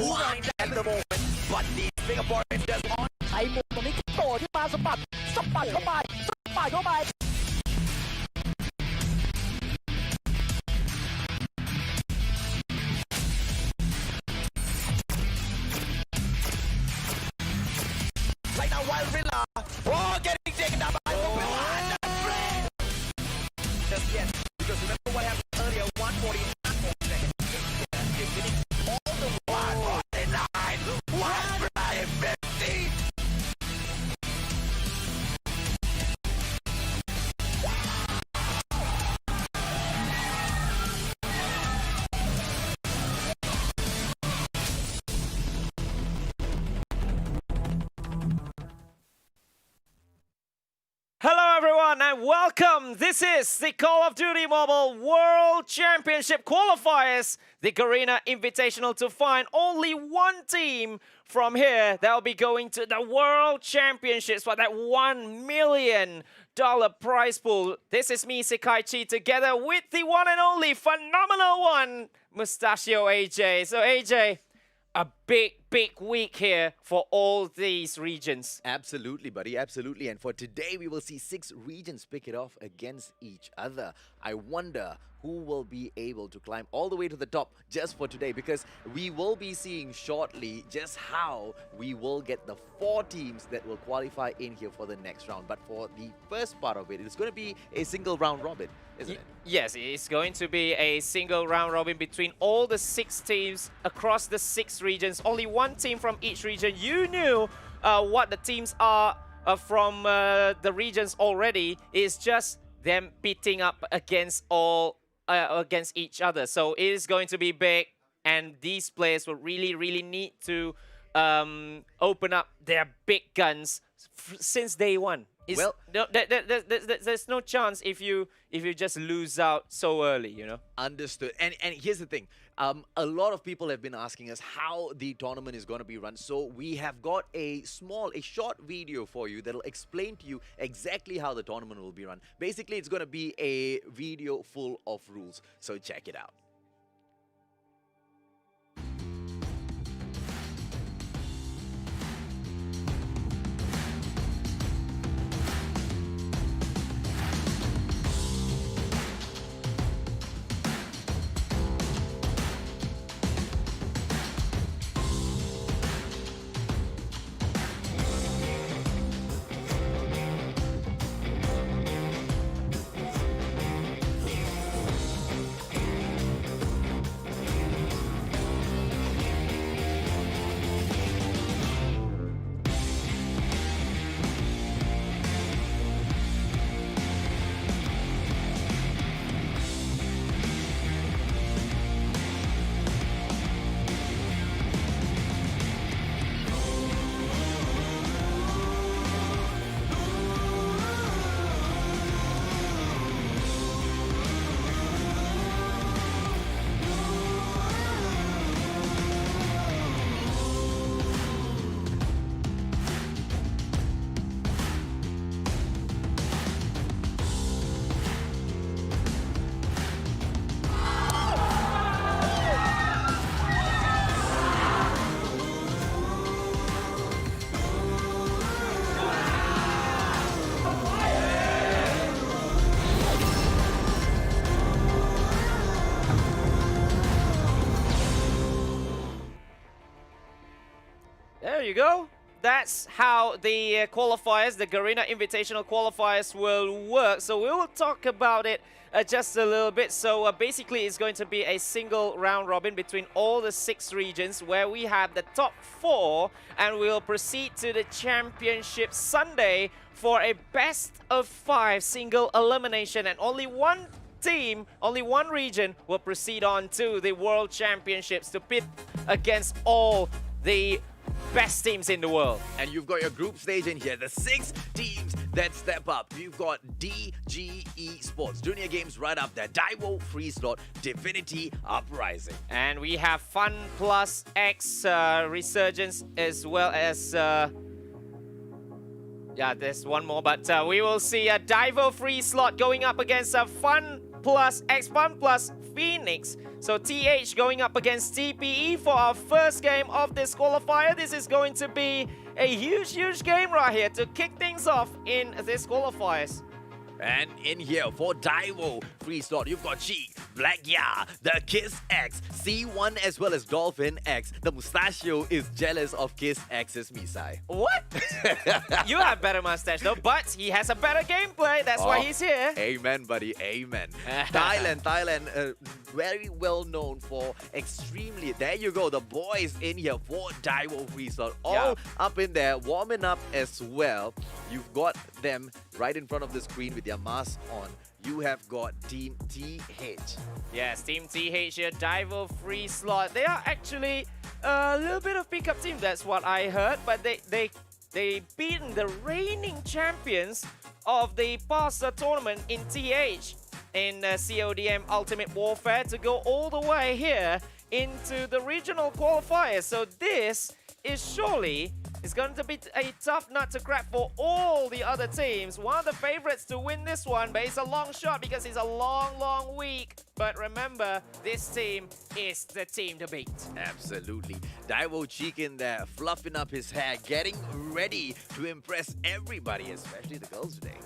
blind at the moment, but the Singaporeans just on ใช้มุมตรงนี้โดดขึ้นมาสะบัดเข้าไปเข้าไป right now while Villa, oh, getting taken down by Villa. Just yet, because remember what happened earlier, 149 seconds. They're getting all the 149, 150. Hello everyone and welcome! This is the Call of Duty Mobile World Championship Qualifiers, the Garena Invitational to find only one team from here that will be going to the World Championships for that $1 million prize pool. This is me, Sekaichi, together with the one and only phenomenal one, Mustachio AJ. So AJ, a big week here for all these regions. Absolutely, buddy, absolutely. And for today, we will see 6 regions pick it off against each other. I wonder who will be able to climb all the way to the top just for today, because we will be seeing shortly just how we will get the 4 teams that will qualify in here for the next round. But for the first part of it, it's going to be a single round robin, isn't it? Yes, it's going to be a single round robin between all the 6 teams across the 6 regions. Only one team from each region. You knew what the teams are from the regions already. It's just them beating up against against each other. So it is going to be big, and these players will really need to open up their big guns since day one. Well, there's no chance if you just lose out so early, you know. Understood. And here's the thing. A lot of people have been asking us how the tournament is going to be run. So we have got a short video for you that'll explain to you exactly how the tournament will be run. Basically, it's going to be a video full of rules. So check it out. There you go. That's how the qualifiers, the Garena Invitational qualifiers will work. So we will talk about it just a little bit. So basically it's going to be a single round robin between all the 6 regions where we have the top 4, and we'll proceed to the championship Sunday for a best of 5 single elimination, and only one team, only one region will proceed on to the World Championships to pit against all the best teams in the world. And you've got your group stage in here. The 6 teams that step up. You've got DG Esports, Dunia Games right up there. Daivo.FreeSlot, Divinity, Uprising. And we have FunPlus X, Resurgence, as well as... yeah, there's one more, but we will see a Daivo.FreeSlot going up against a FunPlus X, FunPlus Phoenix. So TH going up against TPE for our first game of this qualifier. This is going to be a huge game right here to kick things off in this qualifiers. And in here for Daivo.FreeSlot, you've got Cheek, Black Ya, the Kiss X, C1 as well as Dolphin X. The Mustachio is jealous of Kiss X's Misai. What? You have better mustache though, but he has a better gameplay. That's why he's here. Amen, buddy. Amen. Thailand, very well known for extremely. There you go. The boys in here for Daivo.FreeSlot, all up in there, warming up as well. You've got them right in front of the screen with their masks on. You have got Team TH. Yes, Team TH here, Daivo.FreeSlot. They are actually a little bit of pickup team, that's what I heard, but they beaten the reigning champions of the past tournament in TH in CODM Ultimate Warfare to go all the way here into the regional qualifiers. So this is surely going to be a tough nut to crack for all the other teams. One of the favorites to win this one, but it's a long shot because it's a long week. But remember, this team is the team to beat. Absolutely. Daivo Cheek in there, fluffing up his hair, getting ready to impress everybody, especially the girls today.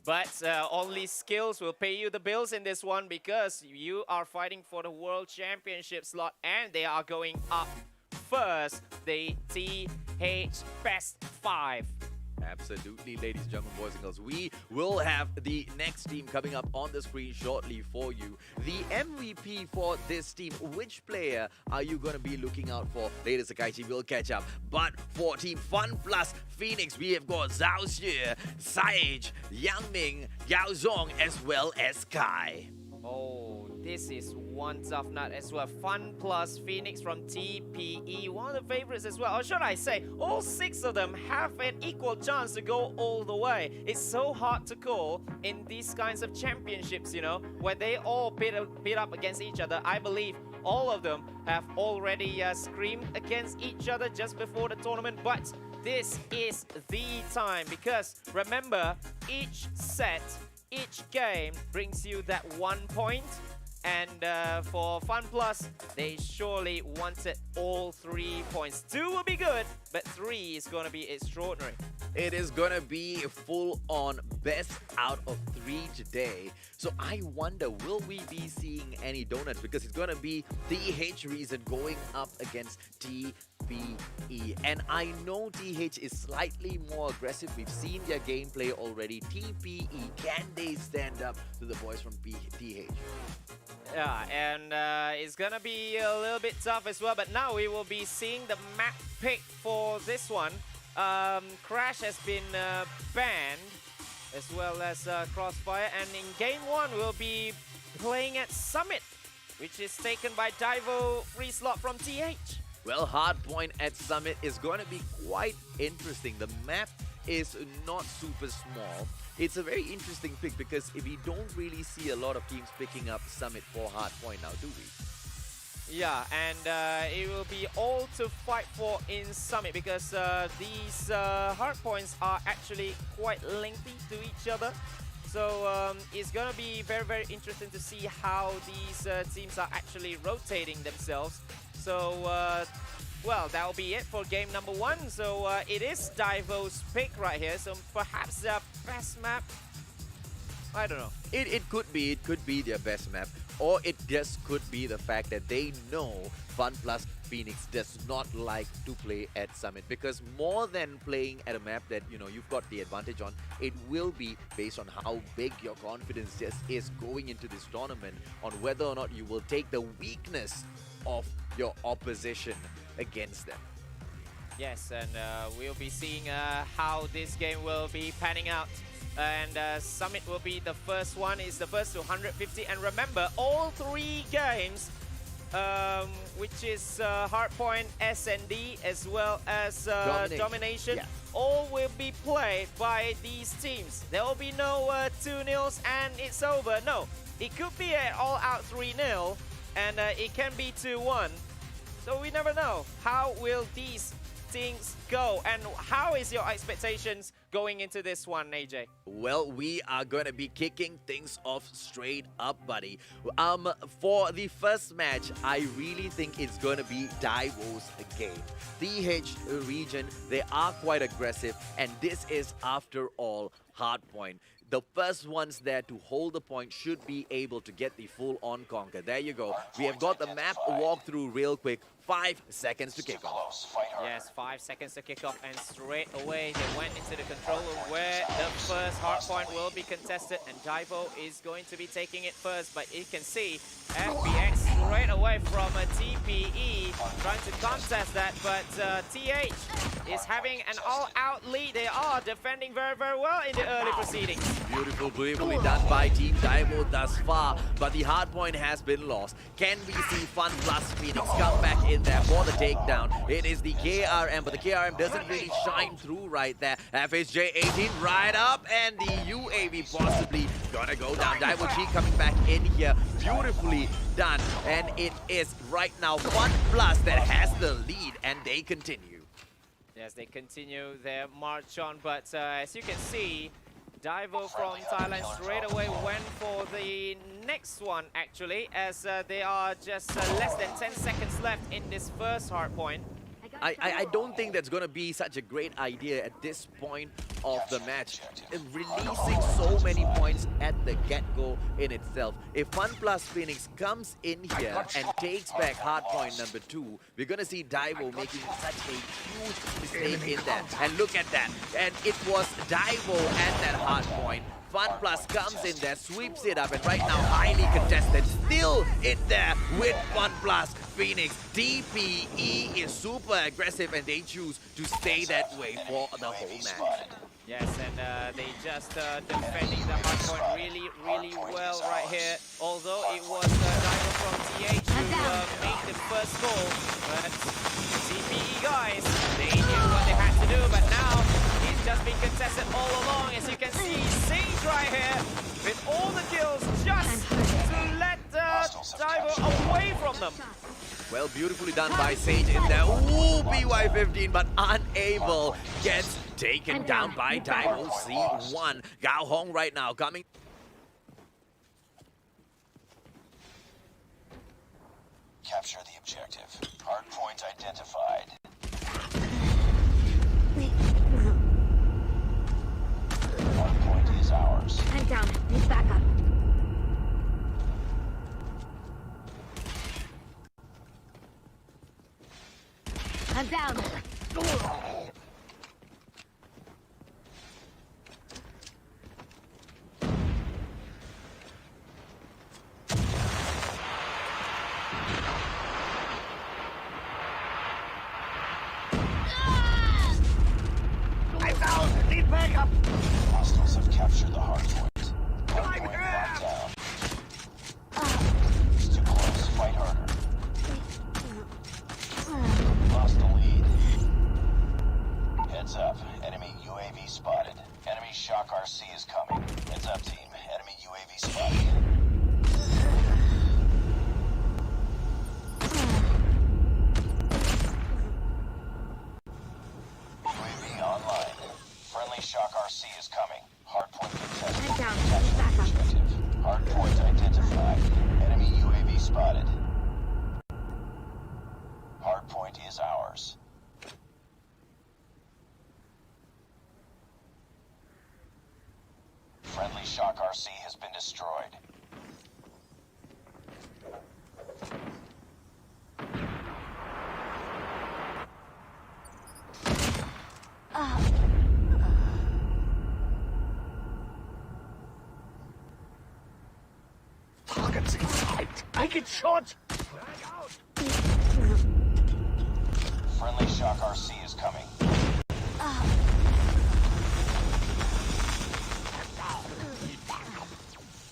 But only skills will pay you the bills in this one because you are fighting for the World Championship slot and they are going up first, the TH Best 5. Absolutely, ladies and gentlemen, boys and girls. We will have the next team coming up on the screen shortly for you. The MVP for this team, which player are you going to be looking out for? Later, Sakaichi will catch up. But for Team FunPlus Phoenix, we have got Zhao Xue, Sage, Yang Ming, Yao Zhong, as well as Kai. Oh, this is one tough nut as well. FunPlus Phoenix from TPE, one of the favorites as well. Or should I say, all 6 of them have an equal chance to go all the way. It's so hard to call in these kinds of championships, you know, where they all pit up against each other. I believe all of them have already screamed against each other just before the tournament, but this is the time because remember, each set, each game brings you that 1 point, and for FunPlus, they surely wanted all 3 points. 2 will be good, but 3 is going to be extraordinary. It is going to be full-on best out of 3 today. So I wonder, will we be seeing any donuts? Because it's going to be TH Reason going up against TPE. And I know TH is slightly more aggressive. We've seen their gameplay already. TPE, can they stand up to the boys from TH? Yeah, and it's gonna be a little bit tough as well, but now we will be seeing the map pick for this one. Crash has been banned, as well as Crossfire, and in game 1 we'll be playing at Summit, which is taken by Daivo.FreeSlot from TH. Well, Hardpoint at Summit is going to be quite interesting. The map is not super small. It's a very interesting pick because we don't really see a lot of teams picking up Summit for Hardpoint now, do we? Yeah, and it will be all to fight for in Summit because these hardpoints are actually quite lengthy to each other. So it's going to be very interesting to see how these teams are actually rotating themselves. So, well, that'll be it for game number 1. So it is Daivo's pick right here. So perhaps their best map, I don't know. It could be their best map, or it just could be the fact that they know FunPlus Phoenix does not like to play at Summit, because more than playing at a map that, you know, you've got the advantage on, it will be based on how big your confidence just is going into this tournament, on whether or not you will take the weakness of your opposition against them. Yes, and we'll be seeing how this game will be panning out. And Summit will be the first one, is the first to 150. And remember, all 3 games, which is Hardpoint, S&D, as well as Domination, all will be played by these teams. There will be no 2-0s and it's over. No, it could be an all-out 3-0, and it can be 2-1. So we never know. How will these things go, and how is your expectations going into this one, AJ? Well, we are going to be kicking things off straight up, buddy. For the first match, I really think it's going to be Daivo's game. TH region, they are quite aggressive, and this is, after all, hardpoint. The first ones there to hold the point should be able to get the full-on conquer. There you go. We have got the map walkthrough real quick. 5 seconds to kick off. Yes, 5 seconds to kick off, and straight away they went into the control room where the first hardpoint will be contested, and Daivo is going to be taking it first. But you can see FBX straight away from a TPE trying to contest that, but TH is having an all-out lead. They are defending very, very well in the early proceedings. Beautifully done by Team Daivo thus far, but the hardpoint has been lost. Can we see FunPlus Phoenix come back in there for the takedown? It is the KRM, but the KRM doesn't really shine through right there. FHJ 18 right up, and the UAV possibly gonna go down. Daivo G coming back in here. Beautifully done, and it is right now FunPlus that has the lead, and they continue. Yes, they continue their march on, but as you can see, Daivo from Thailand straight away went for the next one, actually, as they are just less than 10 seconds left in this first hardpoint. I don't think that's going to be such a great idea at this point of the match. Releasing so many points at the get-go in itself. If FunPlus Phoenix comes in here and takes back hardpoint number 2, we're going to see Daivo making such a huge mistake in that. And look at that. And it was Daivo at that hardpoint. FunPlus comes in there, sweeps it up, and right now highly contested. Still in there with FunPlus Phoenix. TPE is super aggressive, and they choose to stay that way for the whole match. Yes, and they just defending the hardpoint really, really well right here. Although it was Daivo from TH who made the first goal, but TPE guys, they knew what they had to do, but now he's just been contested all along. As you can see, Sage right here with all the kills just to let Daivo away from them. Well, beautifully done by Sage in there. Ooh, BY15, but unable. Gets taken down by Daivo C1. Gao Hong right now coming. Capture the objective. Hardpoint identified. Hardpoint is ours. I'm down. Need backup. I'm down. I'm down. Need backup. Hostiles have captured the hardpoint. Hardpoint locked down. It's too close. Fight harder. Lost the lead. Heads up. Enemy UAV spotted. Enemy Shock RC is coming. Heads up, team. Enemy UAV spotted. UAV online. Friendly Shock RC is coming. Hardpoint contested. I'm down. Capture the Backup. objective. Hardpoint identified. Enemy UAV spotted. Hardpoint is ours. Friendly Shock RC has been destroyed. Targets in sight. I get shot. Friendly Shock RC is coming.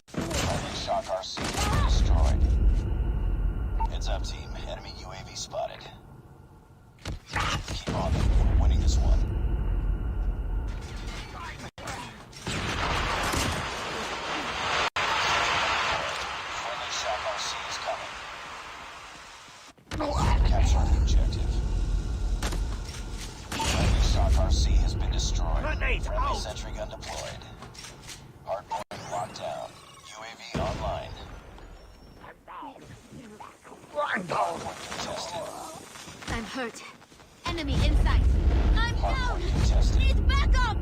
Friendly Shock RC has been destroyed. Heads up, team. Enemy UAV spotted. Keep on them. We're winning this one. Friendly Shock RC is coming. Capture the objective. Friendly Shock RC has I'm hurt. Enemy in sight. I'm down. Need backup.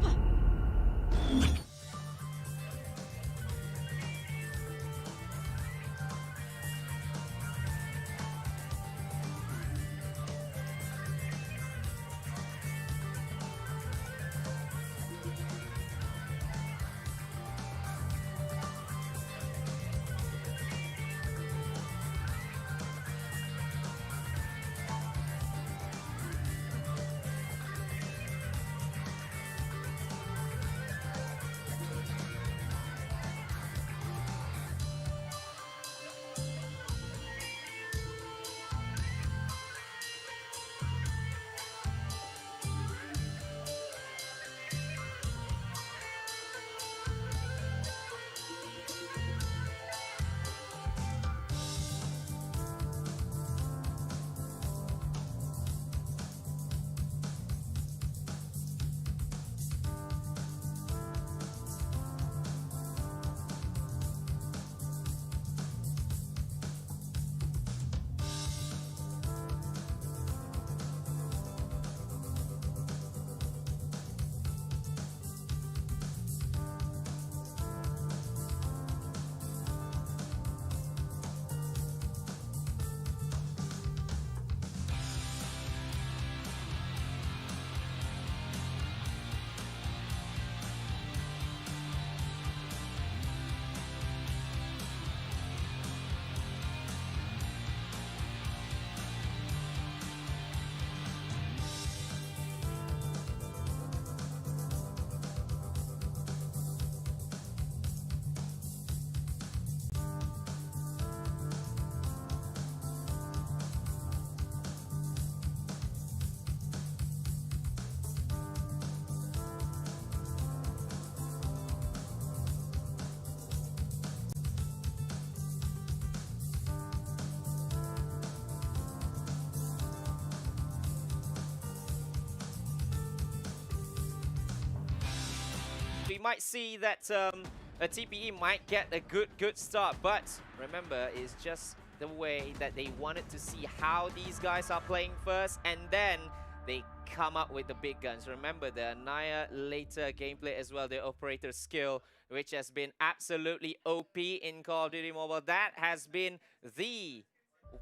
We might see that a TPE might get a good start, but remember, it's just the way that they wanted to see how these guys are playing first, and then they come up with the big guns. Remember the Annihilator gameplay as well, the operator skill, which has been absolutely OP in Call of Duty Mobile. That has been the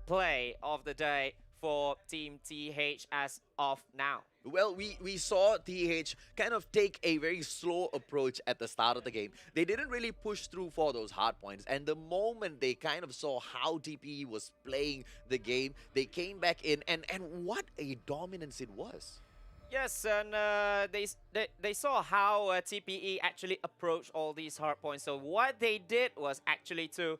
play of the day for Team TH as of now. Well, we saw TH kind of take a very slow approach at the start of the game. They didn't really push through for those hard points, and the moment they kind of saw how TPE was playing the game, they came back in, and what a dominance it was. Yes, and they saw how TPE actually approached all these hard points. So what they did was actually to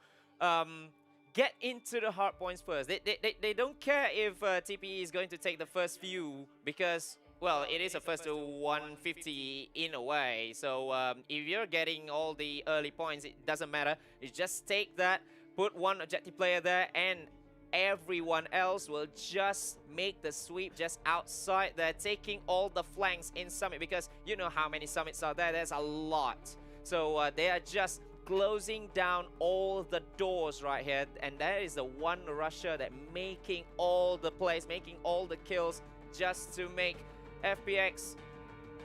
get into the hard points first. They don't care if TPE is going to take the first few, because, well, it is a first to 150 in a way. So if you're getting all the early points, it doesn't matter. You just take that, put one objective player there, and everyone else will just make the sweep just outside there, taking all the flanks in Summit, because you know how many Summits are there. There's a lot. So they are just closing down all the doors right here, and that is the one rusher that making all the plays, making all the kills, just to make FPX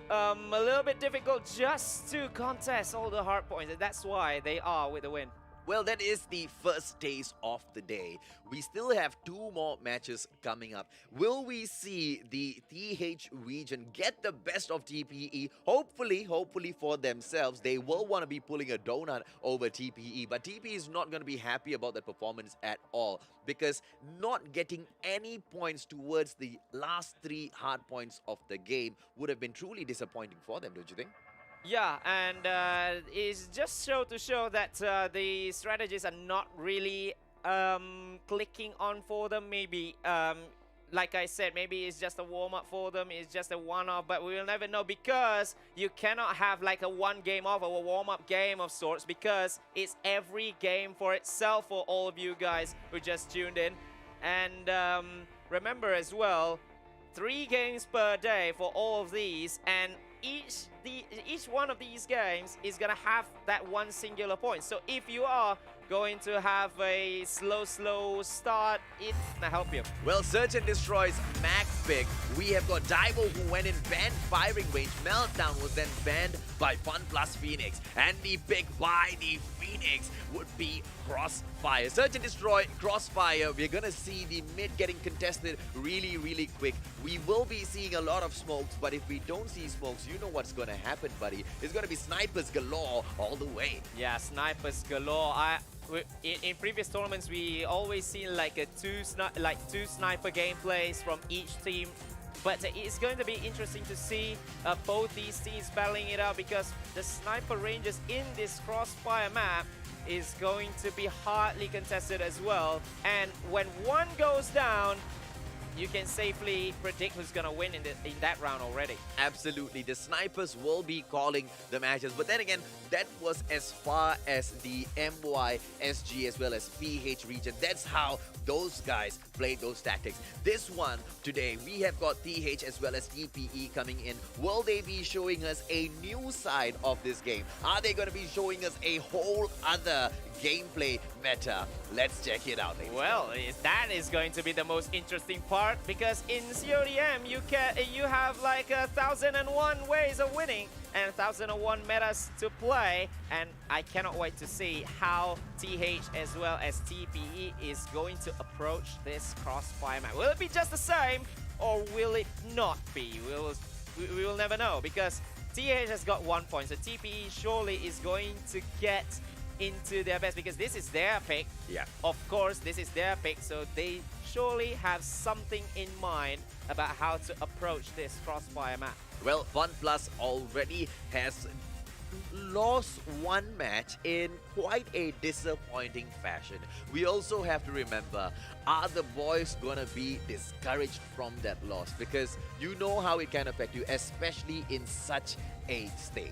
a little bit difficult just to contest all the hard points, and that's why they are with the win. Well, that is the first taste of the day. We still have 2 more matches coming up. Will we see the TH region get the best of TPE? Hopefully for themselves. They will want to be pulling a donut over TPE, but TPE is not going to be happy about that performance at all, because not getting any points towards the last 3 hard points of the game would have been truly disappointing for them, don't you think? Yeah, and it's just to show that the strategies are not really clicking on for them. Maybe, like I said, maybe it's just a warm-up for them, it's just a one-off, but we will never know, because you cannot have like a one game off or a warm-up game of sorts, because it's every game for itself for all of you guys who just tuned in. And remember as well, 3 games per day for all of these, and each one of these games is gonna have that one singular point. So if you are going to have a slow start. It can help you. Well, Search and Destroy's Mac pick. We have got Daivo, who went in banned firing range. Meltdown was then banned by FunPlus Phoenix. And the pick by the Phoenix would be Crossfire. Search and Destroy, Crossfire. We're going to see the mid getting contested really quick. We will be seeing a lot of smokes, but if we don't see smokes, you know what's going to happen, buddy. It's going to be snipers galore all the way. Yeah, snipers galore. In previous tournaments, we always seen like two sniper gameplays from each team. But it's going to be interesting to see both these teams battling it out, because the sniper ranges in this Crossfire map is going to be hardly contested as well. And when one goes down, you can safely predict who's going to win in that round already. Absolutely. The snipers will be calling the matches. But then again, that was as far as the MY, SG, as well as PH region. That's how those guys played those tactics. This one today, we have got TH as well as TPE coming in. Will they be showing us a new side of this game? Are they going to be showing us a whole other gameplay meta? Let's check it out, ladies. Well, that is going to be the most interesting part, because in CODM you have like 1,001 ways of winning and 1,001 metas to play, and I cannot wait to see how TH as well as TPE is going to approach this Crossfire map. Will it be just the same, or will it not be? We will never know, because TH has got 1 point, so TPE surely is going to get into their best, because this is their pick. Yeah. Of course, this is their pick, so they surely have something in mind about how to approach this Crossfire map. Well, FunPlus already has lost one match in quite a disappointing fashion. We also have to remember, are the boys gonna be discouraged from that loss? Because you know how it can affect you, especially in such a stage.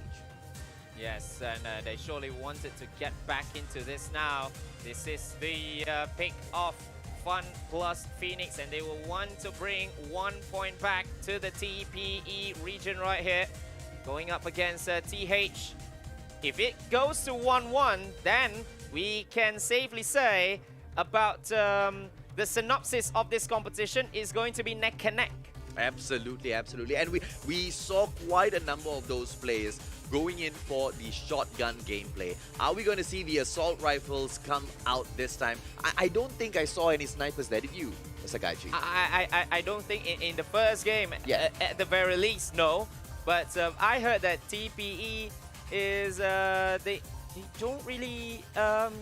Yes, and they surely wanted to get back into this now. This is the pick of FunPlus Phoenix, and they will want to bring 1 point back to the TPE region right here. Going up against TH. If it goes to 1-1, then we can safely say about the synopsis of this competition is going to be neck and neck. Absolutely. And we saw quite a number of those players going in for the shotgun gameplay. Are we going to see the assault rifles come out this time? I don't think I saw any snipers there. Did you, Sakaichi? I don't think in the first game, at the very least, no. But I heard that TPE is they don't really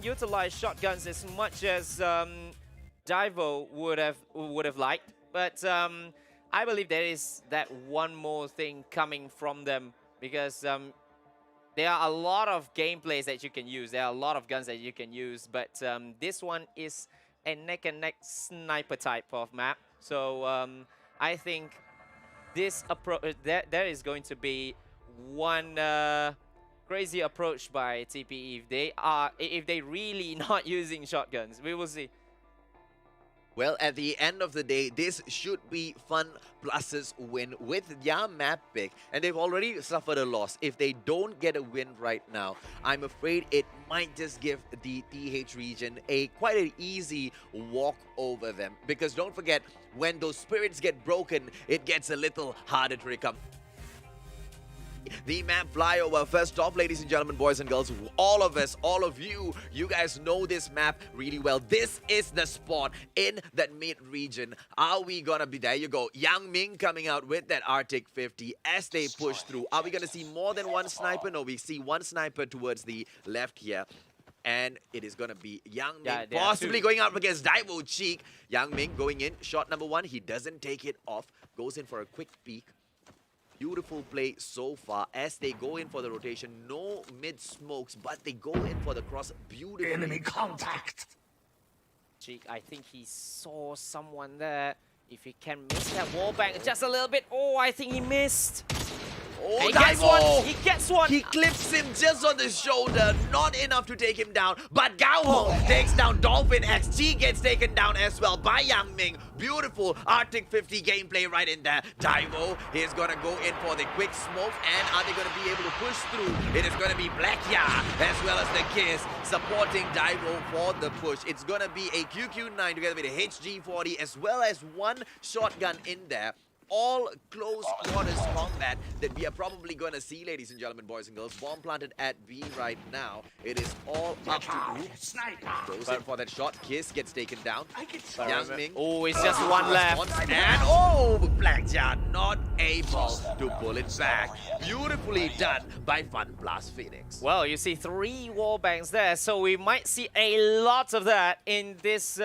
utilize shotguns as much as Daivo would have liked. But I believe there is that one more thing coming from them, because there are a lot of gameplays that you can use. There are a lot of guns that you can use, but this one is a neck-and-neck sniper type of map. So I think this approach, there is going to be one crazy approach by TPE if they really not using shotguns. We will see. Well, at the end of the day, this should be FunPlus's win with their map pick, and they've already suffered a loss. If they don't get a win right now, I'm afraid it might just give the TH region quite an easy walk over them. Because don't forget, when those spirits get broken, it gets a little harder to recover. The map flyover. First off, ladies and gentlemen, boys and girls, all of us, all of you, you guys know this map really well. This is the spot in that mid region. Are we gonna be, there you go, Yang Ming coming out with that Arctic 50 as they push through. Are we gonna see more than one sniper? No, we see one sniper towards the left here. And it is going to be Yang Ming possibly going out against Daivo Cheek. Yang Ming going in, shot number one. He doesn't take it off, goes in for a quick peek. Beautiful play so far as they go in for the rotation. No mid smokes, but they go in for the cross. Beautiful. Enemy contact. Cheek, I think he saw someone there. If he can miss that wall bang just a little bit. Oh, I think he missed. Oh, He gets Daivo! one. He gets one. He clips him just on the shoulder, not enough to take him down. But Gao Hong takes down Dolphin X. G gets taken down as well by Yang Ming. Beautiful Arctic 50 gameplay right in there. Daivo is gonna go in for the quick smoke, and are they gonna be able to push through? It is gonna be Black Ya as well as the Kiss supporting Daivo for the push. It's gonna be a QQ9 together with a HG40 as well as one shotgun in there. All close quarters combat that we are probably going to see, ladies and gentlemen, boys and girls. Bomb planted at B right now. It is all up to Oops. Goes in for that shot. Kiss gets taken down. Yang Ming. Oh, it's just one left. And Blackjack not able to pull it back. Beautifully done by FunPlus Phoenix. Well, you see 3 wall bangs there, so we might see a lot of that in this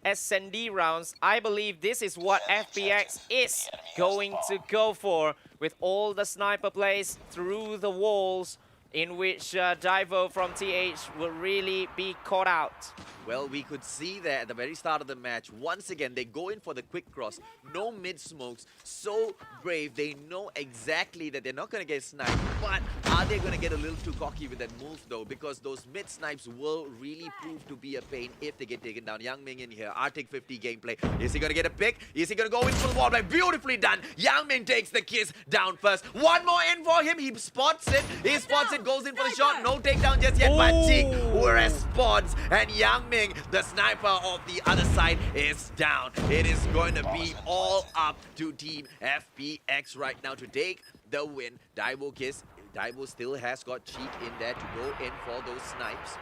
S&D rounds. I believe this is what FPX is going to go for, with all the sniper plays through the walls, in which Daivo from TH will really be caught out. Well, we could see there at the very start of the match, once again, they go in for the quick cross. No mid-smokes. So brave. They know exactly that they're not going to get sniped. But are they going to get a little too cocky with that move, though? Because those mid-snipes will really prove to be a pain if they get taken down. Yang Ming in here. Arctic 50 gameplay. Is he going to get a pick? Is he going to go in full wall play? Beautifully done. Yang Ming takes the Kiss down first. One more in for him. He spots it. He spots it. Goes in for the shot. No takedown just yet. But Jig responds. And Yang Ming, the sniper of the other side, is down. It is going to be all up to Team FPX right now to take the win. Daivo Kiss. Daivo still has got Cheek in there to go in for those snipes.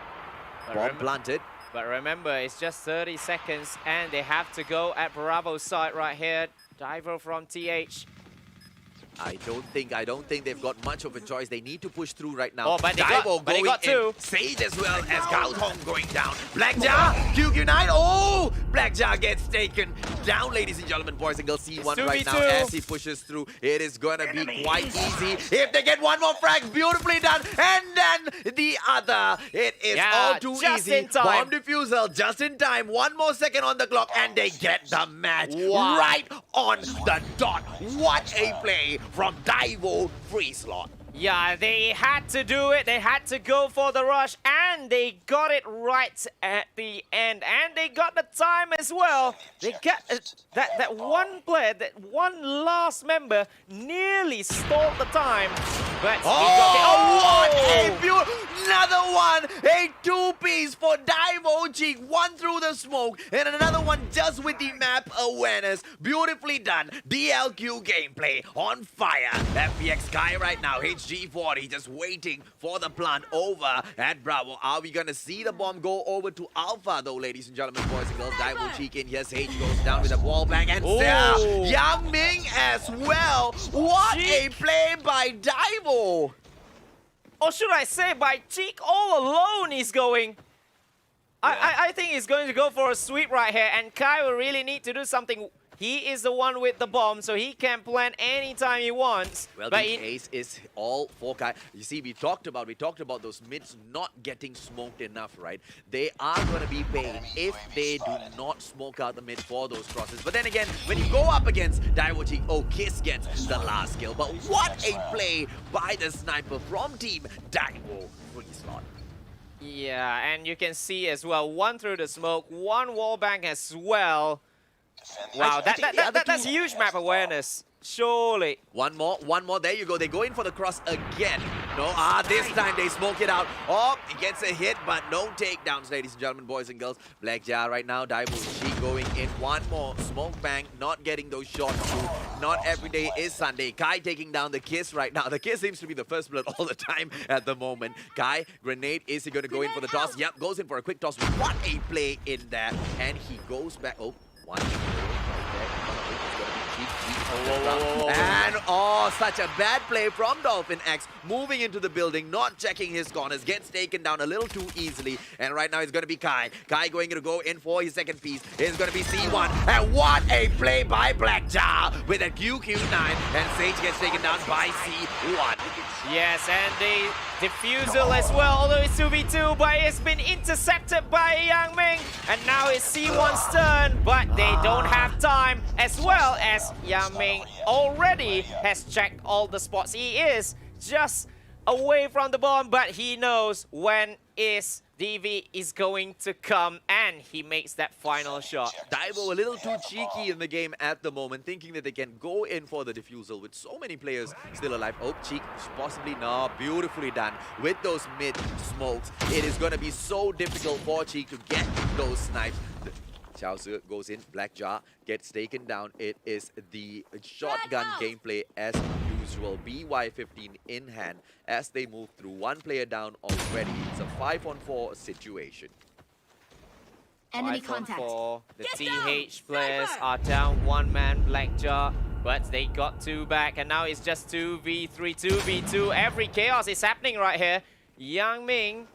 Bomb planted. But remember, it's just 30 seconds, and they have to go at Bravo's side right here. Daivo from TH. I don't think they've got much of a choice. They need to push through right now. Oh, but they got two. Sage as well as Gao Hong going down. Blackjack, QQ9. Oh, Blackjack gets taken down, ladies and gentlemen, boys and girls. C1 right now as he pushes through. It is gonna be quite easy if they get one more frag. Beautifully done, and then the other. It is all too just easy. In time. Bomb defusal just in time. 1 more second on the clock, and they get the match right on the dot. What a play from Daivo.FreeSlot. Yeah, they had to do it. They had to go for the rush, and they got it right at the end. And they got the time as well. They got that one player, that one last member, nearly stalled the time. But what a beautiful! Another one! A 2-piece for Daivo Cheek. One through the smoke, and another one just with the map awareness. Beautifully done. DLQ gameplay on fire. FPX guy right now. HG40 just waiting for the plant over at Bravo. Are we gonna see the bomb go over to Alpha, though, ladies and gentlemen, boys and girls? Daivo Cheek in here. Sage goes down with a wall bang, and Yang Ming as well. What a play by Daivo! Or should I say, by Cheek all alone he's going. I think he's going to go for a sweep right here, and Kai will really need to do something. He is the one with the bomb, so he can plan anytime he wants. Well, but the ace is all for Kai. You see, we talked about those mids not getting smoked enough, right? They are going to be paid if they do not smoke out the mid for those crosses. But then again, when you go up against Daivo Cheek, Kiss gets the last kill. But what a play by the sniper from Team Daivo.FreeSlot. Yeah, and you can see as well, one through the smoke, one wallbang as well. Wow, that's huge map awareness. Surely. One more. There you go. They go in for the cross again. No, this time they smoke it out. Oh, he gets a hit, but no takedowns, ladies and gentlemen, boys and girls. Blackjack right now. Daivo Cheek going in. One more smoke bang, not getting those shots through. Not every day is Sunday. Kai taking down the Kiss right now. The Kiss seems to be the first blood all the time at the moment. Kai, grenade. Is he going to go in for the toss? Yep, goes in for a quick toss. What a play in there. And he goes back. Oh, one. And such a bad play from Dolphin X, moving into the building, not checking his corners, gets taken down a little too easily. And right now it's going to be Kai. Kai going to go in for his second piece. It's going to be C1. And what a play by Blackjaw with a QQ9. And Sage gets taken down by C1. Yes, and Defusal as well, although it's 2v2, but it's been intercepted by Yang Ming. And now it's C1's turn, but they don't have time, as well as Yang Ming already has checked all the spots. He is just away from the bomb, but he knows when is DV is going to come, and he makes that final shot. Daivo a little too cheeky in the game at the moment, thinking that they can go in for the defusal with so many players still alive. Oh, Cheek, possibly not. Beautifully done with those mid smokes. It is going to be so difficult for Cheek to get those snipes. Xiao Zhe goes in, Black Jar gets taken down. It is the shotgun gameplay as usual. BY15 in hand as they move through. One player down already. It's a 5-on-4 situation. Enemy 5 on contact. 4. The Get TH down, players sniper! are down one man, Black Jar, but they got 2 back, and now it's just 2v3, 2v2. Every chaos is happening right here. Yang Ming.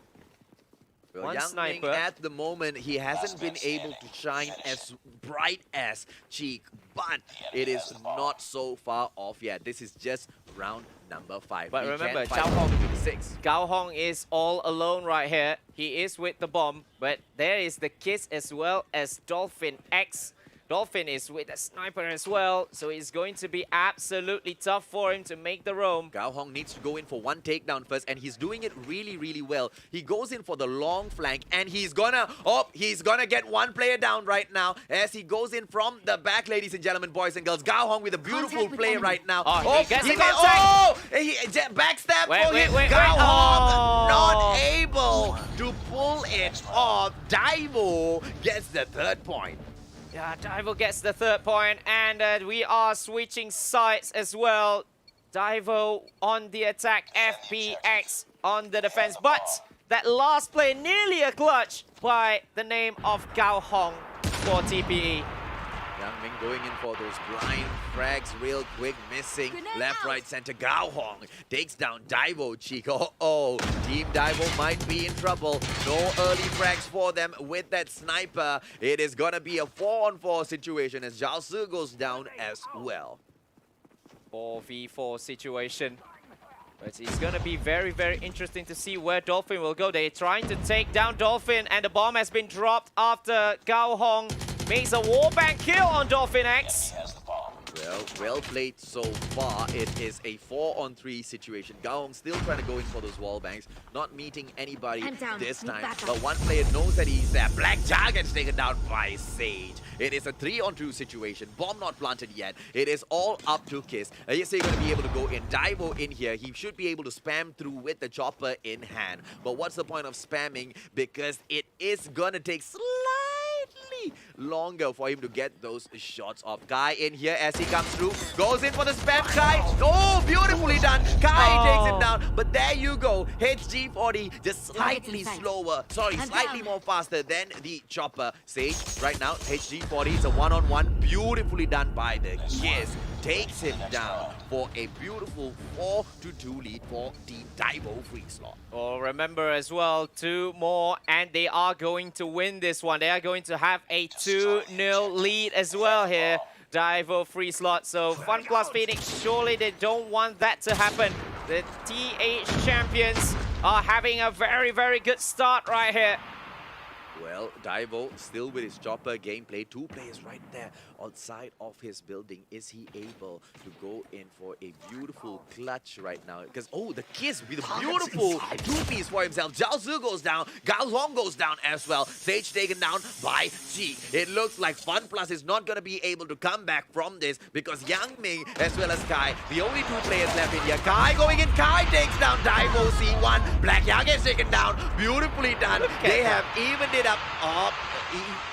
Well, One Yang sniper. Ming at the moment, he hasn't been able to shine as bright as Cheek, but it is not so far off yet. This is just round number 5. But We remember, can fight Xiao Hong- to the 6. Gao Hong is all alone right here. He is with the bomb, but there is the Kiss as well as Dolphin X. Dolphin is with the sniper as well, so it's going to be absolutely tough for him to make the roam. Gao Hong needs to go in for one takedown first, and he's doing it really, really well. He goes in for the long flank, and he's gonna get one player down right now as he goes in from the back, ladies and gentlemen, boys and girls. Gao Hong with a beautiful Contact with play enemy. right now. Oh, he gets the made- contact. oh, backstab Wait, for wait, him. wait, Gao wait. Hong Oh. not able to pull it off. Daivo gets the 3rd point. Yeah, Daivo gets the 3rd point, and we are switching sides as well. Daivo on the attack, FPX on the defense, but that last play nearly a clutch by the name of Gao Hong for TPE. Yang Ming going in for those blind frags real quick, missing Grenade left, out. right, center. Gao Hong takes down Daivo Cheek. Oh, Team Daivo might be in trouble. No early frags for them with that sniper. It is gonna be a 4-on-4 situation as Xiao Zhe goes down as well. 4v4 situation. But it's going to be very, very interesting to see where Dolphin will go. They're trying to take down Dolphin, and the bomb has been dropped after Gao Hong makes a wallbang kill on Dolphin X. Well played so far. It is a 4-on-3 situation. Gao Hong still trying to go in for those wall bangs, not meeting anybody I'm down. this Need time. backup. But one player knows that he's there. Black Jar gets taken down by Sage. It is a 3-on-2 situation. Bomb not planted yet. It is all up to Kiss. Yes, they're going to be able to go in. Daivo in here. He should be able to spam through with the chopper in hand. But what's the point of spamming? Because it is going to take slightly longer for him to get those shots off. Kai in here as he comes through. Goes in for the spam. Kai. Oh, beautifully done. Kai takes him down. But there you go. HG40 just slightly slower. Sorry, I'm slightly down. more faster than the chopper. Sage right now. HG40 is a 1-on-1. Beautifully done by the Kiss. Takes him down for a beautiful 4-2 lead for Team Daivo.FreeSlot. Oh, remember as well, 2 more, and they are going to win this one. They are going to have a 2-0 lead as well here. Daivo.FreeSlot. So FunPlus Phoenix, surely they don't want that to happen. The TH champions are having a very, very good start right here. Well, Daivo still with his chopper gameplay. 2 players right there outside of his building. Is he able to go in for a beautiful clutch right now? Because, oh, the Kiss with a beautiful 2-piece for himself. Xiao Zhe goes down. Gao Hong goes down as well. Sage taken down by G. It looks like FunPlus is not going to be able to come back from this because Yang Ming as well as Kai, the only 2 players left in here. Kai going in. Kai takes down Daivo C1. Black Yang is taken down. Beautifully done. They have evened it up.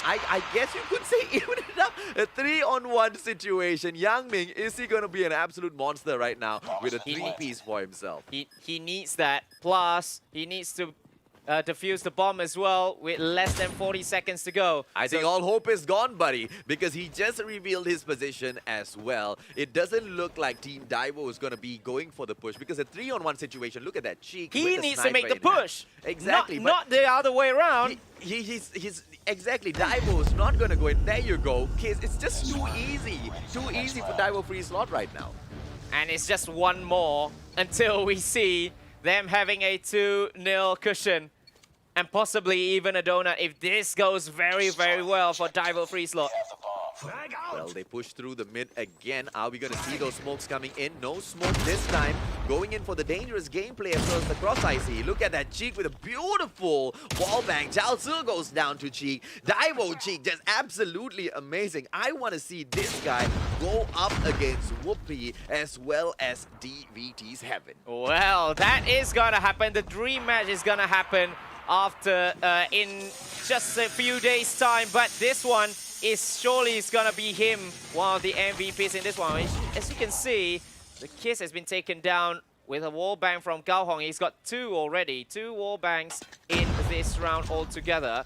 I guess you could say even it up. A 3-on-1 situation. Yang Ming, is he going to be an absolute monster right now with a 3-piece for himself? He needs that. Plus, he needs to defuse the bomb as well with less than 40 seconds to go. I think all hope is gone, buddy, because he just revealed his position as well. It doesn't look like Team Daivo is going to be going for the push because a 3-on-1 situation, look at that Cheek. He with the needs to make the sniper in hand. push. Exactly. Not the other way around. He's exactly. Daivo's not going to go in. There you go. Kiss, it's just too easy. Too easy for Daivo.FreeSlot right now. And it's just one more until we see them having a 2-0 cushion and possibly even a donut if this goes very, very well for Daivo.FreeSlot. Well, they push through the mid again. Are we going to see those smokes coming in? No smoke this time. Going in for the dangerous gameplay as well as the cross IC. Look at that Cheek with a beautiful wall bang. Chao Tzu goes down to Cheek. Daivo Cheek just absolutely amazing. I want to see this guy go up against Whoopi as well as DVT's Heaven. Well, that is going to happen. The dream match is going to happen after in just a few days' time. But this one is surely gonna be him, one of the MVPs in this one. As you can see, the Kiss has been taken down with a wall bang from Gao Hong. He's got 2 already, 2 wall bangs in this round altogether.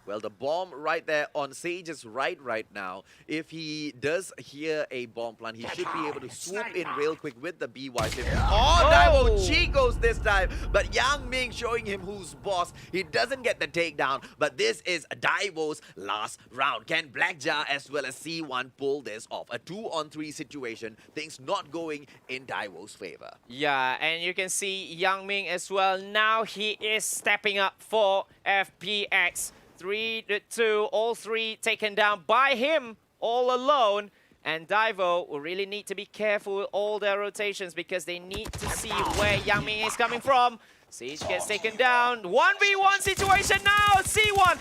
Well, the bomb right there on Sage's right now. If he does hear a bomb plant, he should be able to swoop in real quick with the BY tip. Oh, Daivo Cheek goes this time. But Yang Ming showing him who's boss. He doesn't get the takedown, but this is Daivo's last round. Can Blackjar as well as C1 pull this off? A 2-on-3 situation. Things not going in Daivo's favor. Yeah, and you can see Yang Ming as well. Now he is stepping up for FPX. 3-2, all 3 taken down by him all alone. And Daivo will really need to be careful with all their rotations because they need to see where Yang Ming is coming from. Siege gets taken down. 1v1 situation now. C1,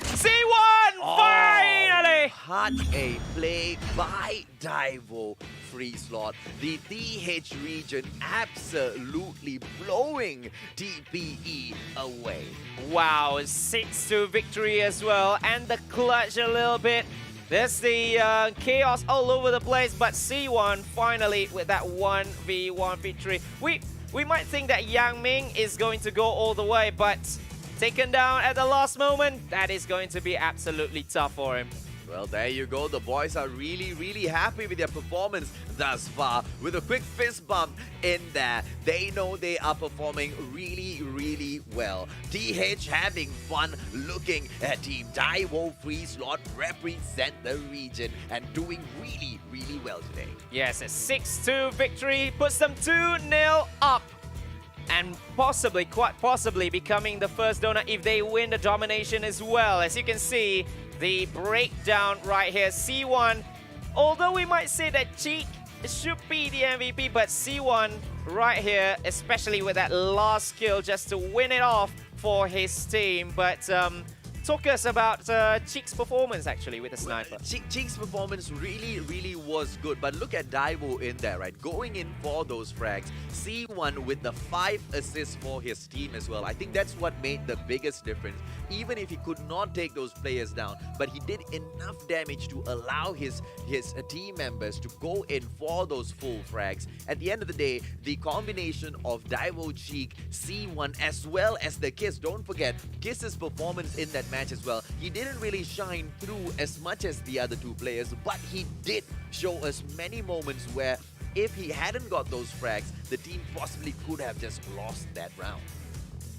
finally! What a play by Daivo.FreeSlot. The TH region absolutely blowing TPE away. Wow, 6-2 victory as well. And the clutch a little bit. There's the chaos all over the place, but C1 finally with that 1v1 victory. We might think that Yang Ming is going to go all the way, but taken down at the last moment, that is going to be absolutely tough for him. Well, there you go. The boys are really, really happy with their performance thus far. With a quick fist bump in there, they know they are performing really, really well. TH having fun looking at Team Daivo.FreeSlot represent the region and doing really, really well today. Yes, a 6-2 victory puts them 2-0 up. And possibly, quite possibly, becoming the first donut if they win the domination as well. As you can see, the breakdown right here. C1, although we might say that Cheek should be the MVP, but C1 right here, especially with that last kill just to win it off for his team. But talk us about Cheek's performance actually with the sniper. Cheek's performance really, really was good. But look at Daivo in there, right? Going in for those frags. C1 with the 5 assists for his team as well. I think that's what made the biggest difference. Even if he could not take those players down, but he did enough damage to allow his team members to go in for those full frags. At the end of the day, the combination of Daivo, Cheek, C1 as well as the Kiss. Don't forget, Kiss's performance in that match as well. He didn't really shine through as much as the other 2 players, but he did show us many moments where if he hadn't got those frags, the team possibly could have just lost that round.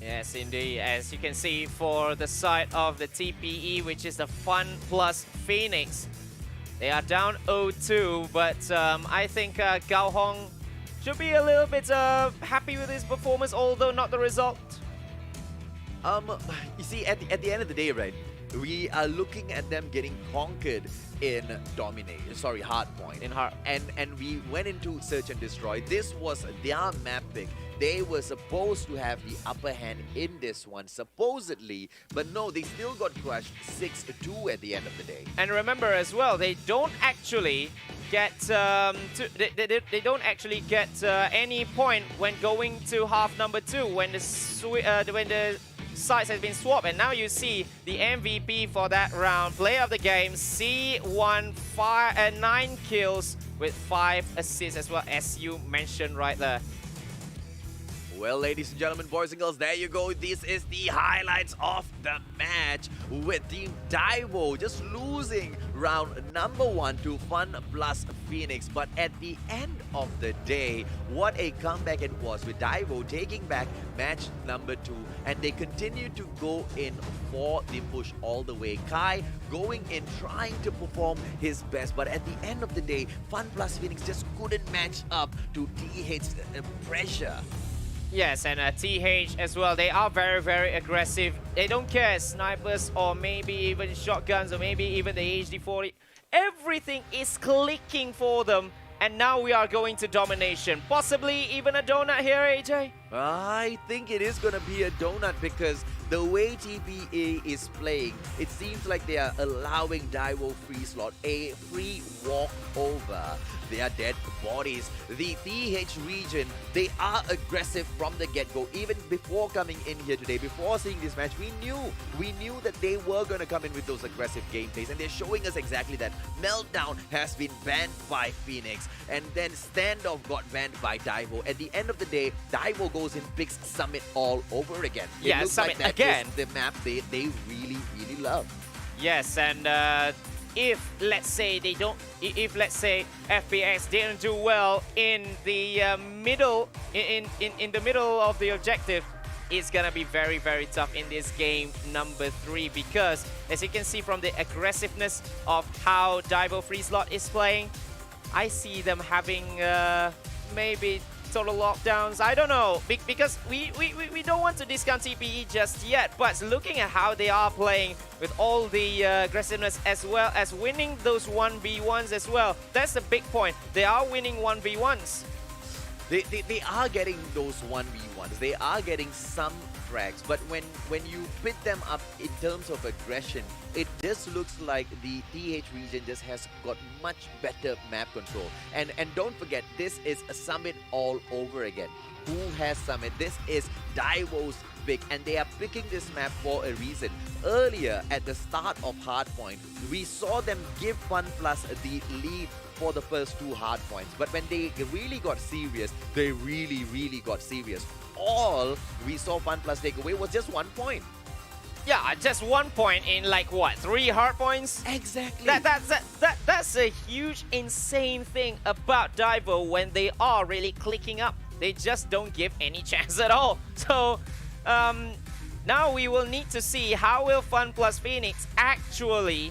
Yes, indeed. As you can see for the side of the TPE, which is the FunPlus Phoenix, they are down 0-2, but I think Gao Hong should be a little bit happy with his performance, although not the result. You see, at the end of the day, right, we are looking at them getting conquered in Hardpoint. In Hard. And we went into Search and Destroy. This was their map pick. They were supposed to have the upper hand in this one, supposedly, but no, they still got crushed 6-2 at the end of the day. And remember as well, they don't actually get they don't actually get any point when going to half number 2 when the sides has been swapped. And now you see the MVP for that round, player of the game, C1, 9 kills with 5 assists as well, as you mentioned right there. Well, ladies and gentlemen, boys and girls, there you go. This is the highlights of the match with Team Daivo just losing round number 1 to FunPlus Phoenix. But at the end of the day, what a comeback it was with Daivo taking back match number 2. And they continue to go in for the push all the way. Kai going in, trying to perform his best. But at the end of the day, FunPlus Phoenix just couldn't match up to TH's pressure. Yes, and TH as well. They are very, very aggressive. They don't care snipers or maybe even shotguns or maybe even the HD40. Everything is clicking for them. And now we are going to domination. Possibly even a donut here, AJ? I think it is going to be a donut because the way TPA is playing, it seems like they are allowing Daivo.FreeSlot a free walk over their dead bodies. The TH region, they are aggressive from the get-go. Even before coming in here today, before seeing this match, we knew that they were going to come in with those aggressive gameplays, and they're showing us exactly that. Meltdown has been banned by Phoenix, and then Standoff got banned by Daivo. At the end of the day, Daivo goes and picks Summit all over again. Yeah, it looks Summit like that again. is the map they really, really love. Yes, and if let's say they don't, if let's say FPS didn't do well in the middle, in the middle of the objective, it's gonna be very, very tough in this game number 3 because as you can see from the aggressiveness of how Daivo.FreeSlot is playing, I see them having maybe total lockdowns. I don't know, because we don't want to discount TPE just yet, but looking at how they are playing with all the aggressiveness as well as winning those 1v1s as well, that's the big point. They are winning 1v1s. They are getting those 1v1s. They are getting some frags, but when you pit them up in terms of aggression, it just looks like the TH region just has got much better map control. And don't forget, this is a Summit all over again. Who has Summit? This is Daivo's pick, and they are picking this map for a reason. Earlier, at the start of Hardpoint, we saw them give FunPlus the lead for the first 2 hardpoints, but when they really got serious, they really got serious. All we saw FunPlus take away was just 1 point. Yeah, just 1 point in like what, 3 hardpoints? Exactly. That's a huge, insane thing about Daivo when they are really clicking up. They just don't give any chance at all. So now we will need to see how will FunPlus Phoenix actually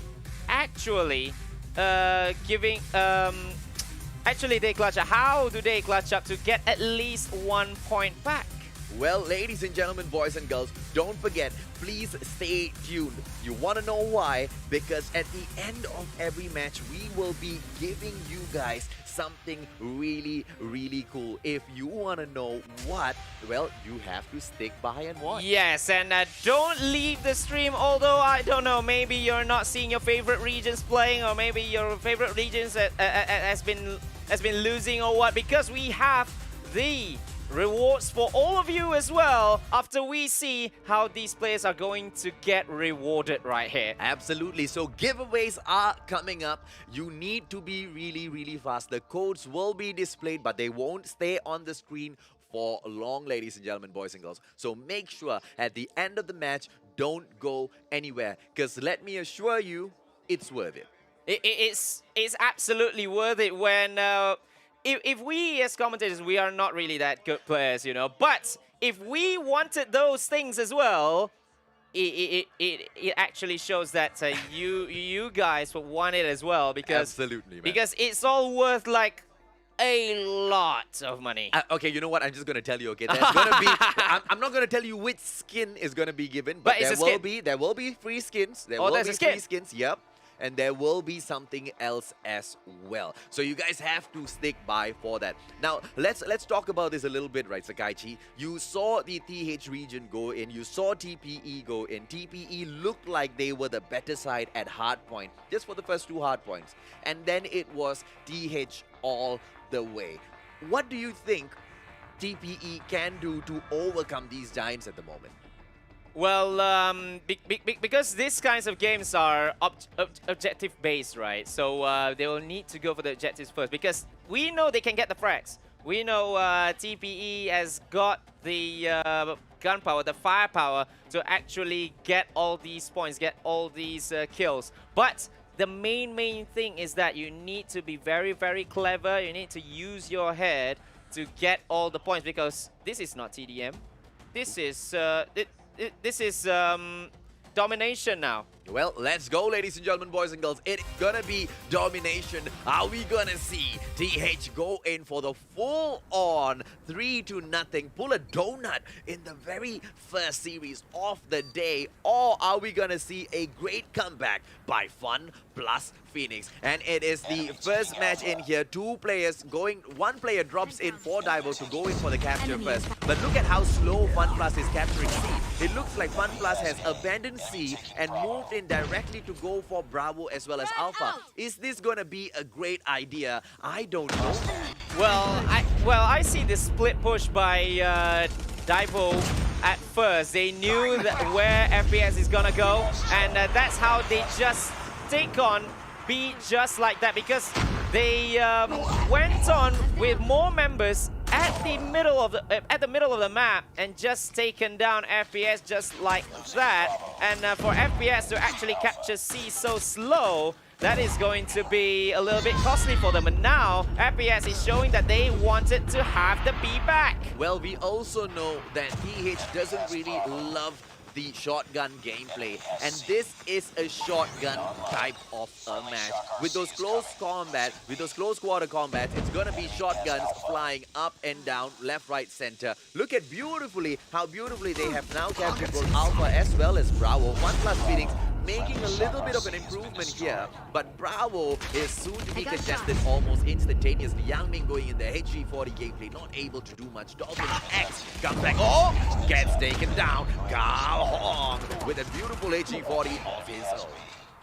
they clutch up. How do they clutch up to get at least 1 point back? Well, ladies and gentlemen, boys and girls, don't forget, please stay tuned. You want to know why? Because at the end of every match, we will be giving you guys something really cool. If you want to know what, well, you have to stick by and watch. Yes, and don't leave the stream, although I don't know, maybe you're not seeing your favorite regions playing, or maybe your favorite regions has been losing or what, because we have the rewards for all of you as well after we see how these players are going to get rewarded right here. Absolutely. So giveaways are coming up. You need to be really fast. The codes will be displayed, but they won't stay on the screen for long, ladies and gentlemen, boys and girls. So make sure at the end of the match, don't go anywhere, because let me assure you, it's worth it. It's absolutely worth it when if we as commentators, we are not really that good players, you know, but if we wanted those things as well, it actually shows that you guys would want it as well, because absolutely, man. Because it's all worth like a lot of money. Okay, you know what? I'm just gonna tell you. Okay, there's gonna be. I'm not gonna tell you which skin is gonna be given, but there will be free skins. There will be free skins. Yep. And there will be something else as well. So you guys have to stick by for that. Now, let's talk about this a little bit, right, Sakaichi? You saw the TH region go in. You saw TPE go in. TPE looked like they were the better side at hardpoint, just for the first 2 hardpoints. And then it was TH all the way. What do you think TPE can do to overcome these giants at the moment? Well, because these kinds of games are objective-based, right? So they will need to go for the objectives first, because we know they can get the frags. We know TPE has got the gunpowder, the firepower to actually get all these points, get all these kills. But the main thing is that you need to be very clever. You need to use your head to get all the points, because this is not TDM. This is domination now. Well, let's go, ladies and gentlemen, boys and girls. It's gonna be domination. Are we gonna see TH go in for the full-on 3-0 pull a donut in the very first series of the day? Or are we gonna see a great comeback by FunPlus Phoenix? And it is the first match in here. Two players going, one player drops in for Daivo to go in for the capture first. But look at how slow FunPlus is capturing C. It looks like FunPlus has abandoned C and moved in directly to go for Bravo as well as Alpha. Is this gonna be a great idea? I don't know. Well, I see the split push by Daivo at first. They knew that where FPS is gonna go, and that's how they just take on B just like that, because they went on with more members at the middle of the map and just taken down FPS just like that. And for FPS to actually capture C so slow, that is going to be a little bit costly for them. And now FPS is showing that they wanted to have the B back. Well, we also know that TH doesn't really love the shotgun gameplay, and this is a shotgun type of a match. With those close combat, with those close quarter combats, it's gonna be shotguns flying up and down, left, right, center. Look at how beautifully they have now captured both Alpha as well as Bravo. FunPlus Phoenix making a little bit of an improvement here, but Bravo is soon to be contested almost instantaneously. Yangming going in the HG40 gameplay, not able to do much. Dolphin X comes back, gets taken down. Gao Hong with a beautiful HG40 of his own.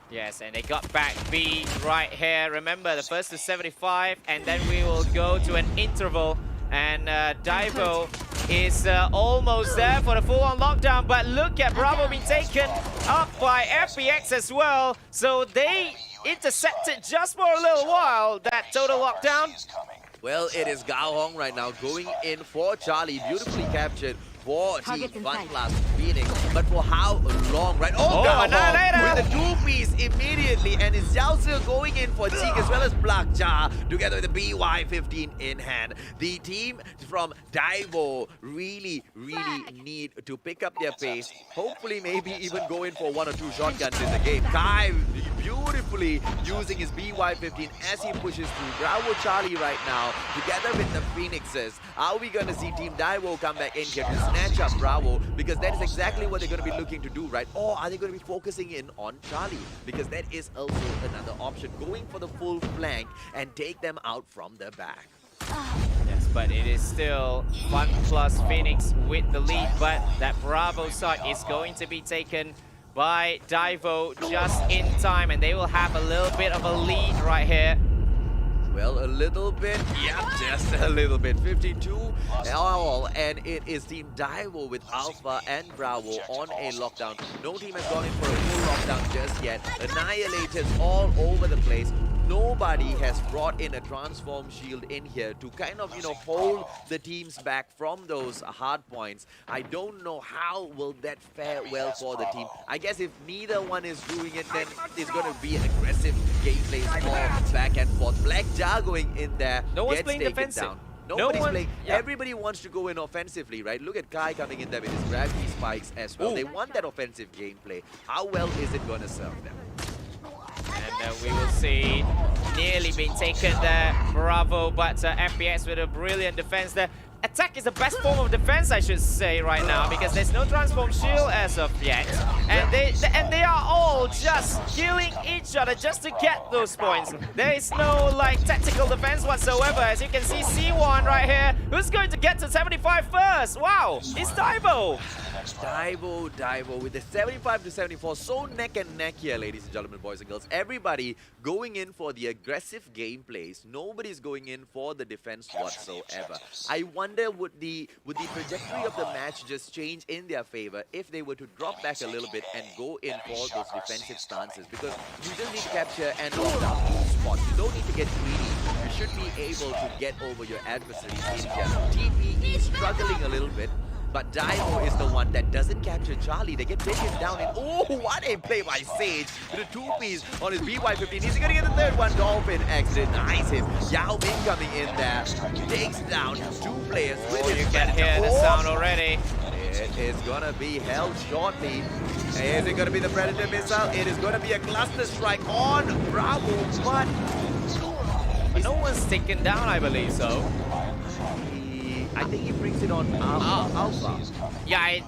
Yes, and they got back B right here. Remember, the first to 75, and then we will go to an interval. And Daivo is almost there for the full-on lockdown, but look at Bravo being taken up by FPX as well. So they intercepted just for a little while that total lockdown. Well, it is Gao Hong right now going in for Charlie, beautifully captured for Team FunPlus Phoenix. But for how long, right? Gao Hong with the two-piece immediately, and it's Xiao Zhe going in for Zeke as well as Black Ja together with the BY-15 in hand. The team from Daivo really need to pick up their pace. Hopefully, maybe even go in for 1 or 2 shotguns in the game. Kai beautifully using his BY-15 as he pushes through. Bravo Charlie right now together with the Phoenixes. Are we gonna see Team Daivo come back in here to snatch up Bravo? Because that is exactly what they're gonna be looking to do, right? Or are they gonna be focusing in on Charlie? Because that is also another option, going for the full flank and take them out from the back. Yes, but it is still FunPlus Phoenix with the lead, but that Bravo side is going to be taken by Daivo just in time, and they will have a little bit of a lead right here. Well, a little bit, yeah, just a little bit. 52 all, and it is Team Daivo with Alpha and Bravo on a lockdown. No team has gone in for a full lockdown just yet. Annihilators all over the place. Nobody has brought in a transform shield in here to kind of, hold the teams back from those hard points. I don't know how will that fare well for the team. I guess if neither one is doing it, then it's going to be an aggressive gameplay more back and forth. Black Ja going in there, no one's gets playing taken defensive. down. Nobody's playing. Yeah. Everybody wants to go in offensively, right? Look at Kai coming in there with his gravity spikes as well. They want that offensive gameplay. How well is it going to serve them? And we will see nearly being taken there, Bravo, but FPS with a brilliant defense there. Attack is the best form of defense, I should say, right now, because there's no transform shield as of yet. And they are all just killing each other just to get those points. There is no, tactical defense whatsoever. As you can see, C1 right here. Who's going to get to 75 first? Wow, it's Daivo. Daivo with the 75 to 74, so neck and neck here, ladies and gentlemen, boys and girls. Everybody going in for the aggressive gameplays. Nobody's going in for the defense whatsoever. I wonder would the trajectory of the match just change in their favor if they were to drop back a little bit and go in for those defensive stances, because you just need to capture and lock down two spots. You don't need to get greedy. You should be able to get over your adversaries in here. TPE struggling a little bit. But Daivo is the one that doesn't capture Charlie. They get taken down, and what a play by Sage with a two-piece on his BY-15. He's gonna get the third one. Dolphin X denies him. Yao Ming coming in there, takes down 2 players with his you can hear the sound already. It is gonna be held shortly. Is it gonna be the Predator missile? It is gonna be a cluster strike on Bravo, but No one's taken down, I believe so. I think he brings it on Alpha. Yeah, it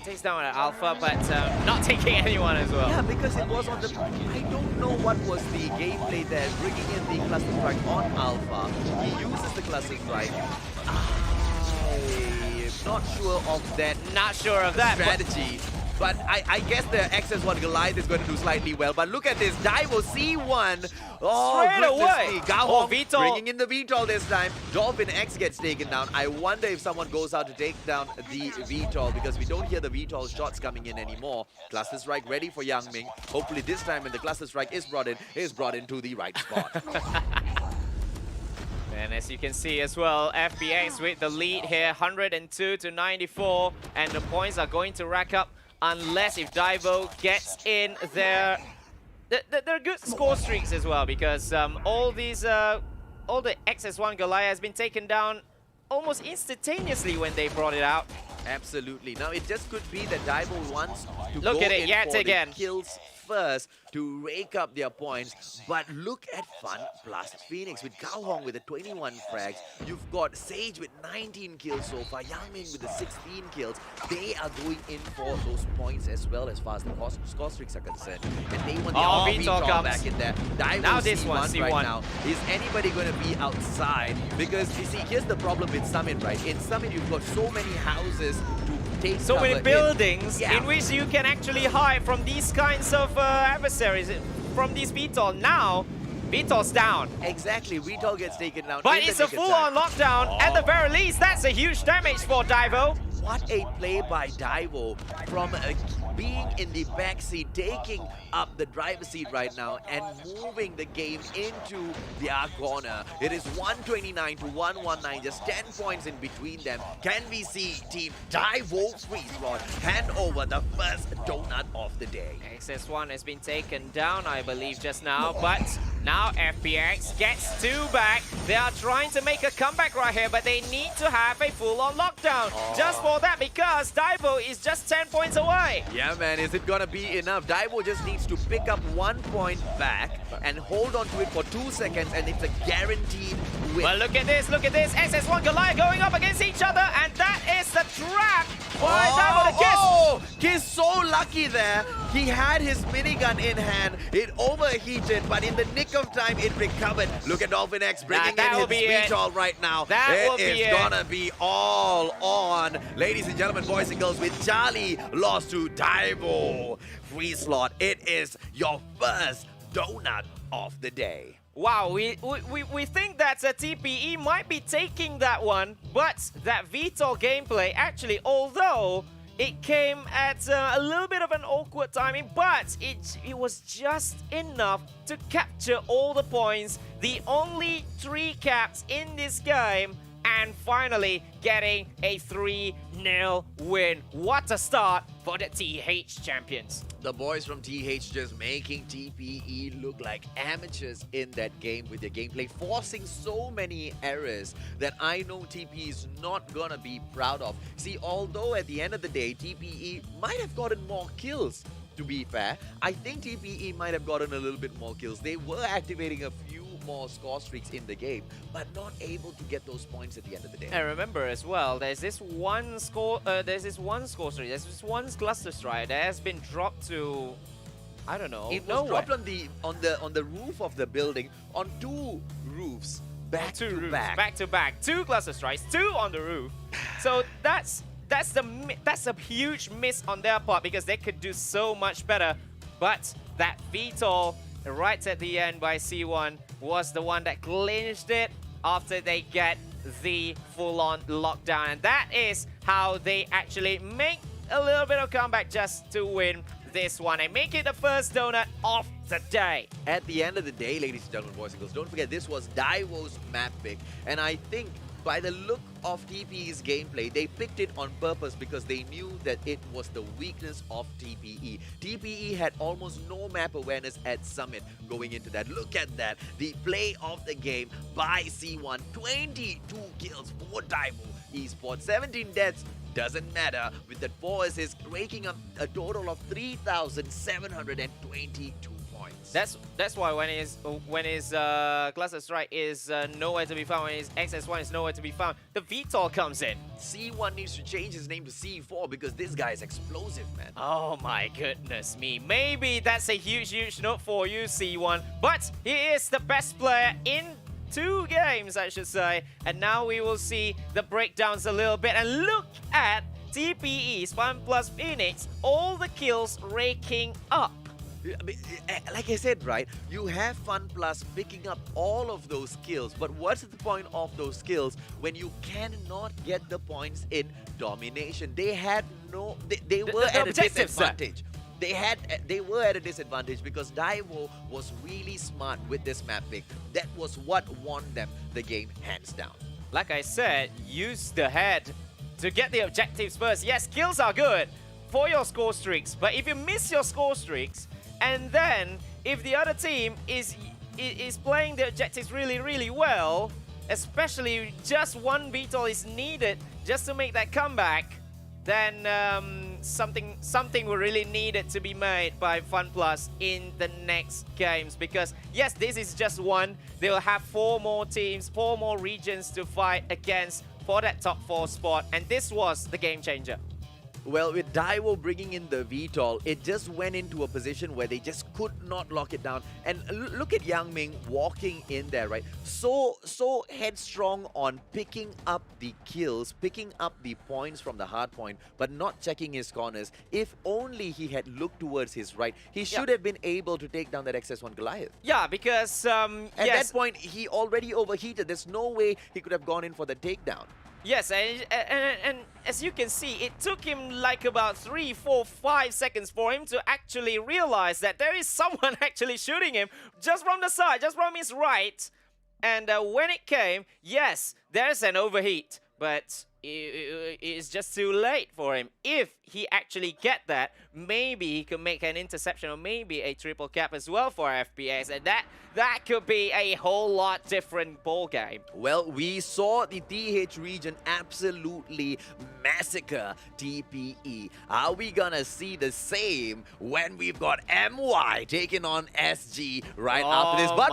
takes down an Alpha, but not taking anyone as well. Yeah, because it was on the... I don't know what was the gameplay there, bringing in the cluster strike on Alpha. He uses the cluster strike. I'm not sure of that Not sure of that. strategy. But I guess the XS1 Goliath is going to do slightly well. But look at this, Daivo C1. Oh, Straight goodness away. me. Gahong VTOL. bringing in the VTOL this time. Dolphin X gets taken down. I wonder if someone goes out to take down the VTOL because we don't hear the VTOL shots coming in anymore. Cluster strike ready for Yang Ming. Hopefully this time when the cluster strike is brought in to the right spot. And as you can see as well, FPX with the lead here, 102 to 94, and the points are going to rack up unless if Daivo gets in their good score streaks as well, because all the XS1 Goliath has been taken down almost instantaneously when they brought it out. Absolutely. Now it just could be that Daivo wants to Look go at it in yet for again. the kills first to rake up their points. But look at FunPlus Phoenix with Gahong with the 21 frags. You've got Sage with 19 kills so far. Yang Ming with the 16 kills. They are going in for those points as well as far as the score streaks are concerned. And they want the VTOL comes. back in there. Daivo Now this C1 one, right C1. now. Is anybody going to be outside? Because you see, here's the problem with Summit, right? In Summit, you've got so many houses to take So many cover in. buildings Yeah. in which you can actually hide from these kinds of adversaries, from these VTOL. Now, VTOL's down. Exactly, VTOL gets taken down. But in the it's a nick of full-on time. lockdown. At the very least, that's a huge damage for Daivo. What a play by Daivo from being in the back seat, taking up the driver's seat right now and moving the game into their corner. It is 129 to 119, just 10 points in between them. Can we see Team Daivo.FreeSlot hand over the first donut of the day? XS1 has been taken down, I believe, just now, but now FPX gets 2 back. They are trying to make a comeback right here, but they need to have a full-on lockdown just for that, because Daivo is just 10 points away. Yeah, man, is it gonna be enough? Daivo just needs to pick up 1 point back and hold on to it for 2 seconds, and it's a guaranteed win. Well, look at this, look at this. XS1 Goliath going up against each other, and that is the trap by Daivo to Kiss. Oh, Kiss so lucky there. He had his minigun in hand. It overheated, but in the nick of time, it recovered. Look at Dolphin X bringing that in will his be it. VTOL right now. That will be It is it. gonna be all on. Ladies and gentlemen, boys and girls, with Charlie lost to Daivo.FreeSlot, it is your first donut of the day. Wow, we think that TPE might be taking that one, but that VTOL gameplay actually, although it came at a little bit of an awkward timing, but it was just enough to capture all the points, the only 3 caps in this game, and finally getting a 3-0 win. What a start for the TH champions. The boys from TH just making TPE look like amateurs in that game with their gameplay, forcing so many errors that I know TPE is not gonna be proud of. See, although at the end of the day, TPE might have gotten more kills, to be fair, I think TPE might have gotten a little bit more kills. They were activating a few more score streaks in the game, but not able to get those points at the end of the day. And remember as well, there's this one score streak, there's this one cluster strike that has been dropped to, I don't know, It was nowhere. dropped on the roof of the building, on 2 roofs, back Two to roofs, back. to back, 2 cluster strikes, 2 on the roof. So that's a huge miss on their part, because they could do so much better. But that VTOL right at the end by C1 was the one that clinched it after they get the full-on lockdown. And that is how they actually make a little bit of comeback just to win this one and make it the first donut of the day. At the end of the day, ladies and gentlemen, boys and girls, don't forget this was Daivo's map pick, and I think by the look of TPE's gameplay, they picked it on purpose because they knew that it was the weakness of TPE. TPE had almost no map awareness at Summit going into that. Look at that. The play of the game by C1. 22 kills for Daivo Esports. 17 deaths doesn't matter. With that 4 assists, raking up a total of 3,722 points. That's why when his Cluster Strike is nowhere to be found, when his XS1 is nowhere to be found, the VTOL comes in. C1 needs to change his name to C4 because this guy is explosive, man. Oh my goodness me. Maybe that's a huge note for you, C1. But he is the best player in 2 games, I should say. And now we will see the breakdowns a little bit. And look at TPE's FunPlus Phoenix, all the kills raking up. Like I said, right, you have FunPlus picking up all of those kills, but what's the point of those kills when you cannot get the points in domination? They had no, they were at a disadvantage. They were at a disadvantage because Daivo was really smart with this map pick. That was what won them the game hands down. Like I said, use the head to get the objectives first. Yes, kills are good for your score streaks, but if you miss your score streaks, and then if the other team is playing the objectives really well, especially just one VTOL is needed just to make that comeback, then something will really needed to be made by FunPlus in the next games. Because yes, this is just one. They will have 4 more teams, 4 more regions to fight against for that top 4 spot, and this was the game changer. Well, with Daivo bringing in the VTOL, it just went into a position where they just could not lock it down. And look at Yang Ming walking in there, right? So headstrong on picking up the kills, picking up the points from the hard point, but not checking his corners. If only he had looked towards his right, he should have been able to take down that XS1 Goliath. Yeah, because at that point, he already overheated. There's no way he could have gone in for the takedown. Yes, and as you can see, it took him like about 3, 4, 5 seconds for him to actually realize that there is someone actually shooting him just from the side, just from his right. And when it came, yes, there's an overheat, but it's just too late for him. If he actually get that, maybe he could make an interception or maybe a triple cap as well for FPS, and that could be a whole lot different ball game. Well, we saw the TH region absolutely massacre TPE. Are we gonna see the same when we've got MY taking on SG right after this? But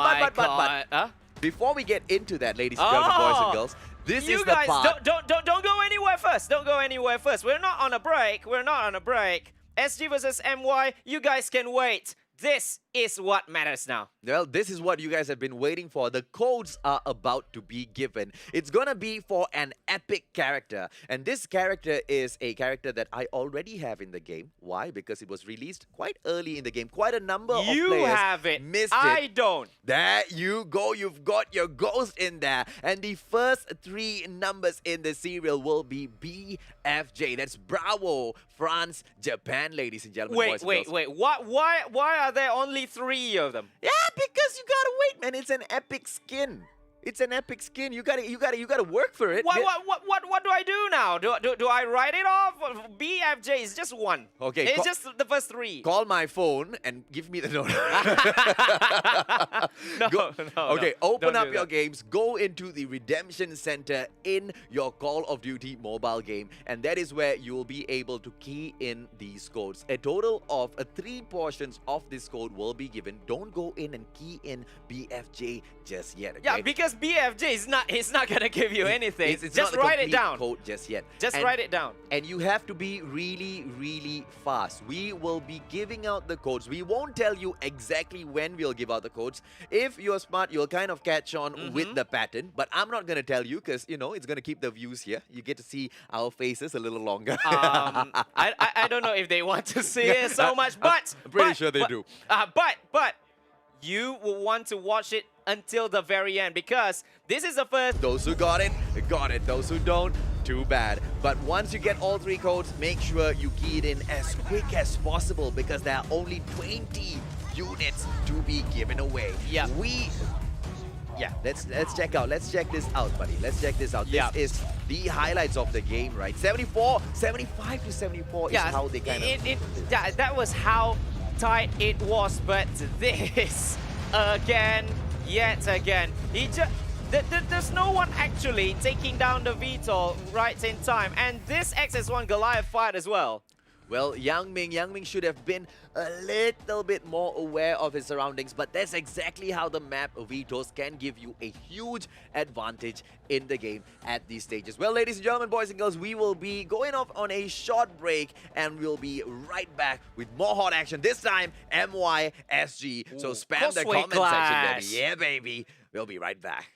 before we get into that, ladies and gentlemen, boys and girls, this is the part. Don't go anywhere first. Don't go anywhere first. We're not on a break. We're not on a break. SG versus MY. You guys can wait. This is what matters now. Well, this is what you guys have been waiting for. The codes are about to be given. It's gonna be for an epic character. And this character is a character that I already have in the game. Why? Because it was released quite early in the game. Quite a number of players You have it. missed I it. don't. There you go. You've got your ghost in there. And the first 3 numbers in the serial will be BFJ. That's Bravo, France, Japan, ladies and gentlemen. boys and girls. Wait. Why are there only 3 of them? Yeah, because you gotta wait, man. It's an epic skin. It's an epic skin. You gotta work for it. What do I do now? Do I write it off? BFJ is just 1. Okay, It's just the first 3. Call my phone and give me the note. Okay, open up your games, go into the Redemption Center in your Call of Duty mobile game, and that is where you will be able to key in these codes. A total of 3 portions of this code will be given. Don't go in and key in BFJ just yet. Okay? Yeah, because BFJ is not gonna give you anything. It's just not write a it down. code just yet. Just write it down. And you have to be really fast. We will be giving out the codes. We won't tell you exactly when we'll give out the codes. If you're smart, you'll kind of catch on with the pattern. But I'm not gonna tell you because you know it's gonna keep the views here. You get to see our faces a little longer. I don't know if they want to see it so much, but I'm pretty sure they do. But you will want to watch it until the very end because this is the first. Those who got it, got it. Those who don't, too bad. But once you get all 3 codes, make sure you key it in as quick as possible because there are only 20 units to be given away. Yeah. Let's check this out, buddy. Let's check this out. Yeah. This is the highlights of the game, right? 75 to 74 is how they kind of. Yeah, that was how tight it was, but this yet again, he There's no one actually taking down the VTOL right in time. And this XS1 Goliath fight as well. Well, Yang Ming should have been a little bit more aware of his surroundings, but that's exactly how the map Vetoes can give you a huge advantage in the game at these stages. Well, ladies and gentlemen, boys and girls, we will be going off on a short break and we'll be right back with more hot action. This time, MYSG. So spam the Crossway comment clash. section, baby. Yeah, baby. We'll be right back.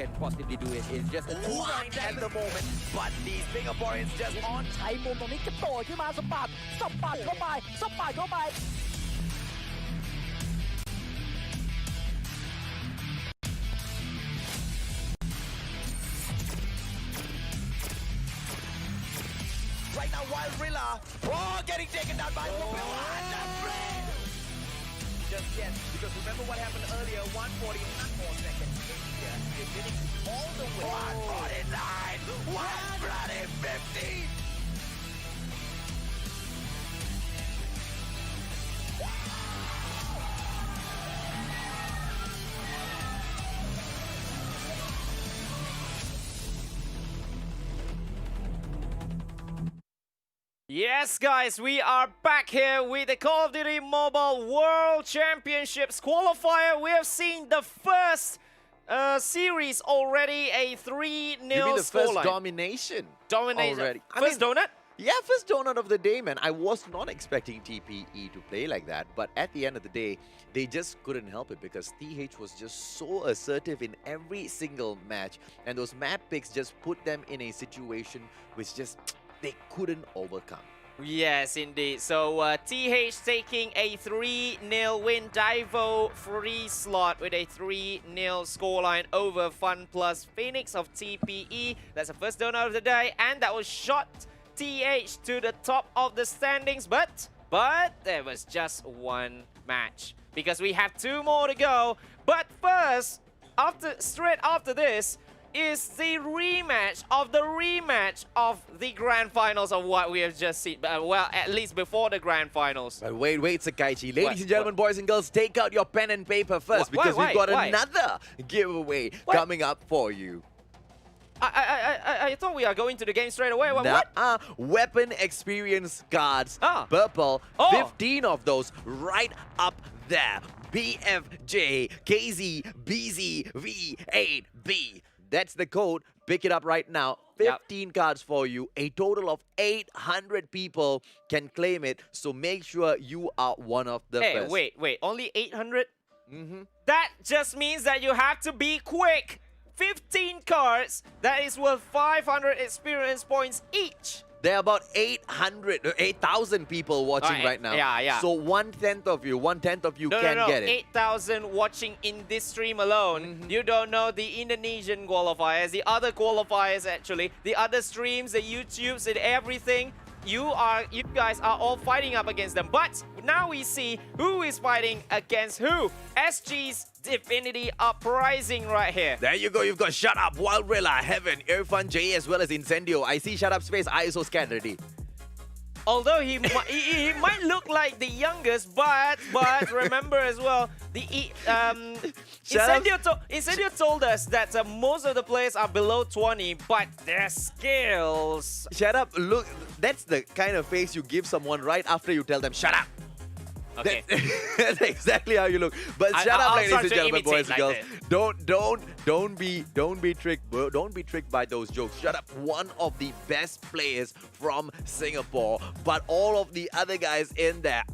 can possibly do it in just a 2-9 at the moment. But these Singaporeans just on ใช้มุมตรงนี้กระโดดขึ้นมาสปัดเข้าไปสปัดเข้าไป right now. Wild Rilla, oh, getting taken down by Propella. And that's great. Just yet, because remember what happened earlier. 149 more seconds. Yeah, Divinity all the way. 149, 150. Yes, guys, we are back here with the Call of Duty Mobile World Championships qualifier. We have seen the first series already, a 3-0 You mean the first scoreline. domination? Domination. Already. First donut? Yeah, first donut of the day, man. I was not expecting TPE to play like that, but at the end of the day, they just couldn't help it because TH was just so assertive in every single match, and those map picks just put them in a situation which just they couldn't overcome. Yes, indeed. So TH taking a 3-0 win. Daivo.FreeSlot with a 3-0 scoreline over FunPlus Phoenix of TPE. That's the first donut of the day, and that was shot TH to the top of the standings. But there was just one match because we have 2 more to go. But first, straight after this, is the rematch of the grand finals of what we have just seen. Well, at least before the grand finals. But wait, Sakaichi. Ladies and gentlemen, boys and girls, take out your pen and paper first because we've got another giveaway coming up for you. I thought we are going to the game straight away. What? Weapon experience cards. Purple. 15 of those right up there. BFJ KZ BZ V8B. That's the code. Pick it up right now. 15 cards for you. A total of 800 people can claim it. So make sure you are one of the first. Wait. Only 800? That just means that you have to be quick. 15 cards. That is worth 500 experience points each. There are about 8,000 people watching right now. Yeah. So 1/10 of you can get it. 8,000 watching in this stream alone. You don't know the Indonesian qualifiers, the other qualifiers actually, the other streams, the YouTubes and everything. You guys are all fighting up against them. But now we see who is fighting against who. SG's Divinity Uprising right here. There you go. You've got Shut Up, Wild Rilla, Heaven, Irfan J as well as Incendio. I see Shut Up's face. ISO scan ready. Although he might look like the youngest, but remember as well, Incendio told us that most of the players are below 20, but their skills. Shut up. Look, that's the kind of face you give someone right after you tell them, shut up. Okay. That's exactly how you look. But shut up, ladies and gentlemen, boys and girls. Don't be tricked. Don't be tricked by those jokes. Shut up. One of the best players from Singapore, but all of the other guys in there,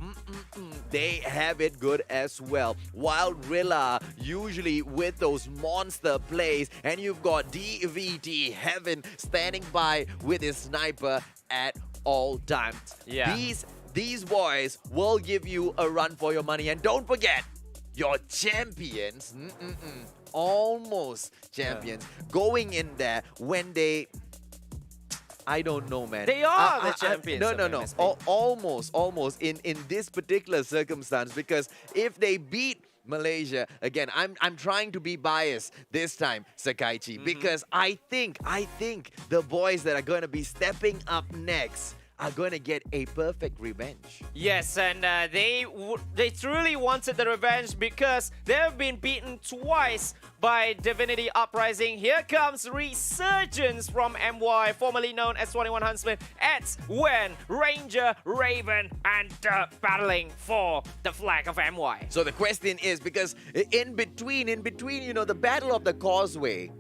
they have it good as well. Wild Rilla usually with those monster plays, and you've got DVT Heaven standing by with his sniper at all times. Yeah. These boys will give you a run for your money. And don't forget, your champions, almost champions, going in there when they... I don't know, man. They are the champions. No. Almost in this particular circumstance, because if they beat Malaysia, again, I'm trying to be biased this time, Sakaichi, because I think the boys that are going to be stepping up next are going to get a perfect revenge. Yes, and they truly wanted the revenge because they have been beaten twice by Divinity Uprising. Here comes Resurgence from MY, formerly known as 21 Huntsman. It's when Ranger, Raven, and battling for the flag of MY. So the question is, because in between, you know, the Battle of the Causeway,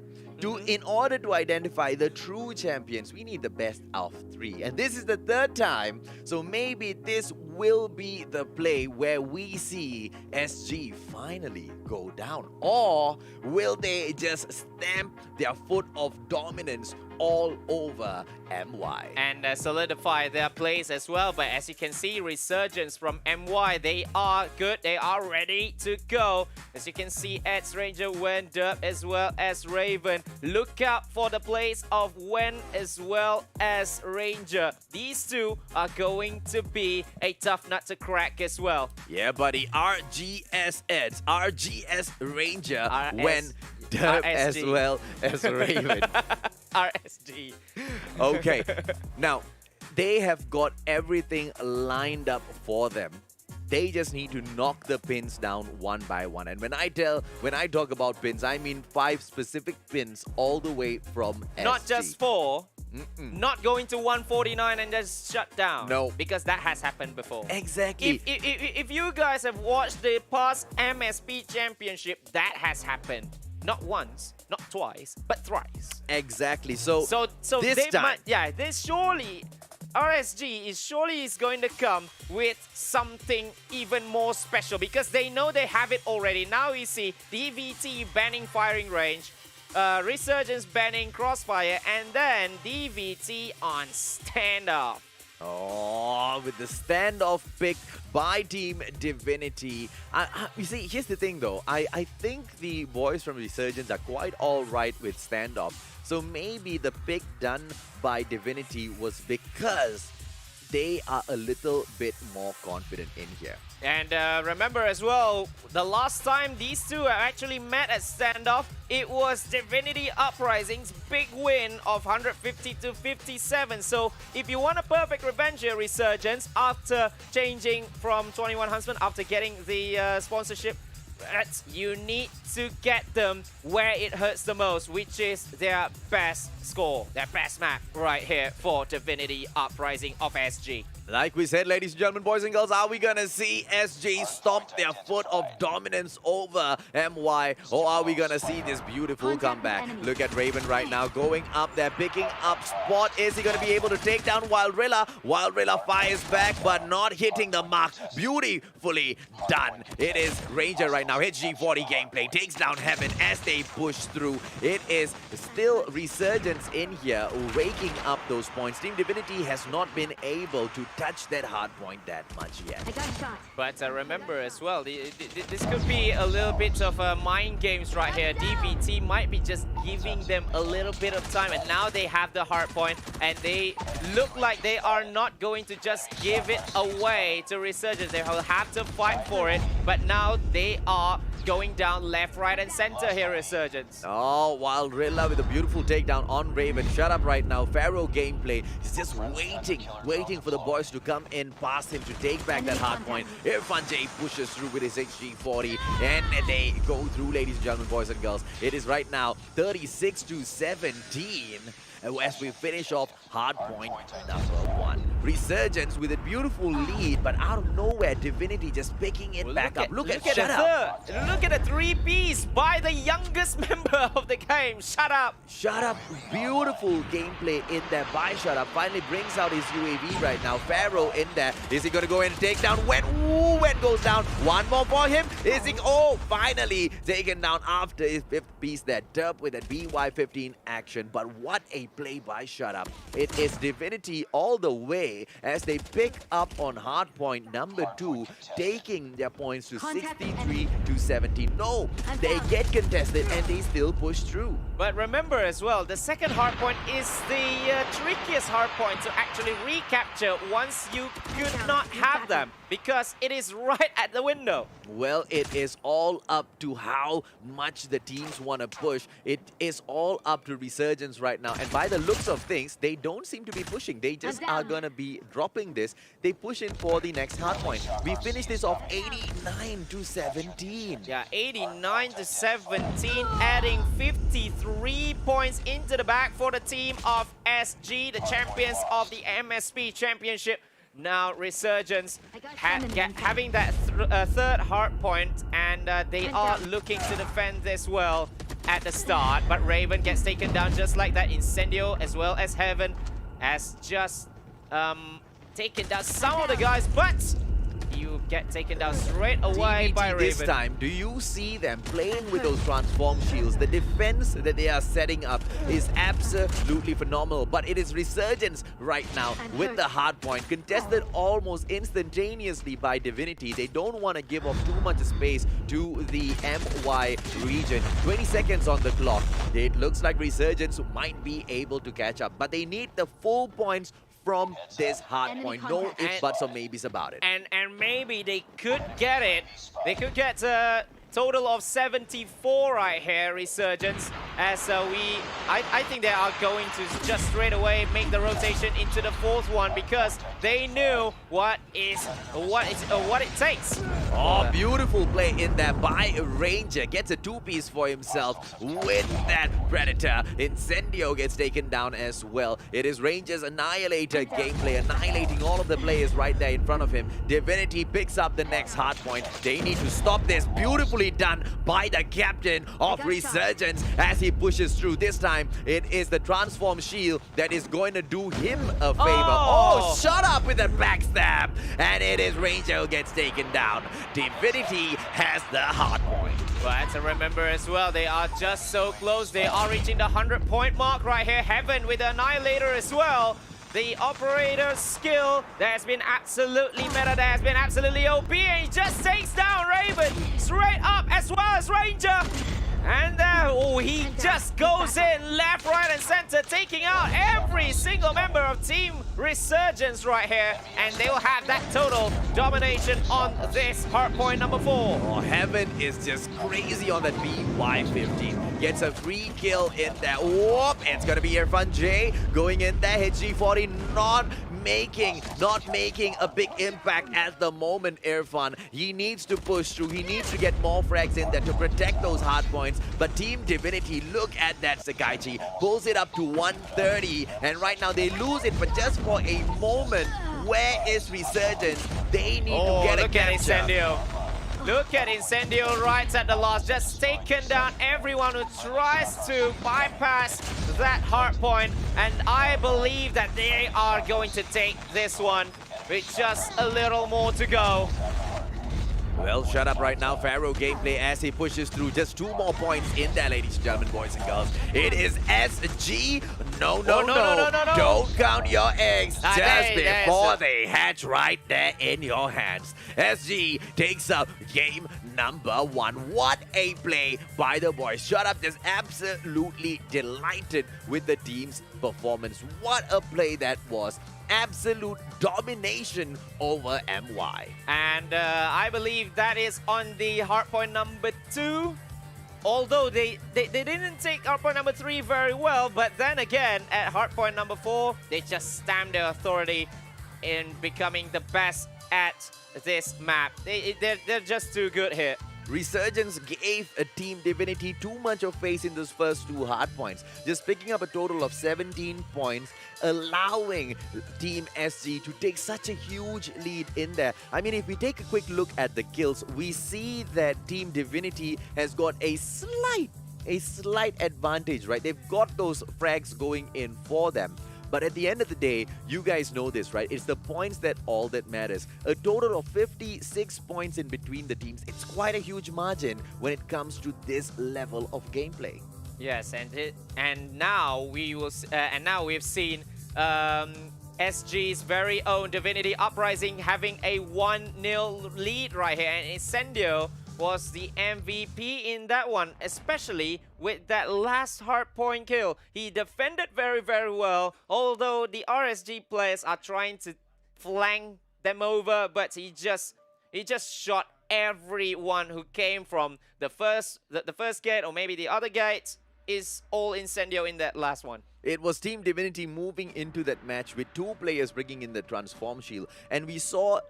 In order to identify the true champions, we need the best of 3. And this is the 3rd time, so maybe this will be the play where we see SG finally go down. Or will they just stamp their foot of dominance all over MY? And solidify their place as well. But as you can see, Resurgence from MY, they are good. They are ready to go. As you can see, Ed's Ranger, Wen, Derp, as well as Raven. Look out for the place of Wen as well as Ranger. These two are going to be a tough nut to crack as well. Yeah, buddy. RGS Eds, RGS Ranger, Wen, Derp, as RSG. well as Raven. RSG. Okay, now they have got everything lined up for them. They just need to knock the pins down one by one. And when I talk about pins, I mean 5 specific pins all the way from Not SG. just 4. Not going to 149 and just shut down. No. Because that has happened before. Exactly. If you guys have watched the past MSP Championship, that has happened. Not once, not twice, but thrice. Exactly. So this they time, this surely, RSG is going to come with something even more special because they know they have it already. Now we see DVT banning firing range, Resurgence banning crossfire, and then DVT on standoff. Oh, with the standoff pick by Team Divinity. You see, here's the thing though. I think the boys from Resurgence are quite alright with standoff. So maybe the pick done by Divinity was because they are a little bit more confident in here. And remember as well, the last time these two actually met at standoff, it was Divinity Uprising's big win of 150 to 57. So if you want a perfect revenge here, Resurgence, after changing from 21 Huntsman, after getting the sponsorship, you need to get them where it hurts the most, which is their best score, their best map right here for Divinity Uprising of SG. Like we said, ladies and gentlemen, boys and girls, are we gonna see SG stomp their foot of dominance over MY? Or are we gonna see this beautiful comeback? Look at Raven right now going up there, picking up spot. Is he gonna be able to take down Wildrilla? Wildrilla fires back, but not hitting the mark. Beautifully done. It is Ranger right now. HG40 gameplay takes down Heaven as they push through. It is still Resurgence in here, raking up those points. Team Divinity has not been able to touch that hard point that much yet. I got shot. But remember as well, this could be a little bit of mind games right here. DVT might be just giving them a little bit of time, and now they have the hard point, and they look like they are not going to just give it away to Resurgence. They will have to fight for it, but now they are going down left, right, and center here, Resurgence. Oh, Wildrilla with a beautiful takedown on Raven. Shut up right now. Pharaoh gameplay is just waiting for the boys to come in past him to take back that hard point. Irfan J pushes through with his HG40, and they go through, ladies and gentlemen, boys and girls. It is right now 36 to 17. As we finish off hard point number 1. Resurgence with a beautiful lead, but out of nowhere, Divinity just picking it back up. Look at Shut Up. Look at a 3-piece by the youngest member of the game. Shut Up. Shut Up. Beautiful gameplay in there by Shut Up. Finally brings out his UAV right now. Pharaoh in there. Is he going to go in and take down Wen? Ooh, Wen goes down. One more for him. Is he? Oh, finally taken down after his 5th piece there. Derp with that BY-15 action. But what a play by Shut Up. It is Divinity all the way as they pick up on hard point number 2, taking their points to 63 to 17. No, they get contested and they still push through. But remember as well, the second hard point is the trickiest hard point to actually recapture once you could not have them, because it is right at the window. Well, it is all up to how much the teams want to push. It is all up to Resurgence right now. And by the looks of things, they don't seem to be pushing. They just are going to be dropping this. They push in for the next hard point. We finish this off 89 to 17. Yeah, 89 to 17, adding 53 points into the bag for the team of SG, the champions of the MSP Championship. Now Resurgence having that third hard point, and they are looking to defend as well. at the start, but Raven gets taken down just like that. Incendio as well as Heaven has just taken down some of the guys, but you get taken down straight away DVT by Raven. this time, do you see them playing with those transform shields? The defense that they are setting up is absolutely phenomenal, but it is Resurgence right now with the hard point, contested almost instantaneously by Divinity. They don't want to give off too much space to the MY region. 20 seconds on the clock. It looks like Resurgence might be able to catch up, but they need the full points from this hard point. No ifs, buts, or maybes about it. And maybe they could get it. They could get a total of 74 right here, Resurgence, as I think they are going to just straight away make the rotation into the fourth one, because they knew what it takes. Oh, beautiful play in there by Ranger. Gets a two-piece for himself with that Predator. Incendio gets taken down as well. It is Ranger's Annihilator gameplay, annihilating all of the players right there in front of him. Divinity picks up the next hard point. They need to stop this. Beautifully done by the captain of Resurgence as he pushes through. This time, it is the transform shield that is going to do him a favor. Oh, shut up with a backstab. And it is Ranger who gets taken down. Divinity has the hard point. But to remember as well, they are just so close. They are reaching the 100-point mark right here. Heaven with the Annihilator as well. The operator skill that has been absolutely meta, that has been absolutely OP, and he just takes down Raven straight up as well as Ranger. And he just goes in left, right, and center, taking out every single member of Team Resurgence right here. And they will have that total domination on this hardpoint number 4. Oh, Heaven is just crazy on that BY-15. Gets a free kill in there. Whoop! It's gonna be Irfan J going in there. HG40 not making a big impact at the moment. Irfan, he needs to push through. He needs to get more frags in there to protect those hard points. But Team Divinity, look at that. Sakaichi pulls it up to 130, and right now they lose it, but just for a moment. Where is Resurgence? They need to get a capture. At Incendio. Look at Incendio right at the last, just taken down everyone who tries to bypass that hard point, and I believe that they are going to take this one with just a little more to go. Well, shut up right now, Pharaoh gameplay as he pushes through. Just 2 more points in there, ladies and gentlemen, boys and girls. It is SG. No. Don't count your eggs just before they hatch right there in your hands. SG takes up game number 1. What a play by the boys. Shut up, just absolutely delighted with the team's performance. What a play that was. Absolute domination over MY. And I believe that is on the hardpoint number 2. Although they didn't take hardpoint number 3 very well, but then again, at hardpoint number 4, they just stamped their authority in becoming the best at this map. They're just too good here. Resurgence gave a Team Divinity too much of face in those first 2 hard points, just picking up a total of 17 points, allowing Team SG to take such a huge lead in there. I mean, if we take a quick look at the kills, we see that Team Divinity has got a slight advantage, right? They've got those frags going in for them. But at the end of the day, you guys know this, right? It's the points that all that matters. A total of 56 points in between the teams. It's quite a huge margin when it comes to this level of gameplay. Yes, and now we've seen SG's very own Divinity Uprising having a 1-0 lead right here, and Incendio was the MVP in that one, especially with that last hardpoint kill. He defended very, very well, although the RSG players are trying to flank them over, but he just shot everyone who came from the first gate, or maybe the other gate. Is all Incendio in that last one. It was Team Divinity moving into that match with 2 players bringing in the transform shield, and we saw,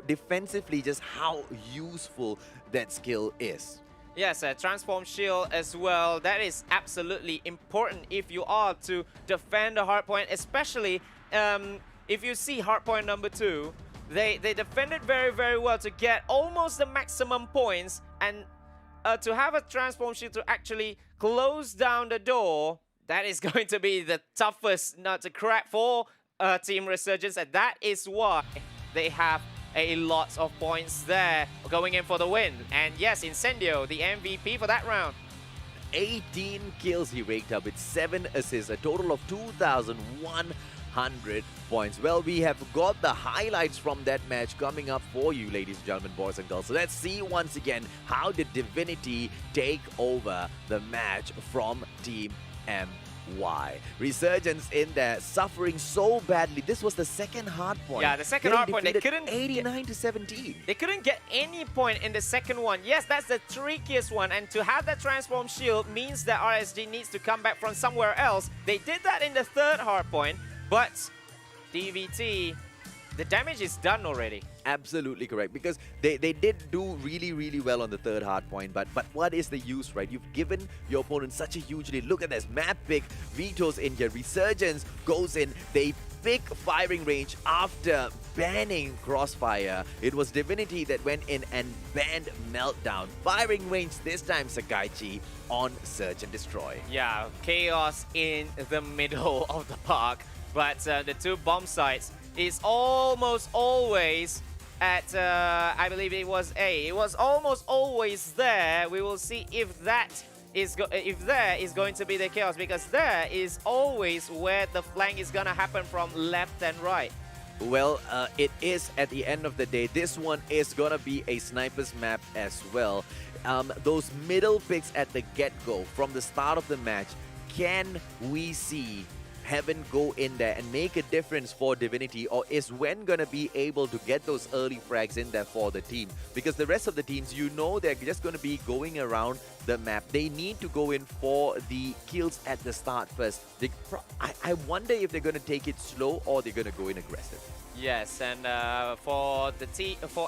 defensively just how useful that skill is. Yes, a transform shield as well. That is absolutely important if you are to defend the hardpoint, especially if you see hardpoint number 2. They defended very, very well to get almost the maximum points, and to have a transform shield to actually close down the door, that is going to be the toughest nut to crack for Team Resurgence, and that is why they have a lot of points there going in for the win. And yes, Incendio, the MVP for that round. 18 kills he raked up with 7 assists, a total of 2,100 points. Well, we have got the highlights from that match coming up for you, ladies and gentlemen, boys and girls. So let's see once again how did Divinity take over the match from Team MY. Resurgence in there, suffering so badly. This was the second hard point. Yeah, the second hard point, they couldn't 89 to 17. They couldn't get any point in the second one. Yes, that's the trickiest one, and to have that transform shield means that RSG needs to come back from somewhere else. They did that in the third hard point, but DVT, the damage is done already. Absolutely correct, because they did do really well on the third hard point, but what is the use, right? You've given your opponent such a huge lead. Look at this map pick, Vito's in here, Resurgence goes in, they pick firing range after banning Crossfire. It was Divinity that went in and banned Meltdown. Firing range this time, Sakaichi, on Search and Destroy. Yeah, chaos in the middle of the park, but the two bomb sites is almost always at, I believe it was A. It was almost always there. We will see if that is there is going to be the chaos, because there is always where the flank is gonna happen from left and right. Well, it is at the end of the day. This one is gonna be a sniper's map as well. Those middle picks at the get-go from the start of the match, can we see Heaven go in there and make a difference for Divinity, or is Wen gonna be able to get those early frags in there for the team? Because the rest of the teams, you know, they're just gonna be going around the map. They need to go in for the kills at the start first. I wonder if they're gonna take it slow or they're gonna go in aggressive. Yes, and for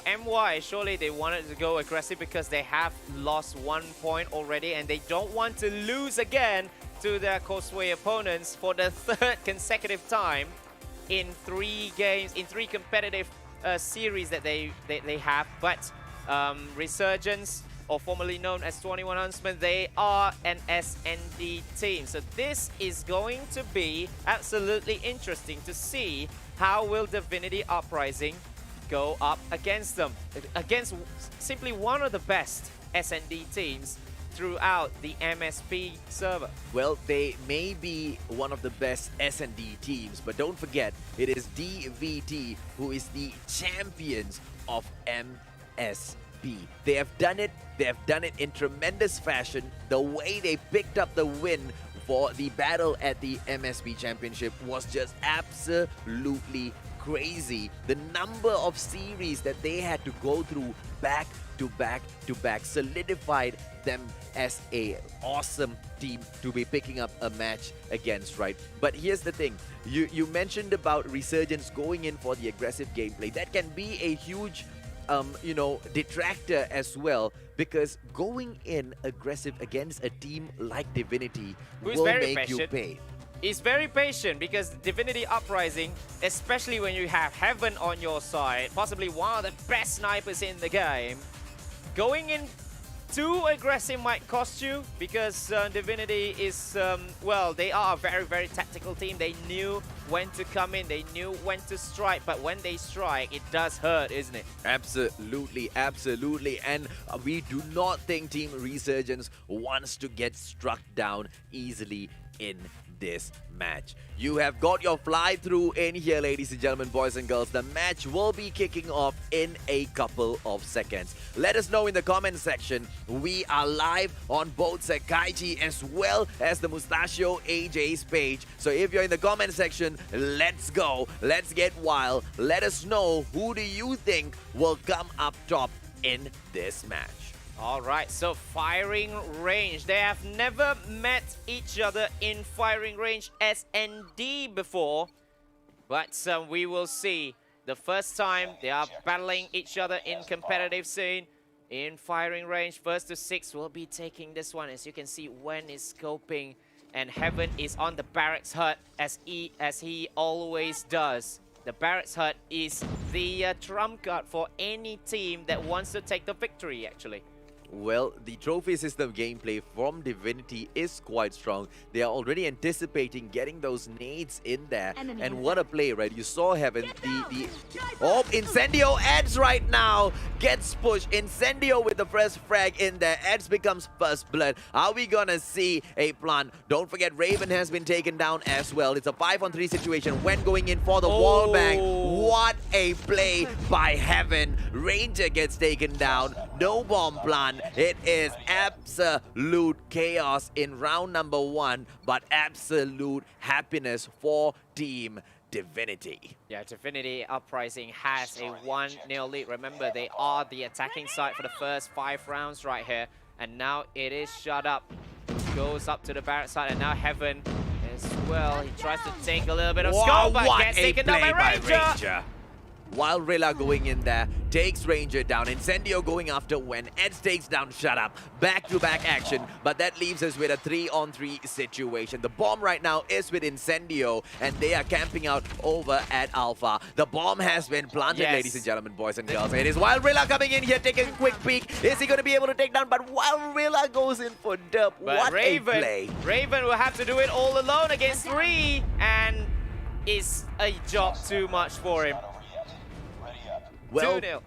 MY, surely they wanted to go aggressive because they have lost 1 point already, and they don't want to lose again to their Causeway opponents for the third consecutive time in 3 games, in 3 competitive series that they have. But Resurgence, or formerly known as 21 Huntsmen, they are an SND team. So this is going to be absolutely interesting to see how will Divinity Uprising go up against them, against simply one of the best SND teams throughout the MSP server. Well, they may be one of the best S&D teams, but don't forget, it is DVT who is the champions of MSP. They have done it in tremendous fashion. The way they picked up the win for the battle at the MSP Championship was just absolutely crazy. The number of series that they had to go through back to back to back solidified them as a awesome team to be picking up a match against, right? But here's the thing, you mentioned about Resurgence going in for the aggressive gameplay. That can be a huge you know, detractor as well, because going in aggressive against a team like Divinity will make you pay. He's very patient because Divinity Uprising, especially when you have Heaven on your side, possibly one of the best snipers in the game, going in too aggressive might cost you, because Divinity is, well, they are a very tactical team. They knew when to come in, they knew when to strike, but when they strike, it does hurt, isn't it? Absolutely, absolutely. And we do not think Team Resurgence wants to get struck down easily in this match. You have got your fly through in here, ladies and gentlemen, boys and girls. The match will be kicking off in a couple of seconds. Let us know in the comment section. We are live on both Sakaichi as well as the Mustachio AJ's page. So if you're in the comment section, let's go. Let's get wild. Let us know, who do you think will come up top in this match? Alright, so firing range. They have never met each other in firing range S&D before. But we will see. The first time they are battling each other in competitive scene. In firing range, first to 6 will be taking this one. As you can see, Wen is scoping. And Heaven is on the Barracks Hut as he always does. The Barracks Hut is the trump card for any team that wants to take the victory, actually. Well, the trophy system gameplay from Divinity is quite strong. They are already anticipating getting those nades in there. Enemy And in what a sight. play, right? You saw Heaven. Oh, Incendio Eds right now gets pushed. Incendio with the first frag in there. Eds becomes first blood. Are we gonna see a plant? Don't forget, Raven has been taken down as well. It's a 5-on-3 situation when going in for the wall bang. What a play by Heaven. Ranger gets taken down. No bomb plant. It is absolute chaos in round number 1, but absolute happiness for Team Divinity. Yeah, Divinity Uprising has a 1-0 lead. Remember, they are the attacking side for the first 5 rounds right here. And now it is shut up. Goes up to the barrack side, and now Heaven as well. He tries to take a little bit of scope, but gets taken down by Ranger. While Rilla going in there, takes Ranger down. Incendio going after when Eds takes down Shut Up. Back-to-back action, but that leaves us with a 3-on-3 situation. The bomb right now is with Incendio, and they are camping out over at Alpha. The bomb has been planted, ladies and gentlemen, boys and girls. It is Wild Rilla coming in here, taking a quick peek. Is he going to be able to take down? But Wild Rilla goes in for dub. What a play. Raven will have to do it all alone against 3, and it's a job too much for him. 2-0.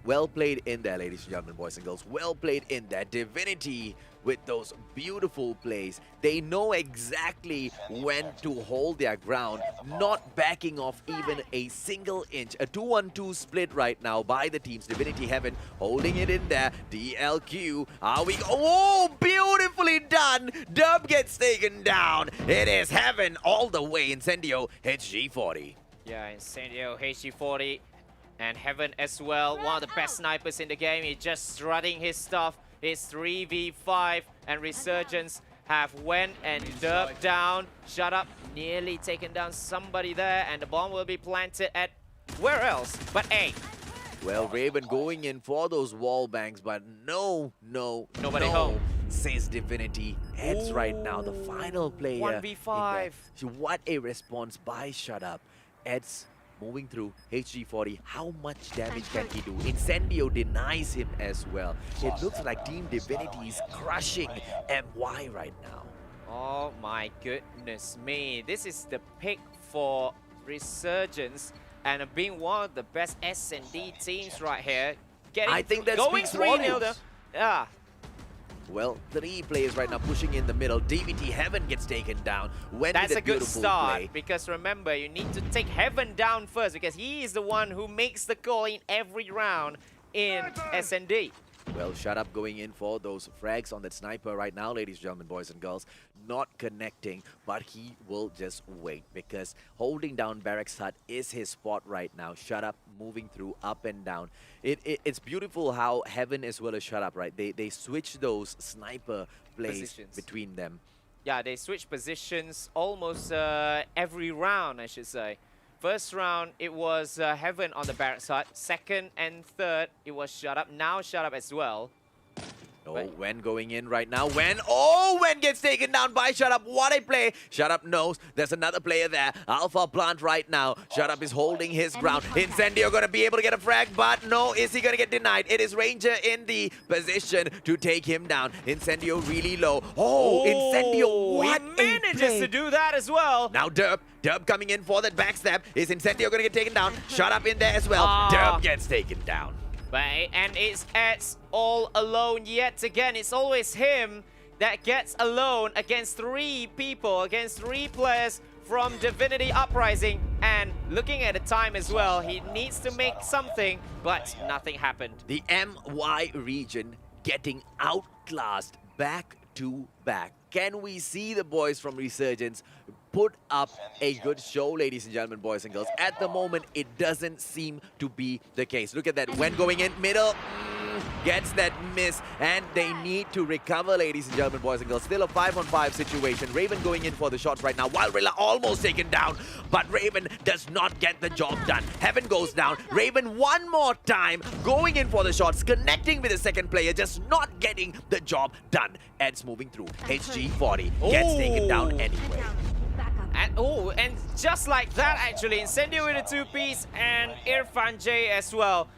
Well played in there, ladies and gentlemen, boys and girls. Well played in there. Divinity with those beautiful plays. They know exactly when to hold their ground, not backing off even a single inch. A 2-on-2 split right now by the teams. Divinity Heaven holding it in there. DLQ. Are we... Oh, beautifully done. Dub gets taken down. It is Heaven all the way. Incendio hits G40. Yeah, Incendio, HG40. And Heaven as well, one of the best snipers in the game. He's just strutting his stuff. It's 3v5, and Resurgence have went and derped down. Shut Up, nearly taken down somebody there, and the bomb will be planted at where else but A. Well, Raven going in for those wall bangs, but nobody home. Says Divinity. Eds right now, the final player. 1v5. So what a response by Shut Up. Eds moving through HG40. How much damage can he do? Incendio denies him as well. It looks like Team Divinity is crushing MY right now. Oh my goodness me. This is the pick for Resurgence, and being one of the best S&D teams right here. I think that going speaks 3-0 volumes. though. Yeah. Well, 3 players right now pushing in the middle. DVT Heaven gets taken down. That's a good beautiful start, play. because remember, you need to take Heaven down first, because he is the one who makes the call in every round in S&D. Well, Shut Up going in for those frags on that sniper right now, ladies and gentlemen, boys and girls. Not connecting, but he will just wait, because holding down Barracks Hut is his spot right now. Shut Up moving through up and down. It's beautiful how Heaven as well as Shut Up, right? They switch those sniper plays Positions. between them. Yeah, they switch positions almost every round, I should say. First round, it was Heaven on the Barracks Hut. Second and third, it was Shut Up. Now Shut Up as well. Oh, Wen going in right now. Wen gets taken down by Shut Up. What a play. Shut Up knows there's another player there. Alpha plant right now. Shut Up is holding his ground. Incendio going to be able to get a frag, but no, is he going to get denied? It is Ranger in the position to take him down. Incendio really low. Oh, Incendio, what he a manages play. to do that as well. Now Derp coming in for that backstab. Is Incendio going to get taken down? Shut Up in there as well. Derp gets taken down. And it's Eds all alone yet again. It's always him that gets alone against 3 people, against 3 players from Divinity Uprising. And looking at the time as well, he needs to make something, but nothing happened. The MY region getting outclassed back to back. Can we see the boys from Resurgence put up a good show, ladies and gentlemen, boys and girls? At the moment, it doesn't seem to be the case. Look at that. When going in middle, gets that miss, and they need to recover, ladies and gentlemen, boys and girls. Still a 5-on-5 situation. Raven going in for the shots right now. Wild Rilla almost taken down, but Raven does not get the job done. Heaven goes down. Raven one more time going in for the shots, connecting with the second player, just not getting the job done. Eds moving through. HG40 gets taken down anyway. And just like that, actually, Incendio with a 2-piece and Irfan J as well.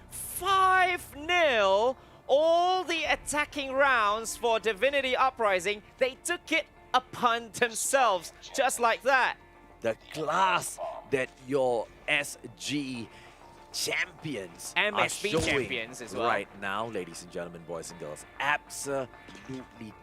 5-0. All the attacking rounds for Divinity Uprising, they took it upon themselves, just like that. The class that your SG champions MSP are showing champions as well. right now, ladies and gentlemen, boys and girls. Absolutely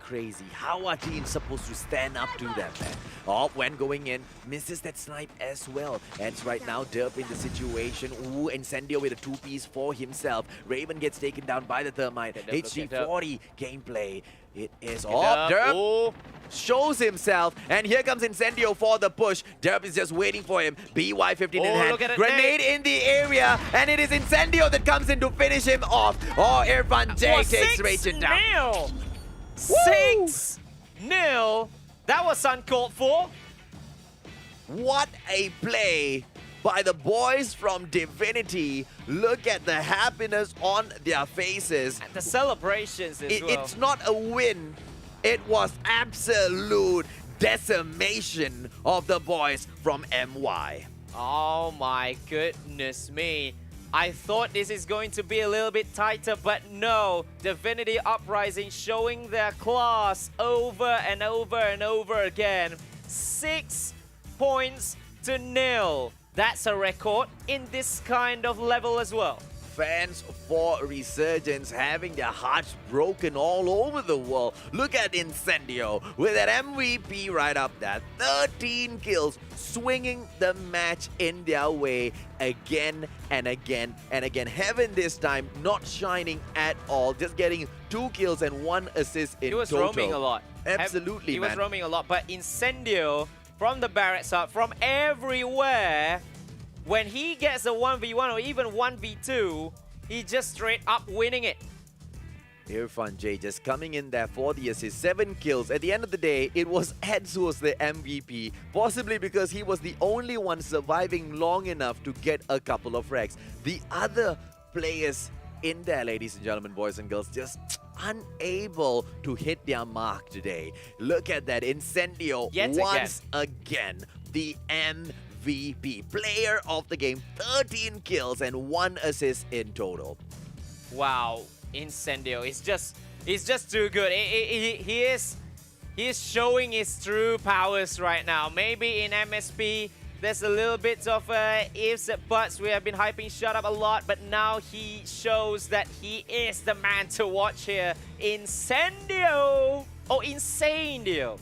crazy. How are teams supposed to stand up to them, man? Oh, when going in, misses that snipe as well. And right now, Derp in the situation. Ooh, Incendio with a 2-piece for himself. Raven gets taken down by the Thermite. HG40 gameplay. It is off. Derp shows himself, and here comes Incendio for the push. Derp is just waiting for him. BY-15 in hand. Look at it, Grenade in the area, and it is Incendio that comes in to finish him off. Oh, Irfan J takes Rachel down. 6-0. That was uncalled for. What a play by the boys from Divinity. Look at the happiness on their faces. And the celebrations as well. It's not a win. It was absolute decimation of the boys from MY. Oh my goodness me. I thought this is going to be a little bit tighter, but no. Divinity Uprising showing their class over and over and over again. 6 points to 0. That's a record in this kind of level as well. Fans for Resurgence having their hearts broken all over the world. Look at Incendio with that MVP right up there. 13 kills, swinging the match in their way again and again and again. Heaven this time not shining at all, just getting 2 kills and 1 assist in total. He was roaming a lot. Absolutely, He man. was roaming a lot, but Incendio from the barracks up, from everywhere, when he gets a 1v1 or even 1v2, he just straight up winning it. Irfan J just coming in there for the assist. 7 kills. At the end of the day, it was Edzuos the MVP, possibly because he was the only one surviving long enough to get a couple of frags. The other players in there, ladies and gentlemen, boys and girls, just unable to hit their mark today. Look at that. Incendio once again, the MVP, player of the game, 13 kills and 1 assist in total. Wow, Incendio is just too good. He is showing his true powers right now. Maybe in MSP there's a little bit of ifs and buts. We have been hyping Shut Up a lot, but now he shows that he is the man to watch here. Incendio! Oh, Incendio!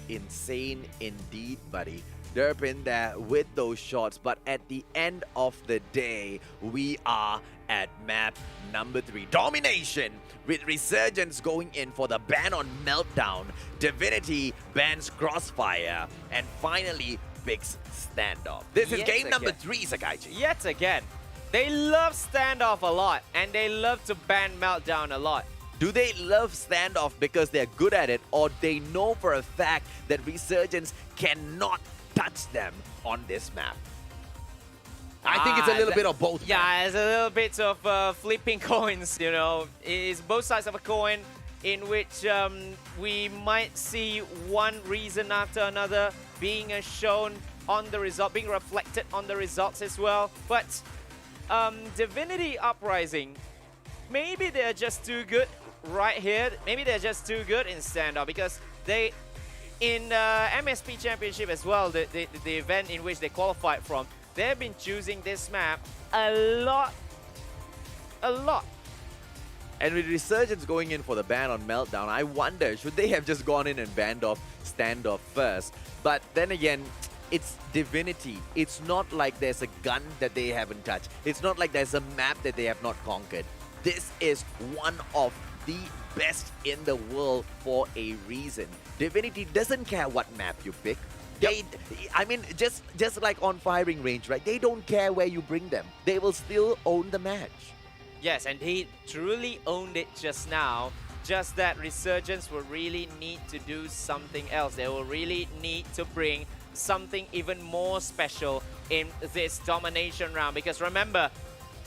Insane indeed, buddy. Derp in there with those shots, but at the end of the day, we are at map number 3. Domination, with Resurgence going in for the ban on Meltdown. Divinity bans Crossfire, and finally picks Standoff. This is game number 3, Sakaichi. Yet again. They love Standoff a lot, and they love to ban Meltdown a lot. Do they love Standoff because they're good at it, or they know for a fact that Resurgence cannot touch them on this map? I think it's a little bit of both. Yeah, it's a little bit of flipping coins, you know. It's both sides of a coin in which we might see one reason after another being shown on the result, being reflected on the results as well. But Divinity Uprising, maybe they're just too good right here. Maybe they're just too good in Standoff because they, in MSP Championship as well, the event in which they qualified from, they've been choosing this map a lot. And with Resurgence going in for the ban on Meltdown, I wonder, should they have just gone in and banned off Standoff first? But then again, it's Divinity. It's not like there's a gun that they haven't touched. It's not like there's a map that they have not conquered. This is one of the best in the world for a reason. Divinity doesn't care what map you pick. They, I mean, just like on firing range, right? They don't care where you bring them. They will still own the match. Yes, and he truly owned it just now. Just that Resurgence will really need to do something else. They will really need to bring something even more special in this domination round. Because remember,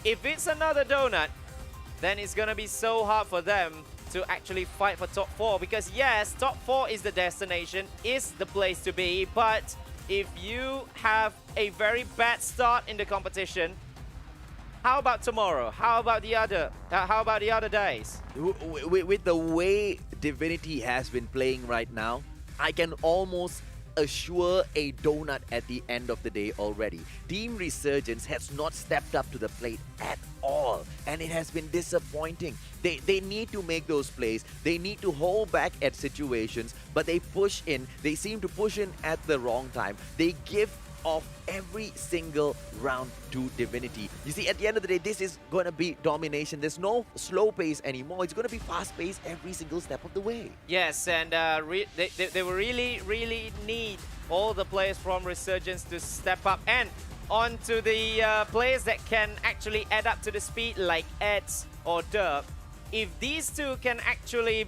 if it's another donut, then it's gonna be so hard for them to actually fight for top 4. Because yes, top 4 is the destination, is the place to be. But if you have a very bad start in the competition, How about tomorrow? How about the other days? With the way Divinity has been playing right now, I can almost assure a donut at the end of the day already. Team Resurgence has not stepped up to the plate at all, and it has been disappointing. They need to make those plays. They need to hold back at situations, but they push in. They seem to push in at the wrong time. They give off every single round to Divinity. You see, at the end of the day, this is going to be domination. There's no slow pace anymore. It's going to be fast pace every single step of the way. Yes, and they will really need all the players from Resurgence to step up and onto the players that can actually add up to the speed like Eds or Derp. If these two can actually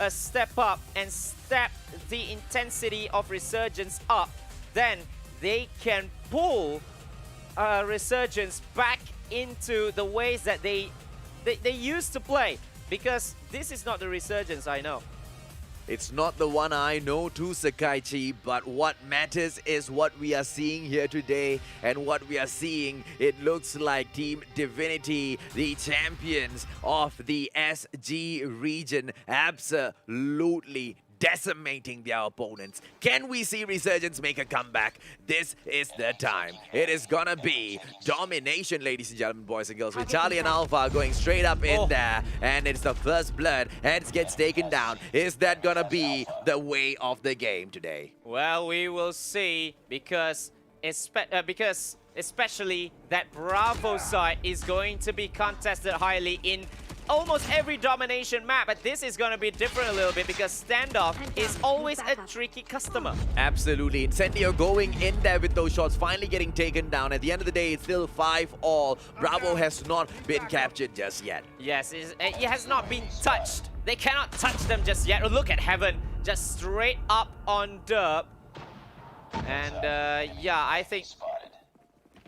step up and step the intensity of Resurgence up, then they can pull Resurgence back into the ways that they used to play. Because this is not the Resurgence I know. It's not the one I know too, Sakaichi, but what matters is what we are seeing here today. And what we are seeing, it looks like Team Divinity, the champions of the SG region, absolutely decimating their opponents. Can we see Resurgence make a comeback? This is the time. It is gonna be domination, ladies and gentlemen, boys and girls, with Charlie and Alpha going straight up in there, and it's the first blood. Heads gets taken down. Is that gonna be the way of the game today? Well, we will see, because especially that Bravo side is going to be contested highly in almost every domination map, but this is going to be different a little bit because standoff is always a tricky customer. Absolutely. Incendio going in there with those shots, finally getting taken down. At the end of the day, it's still 5-all. Bravo has not been captured just yet. Yes, it has not been touched. They cannot touch them just yet. Look at Heaven, just straight up on Derp. And yeah, I think...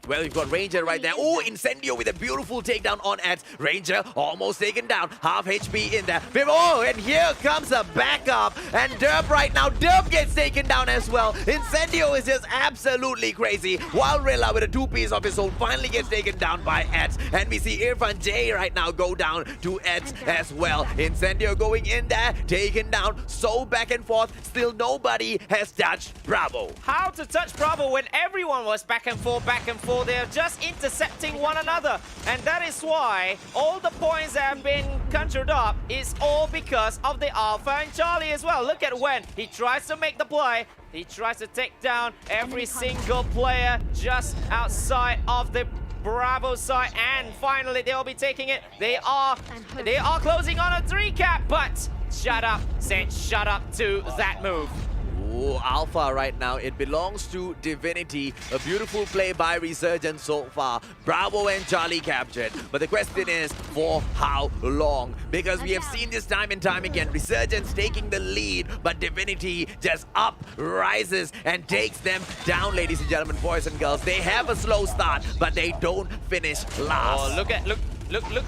Well, we've got Ranger right there. Oh, Incendio with a beautiful takedown on Ads. Ranger almost taken down. Half HP in there. Oh, and here comes a backup. And Derp right now. Derp gets taken down as well. Incendio is just absolutely crazy. While Rilla with a two-piece of his own finally gets taken down by Ads. And we see Irfan J right now go down to Ads as well. Incendio going in there. Taken down. So back and forth. Still nobody has touched Bravo. How to touch Bravo when everyone was back and forth, back and forth. They're just intercepting one another, and that is why all the points that have been conjured up is all because of the Alpha and Charlie as well. Look at Wen. He tries to make the play. He tries to take down every single player just outside of the Bravo side, and finally they'll be taking it. They are closing on a 3-cap, but shut up, said shut up to that move. Oh, Alpha right now, it belongs to Divinity. A beautiful play by Resurgence so far. Bravo and Charlie captured. But the question is, for how long? Because we have seen this time and time again. Resurgence taking the lead, but Divinity just rises and takes them down, ladies and gentlemen, boys and girls. They have a slow start, but they don't finish last. Oh, look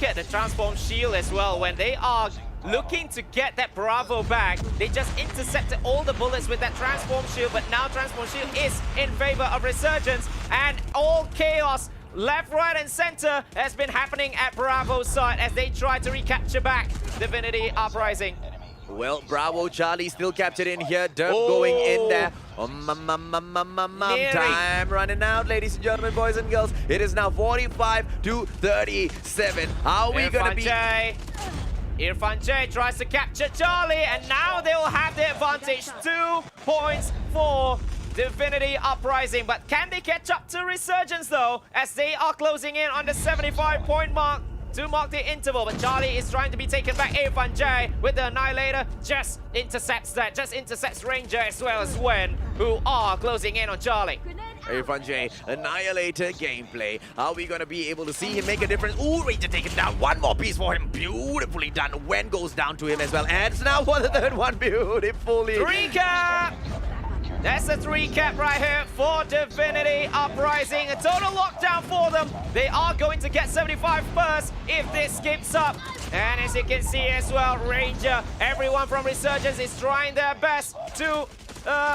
at the transform shield as well. When they are looking to get that Bravo back, they just intercepted all the bullets with that transform shield, but now transform shield is in favor of Resurgence, and all chaos left, right and center has been happening at Bravo's side as they try to recapture back Divinity Uprising. Well, Bravo Charlie still captured in here. Derp going in there. Time running out, ladies and gentlemen, boys and girls. It is now 45-37. How are we going to be... Irfan J tries to capture Charlie, and now they will have the advantage. 2 points for Divinity Uprising. But can they catch up to Resurgence though, as they are closing in on the 75-point mark to mark the interval? But Charlie is trying to be taken back. Irfan J with the Annihilator just intercepts that, just intercepts Ranger as well as Wen, who are closing in on Charlie. Irfan J, Annihilator gameplay. Are we going to be able to see him make a difference? Ooh, Ranger taken down. One more piece for him. Beautifully done. Wen goes down to him as well. And now for the third one. Beautifully. 3-cap! That's a 3-cap right here for Divinity Uprising. A total lockdown for them. They are going to get 75 first if this skips up. And as you can see as well, Ranger, everyone from Resurgence is trying their best to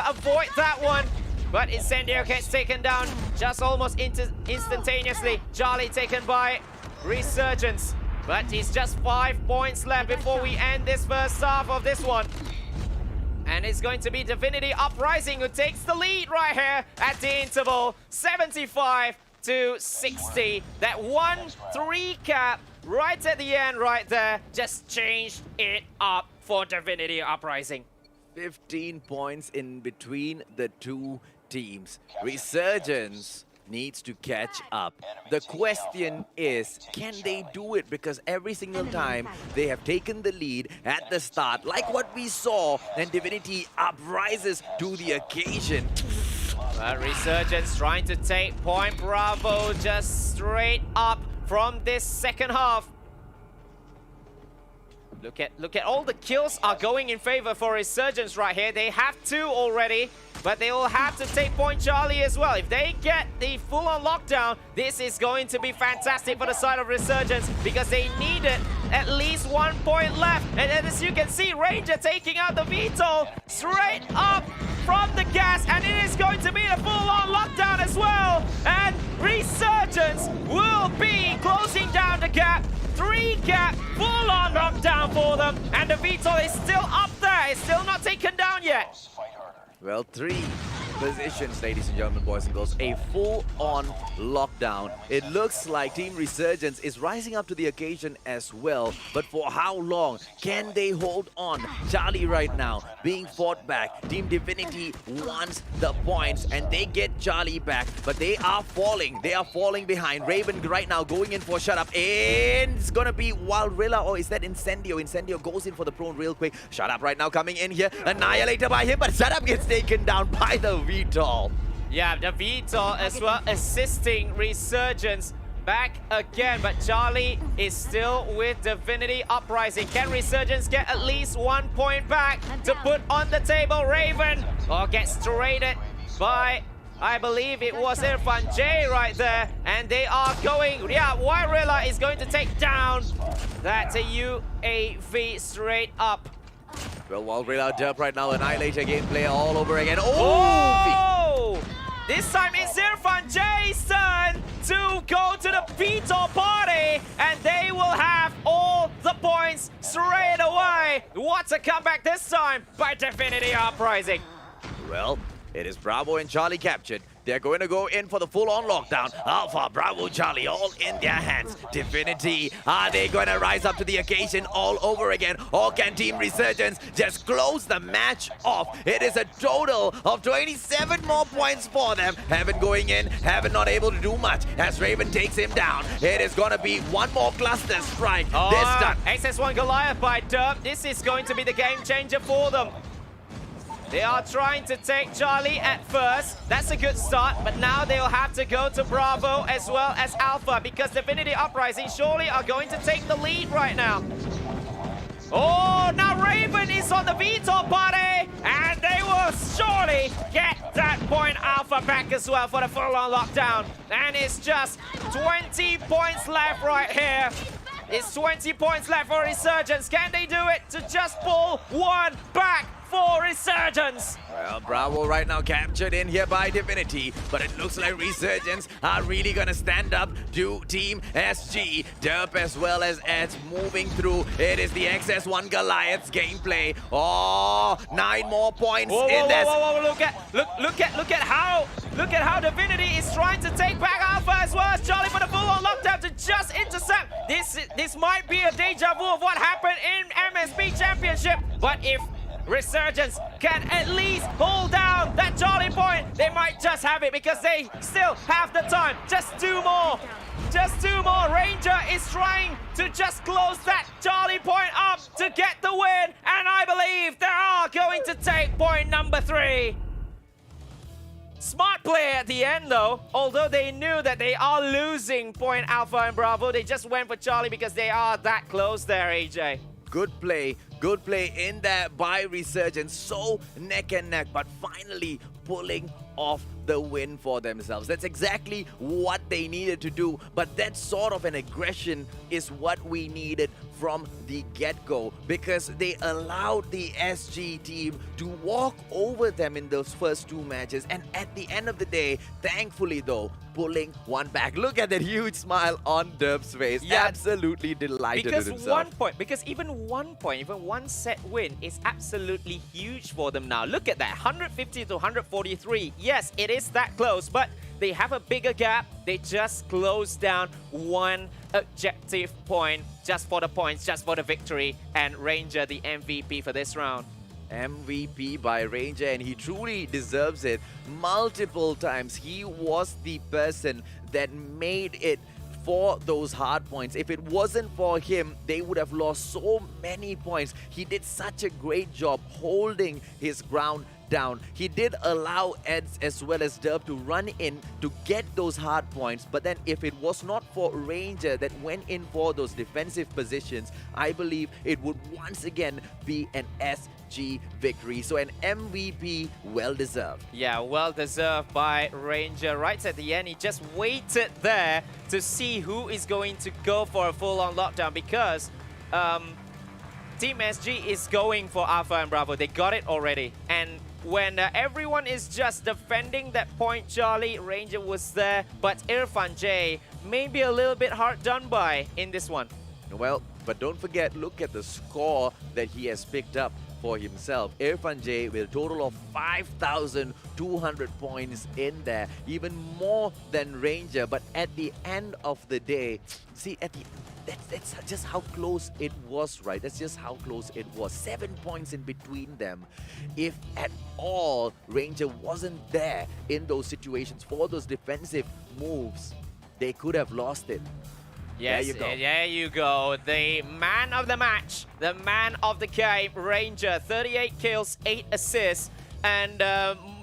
avoid that one. but Incendio gets taken down just almost instantaneously. Charlie taken by Resurgence, but he's just 5 points left before we end this first half of this one. And it's going to be Divinity Uprising who takes the lead right here at the interval, 75 to 60. That 1-3 cap right at the end right there just changed it up for Divinity Uprising. 15 points in between the two teams. Resurgence needs to catch up. The question is, can they do it? Because every single time they have taken the lead at the start, like what we saw, and Divinity uprises to the occasion. Resurgence trying to take point Bravo just straight up from this second half. Look at all the kills are going in favor for Resurgence right here. They have 2 already, but they will have to take point Charlie as well. If they get the full-on lockdown, this is going to be fantastic for the side of Resurgence because they needed at least 1 point left. And then as you can see, Ranger taking out the VTOL straight up from the gas, and it is going to be a full-on lockdown as well. And Resurgence will be closing down the gap. 3 gap, full-on lockdown for them, and the VTOL is still up there. It's still not taken down yet. Well, 3 positions, ladies and gentlemen, boys and girls. A full-on lockdown. It looks like Team Resurgence is rising up to the occasion as well. But for how long can they hold on? Charlie right now being fought back. Team Divinity wants the points and they get Charlie back. But they are falling. They are falling behind. Raven right now going in for shut up. And it's going to be Wildrilla, or is that Incendio? Incendio goes in for the prone real quick. Shut up right now coming in here. Annihilator by him, but shut up gets taken down by the VTOL. Yeah, the VTOL as well assisting Resurgence back again, but Charlie is still with Divinity Uprising. Can Resurgence get at least 1 point back to put on the table? Raven gets traded by, I believe it was Irfan J right there, and they are going, yeah, Wildrilla is going to take down that UAV straight up. Well, Wildrilla Derp right now, Annihilator gameplay all over again. Oh! This time it's Irfan J's turn to go to the VTOL party, and they will have all the points straight away. What a comeback this time by Divinity Uprising. Well, it is Bravo and Charlie captured. They're going to go in for the full-on lockdown. Alpha, Bravo, Charlie, all in their hands. Divinity, are they going to rise up to the occasion all over again? Or can Team Resurgence just close the match off? It is a total of 27 more points for them. Heaven going in, Heaven not able to do much as Raven takes him down. It is going to be one more cluster strike this time. XS1 Goliath by Derp. This is going to be the game changer for them. They are trying to take Charlie at first. That's a good start, but now they'll have to go to Bravo as well as Alpha because Divinity Uprising surely are going to take the lead right now. Oh, now Raven is on the VTOL party, and they will surely get that point Alpha back as well for the full-on lockdown. And it's just 20 points left right here. It's 20 points left for Resurgence. Can they do it to just pull 1 back for Resurgence? Well, Bravo right now captured in here by Divinity, but it looks like Resurgence are really gonna stand up to Team SG. Derp as well as Eds moving through. It is the XS1 Goliath's gameplay. Oh, 9 more points in this. Look at how Divinity is trying to take back Alpha as well as Charlie for the full-on lockdown to just intercept. This might be a deja vu of what happened in MSP Championship, but if Resurgence can at least hold down that Charlie point, they might just have it because they still have the time. Just 2 more. Just 2 more. Ranger is trying to just close that Charlie point up to get the win, and I believe they are going to take point number 3. Smart play at the end though, although they knew that they are losing point Alpha and Bravo, they just went for Charlie because they are that close there, AJ. Good play in there by Resurgence. So neck and neck, but finally pulling off the win for themselves. That's exactly what they needed to do, but that sort of an aggression is what we needed from the get-go, because they allowed the SG team to walk over them in those first 2 matches, and at the end of the day, thankfully though, pulling one back. Look at that huge smile on Derb's face. Yeah, absolutely delighted because with himself. 1 point, because even 1 point, even 1 set win is absolutely huge for them now. Look at that, 150 to 143. Yes, it is that close, but they have a bigger gap. They just closed down 1 objective point just for the points, just for the victory, and Ranger the MVP for this round. MVP by Ranger, and he truly deserves it. Multiple times, he was the person that made it for those hard points. If it wasn't for him, they would have lost so many points. He did such a great job holding his ground down. He did allow Eds as well as Derb to run in to get those hard points, but then if it was not for Ranger that went in for those defensive positions, I believe it would once again be an SG victory. So an MVP well deserved. Yeah, well deserved by Ranger. Right at the end, he just waited there to see who is going to go for a full-on lockdown, because Team SG is going for Alpha and Bravo. They got it already. And when everyone is just defending that point, Charlie, Ranger was there, but Irfan J may be a little bit hard done by in this one. Well, but don't forget, look at the score that he has picked up for himself. Irfan J with a total of 5,200 points in there, even more than Ranger. But at the end of the day, see, that's just how close it was, right? That's just how close it was. 7 points in between them. If at all Ranger wasn't there in those situations for those defensive moves, they could have lost it. Yes, there you go. There you go. The man of the match, the man of the game, Ranger. 38 kills, 8 assists, and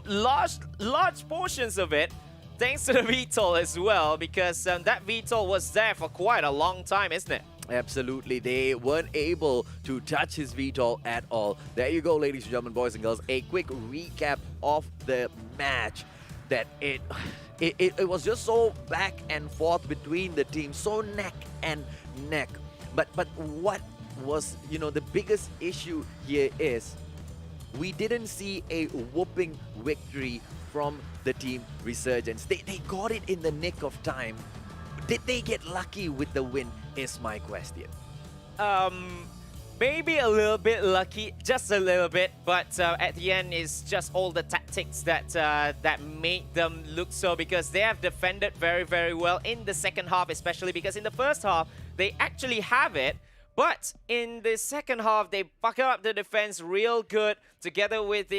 large portions of it thanks to the VTOL as well, because that VTOL was there for quite a long time, isn't it? Absolutely. They weren't able to touch his VTOL at all. There you go, ladies and gentlemen, boys and girls. A quick recap of the match. That it was just so back and forth between the teams, so neck and neck. But what was, the biggest issue here is we didn't see a whooping victory from the team Resurgence. They got it in the nick of time. Did they get lucky with the win is my question. Maybe a little bit lucky, just a little bit, but at the end it's just all the tactics that made them look so, because they have defended very, very well in the second half, especially because in the first half they actually have it, but in the second half they bucket up the defense real good, together with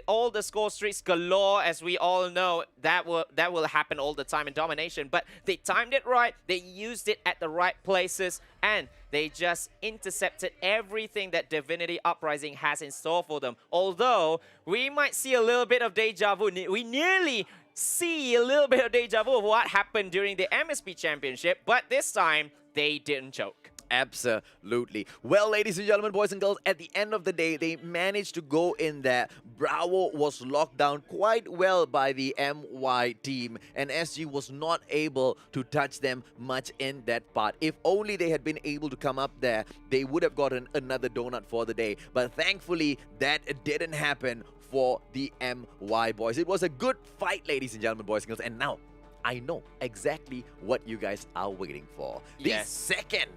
all the score streaks galore. As we all know, that will happen all the time in domination, but they timed it right, they used it at the right places, and they just intercepted everything that Divinity Uprising has in store for them. Although, we might see a little bit of deja vu. We nearly see a little bit of deja vu of what happened during the MSP Championship, but this time, they didn't choke. Absolutely. Well, ladies and gentlemen, boys and girls, at the end of the day, they managed to go in there. Bravo was locked down quite well by the MY team, and SG was not able to touch them much in that part. If only they had been able to come up there, they would have gotten another donut for the day. But thankfully, that didn't happen for the MY boys. It was a good fight, ladies and gentlemen, boys and girls, and now I know exactly what you guys are waiting for. The second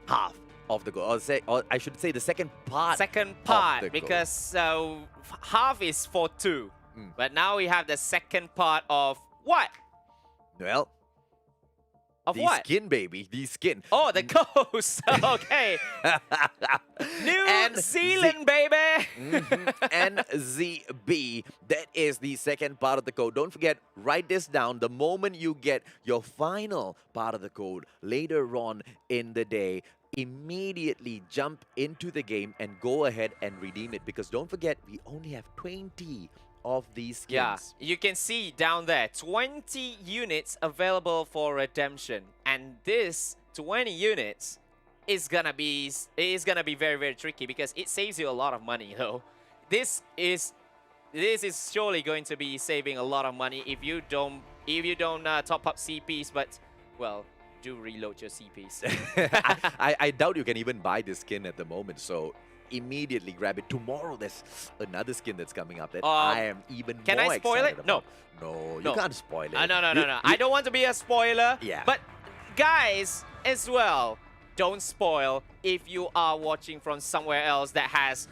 half of the goal, or I should say the second part. Because half is for 2, but now we have the second part of what? Well, of the what? Skin, baby, the skin. Oh, the ghost. Okay. New Zealand, baby. NZB. That is the second part of the code. Don't forget, write this down. The moment you get your final part of the code later on in the day, immediately jump into the game and go ahead and redeem it, because don't forget, we only have 20 of these skins. Yeah, you can see down there, 20 units available for redemption, and this 20 units is gonna be very, very tricky, because it saves you a lot of money though. This is this is surely going to be saving a lot of money if you don't top up CPs, but well, do reload your CPs. I doubt you can even buy this skin at the moment, so immediately grab it. Tomorrow there's another skin that's coming up that I am even can more I spoil excited it? No. about. No, you No. can't spoil it. No. I don't want to be a spoiler. Yeah. But guys, as well, don't spoil if you are watching from somewhere else that has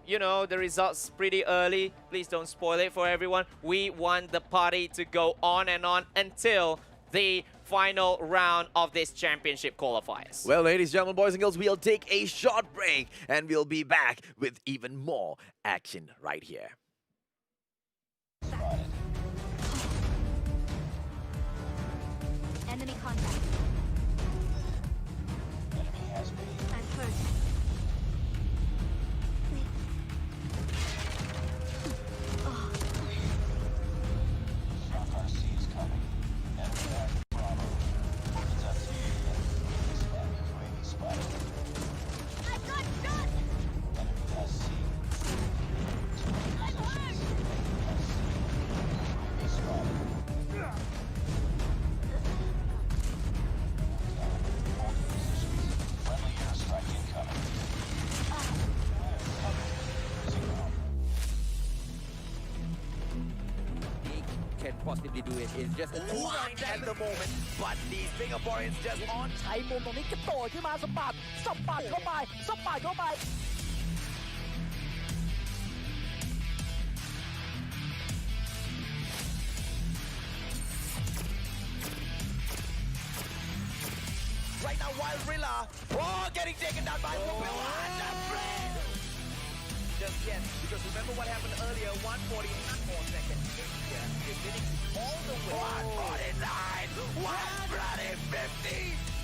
you know, the results pretty early. Please don't spoil it for everyone. We want the party to go on and on until the final round of this championship qualifiers. Well, ladies, gentlemen, boys and girls, we'll take a short break and we'll be back with even more action right here. Enemy contact. I'm hurt. I got shot! I'm hurt! Can possibly do it. It's just a 2-9 at the moment, but the Singaporeans just on ใช้มุมตรงนี้กระโดดขึ้นมาสปัดเข้าไปสปัดเข้าไป right now. Wild Rilla, getting taken down by Uprising. Just yet, because remember what happened earlier. 140, not more seconds. Divinity all the way. 149, 150.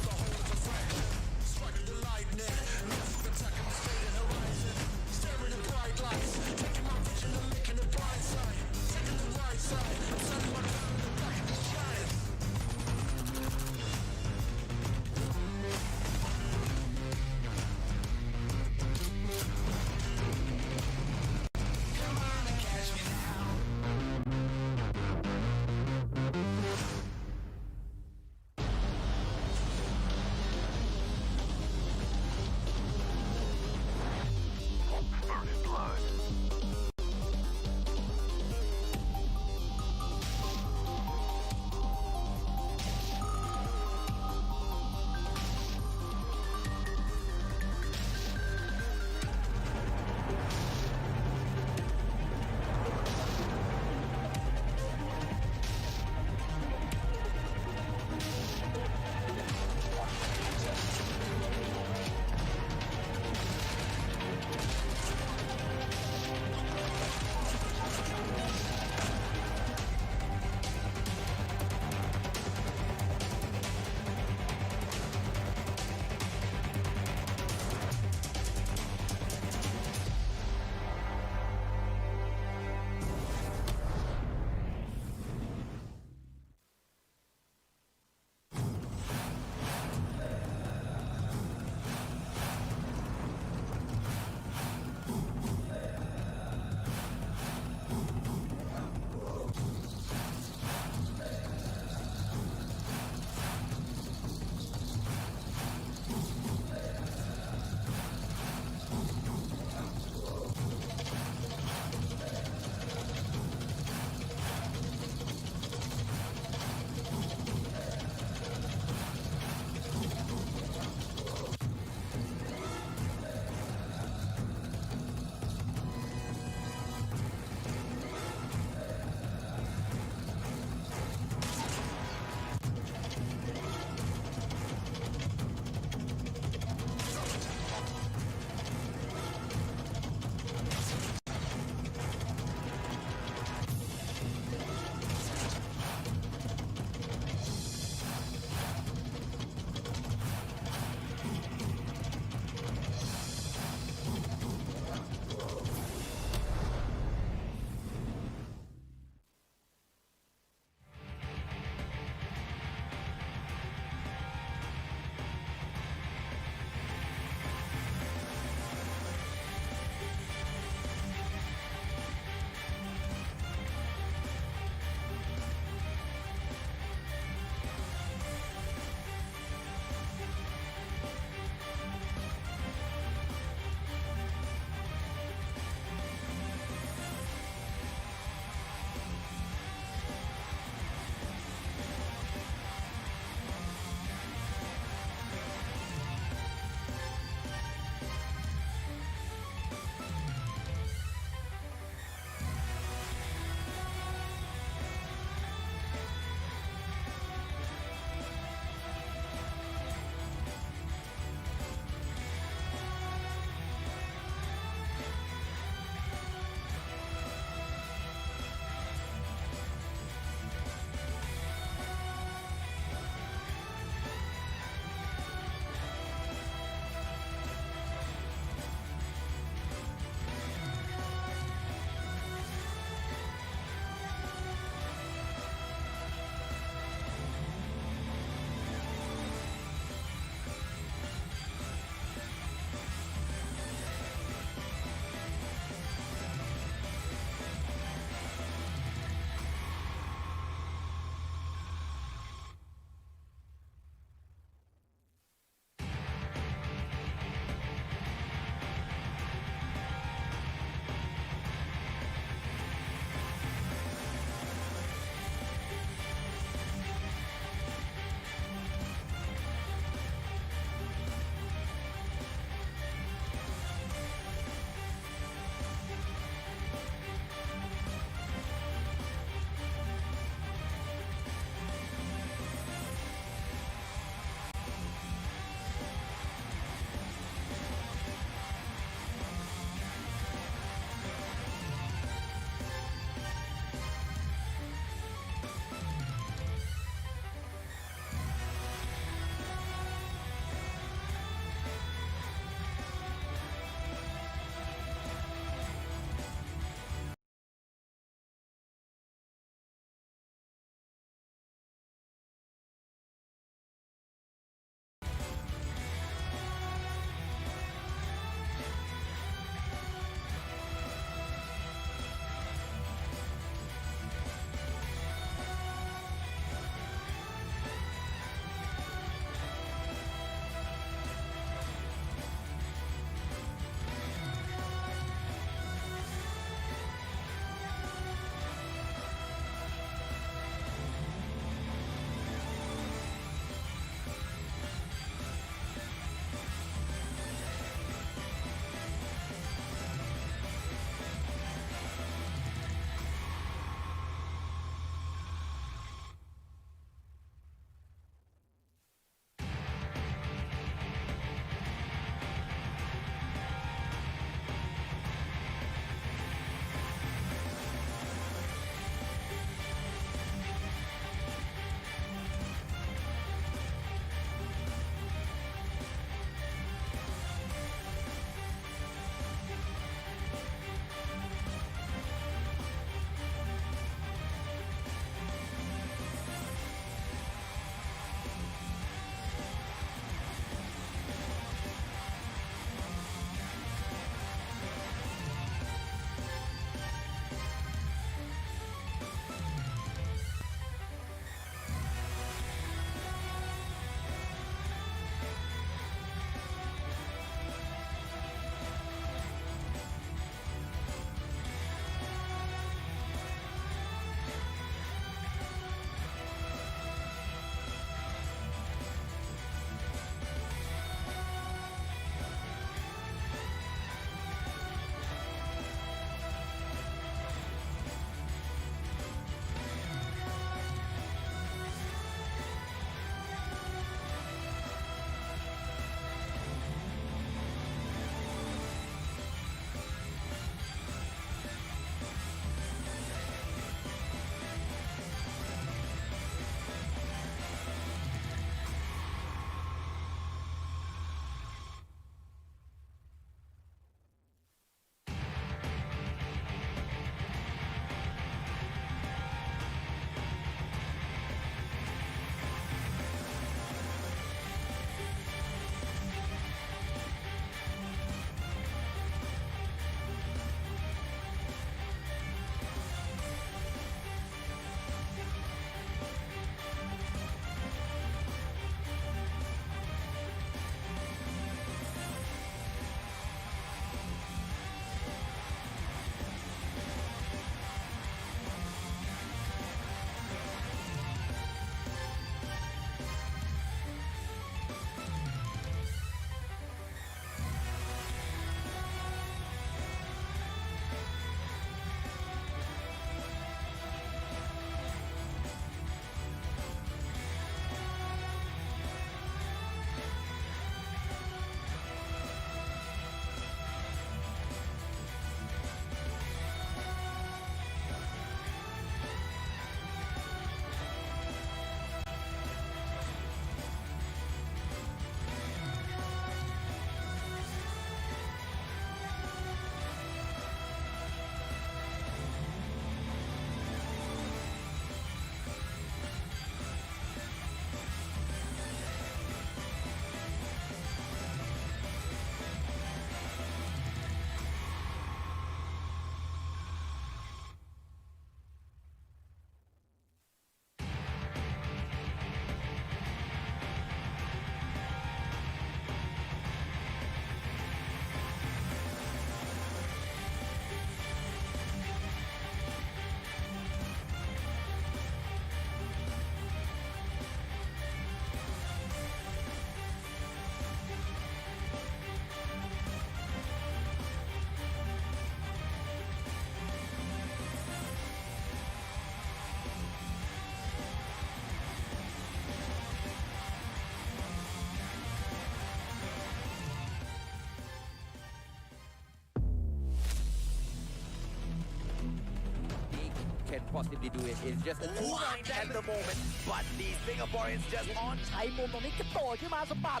possibly do it. It's just a two-line at the moment, but the Singaporeans just on ใช้มุมตรงนี้กระโดดขึ้นมาสปัด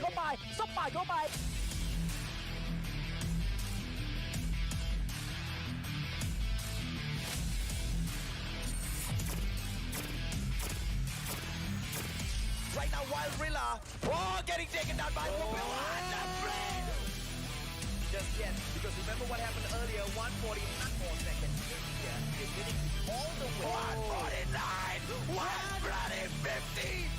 เข้าไปสปัดเข้าไป Right now, Wild Rilla, getting taken down by Uprising. And the break! Just yet, because remember what happened earlier, 140, not more seconds. Yeah, Divinity all the way. 149, 150.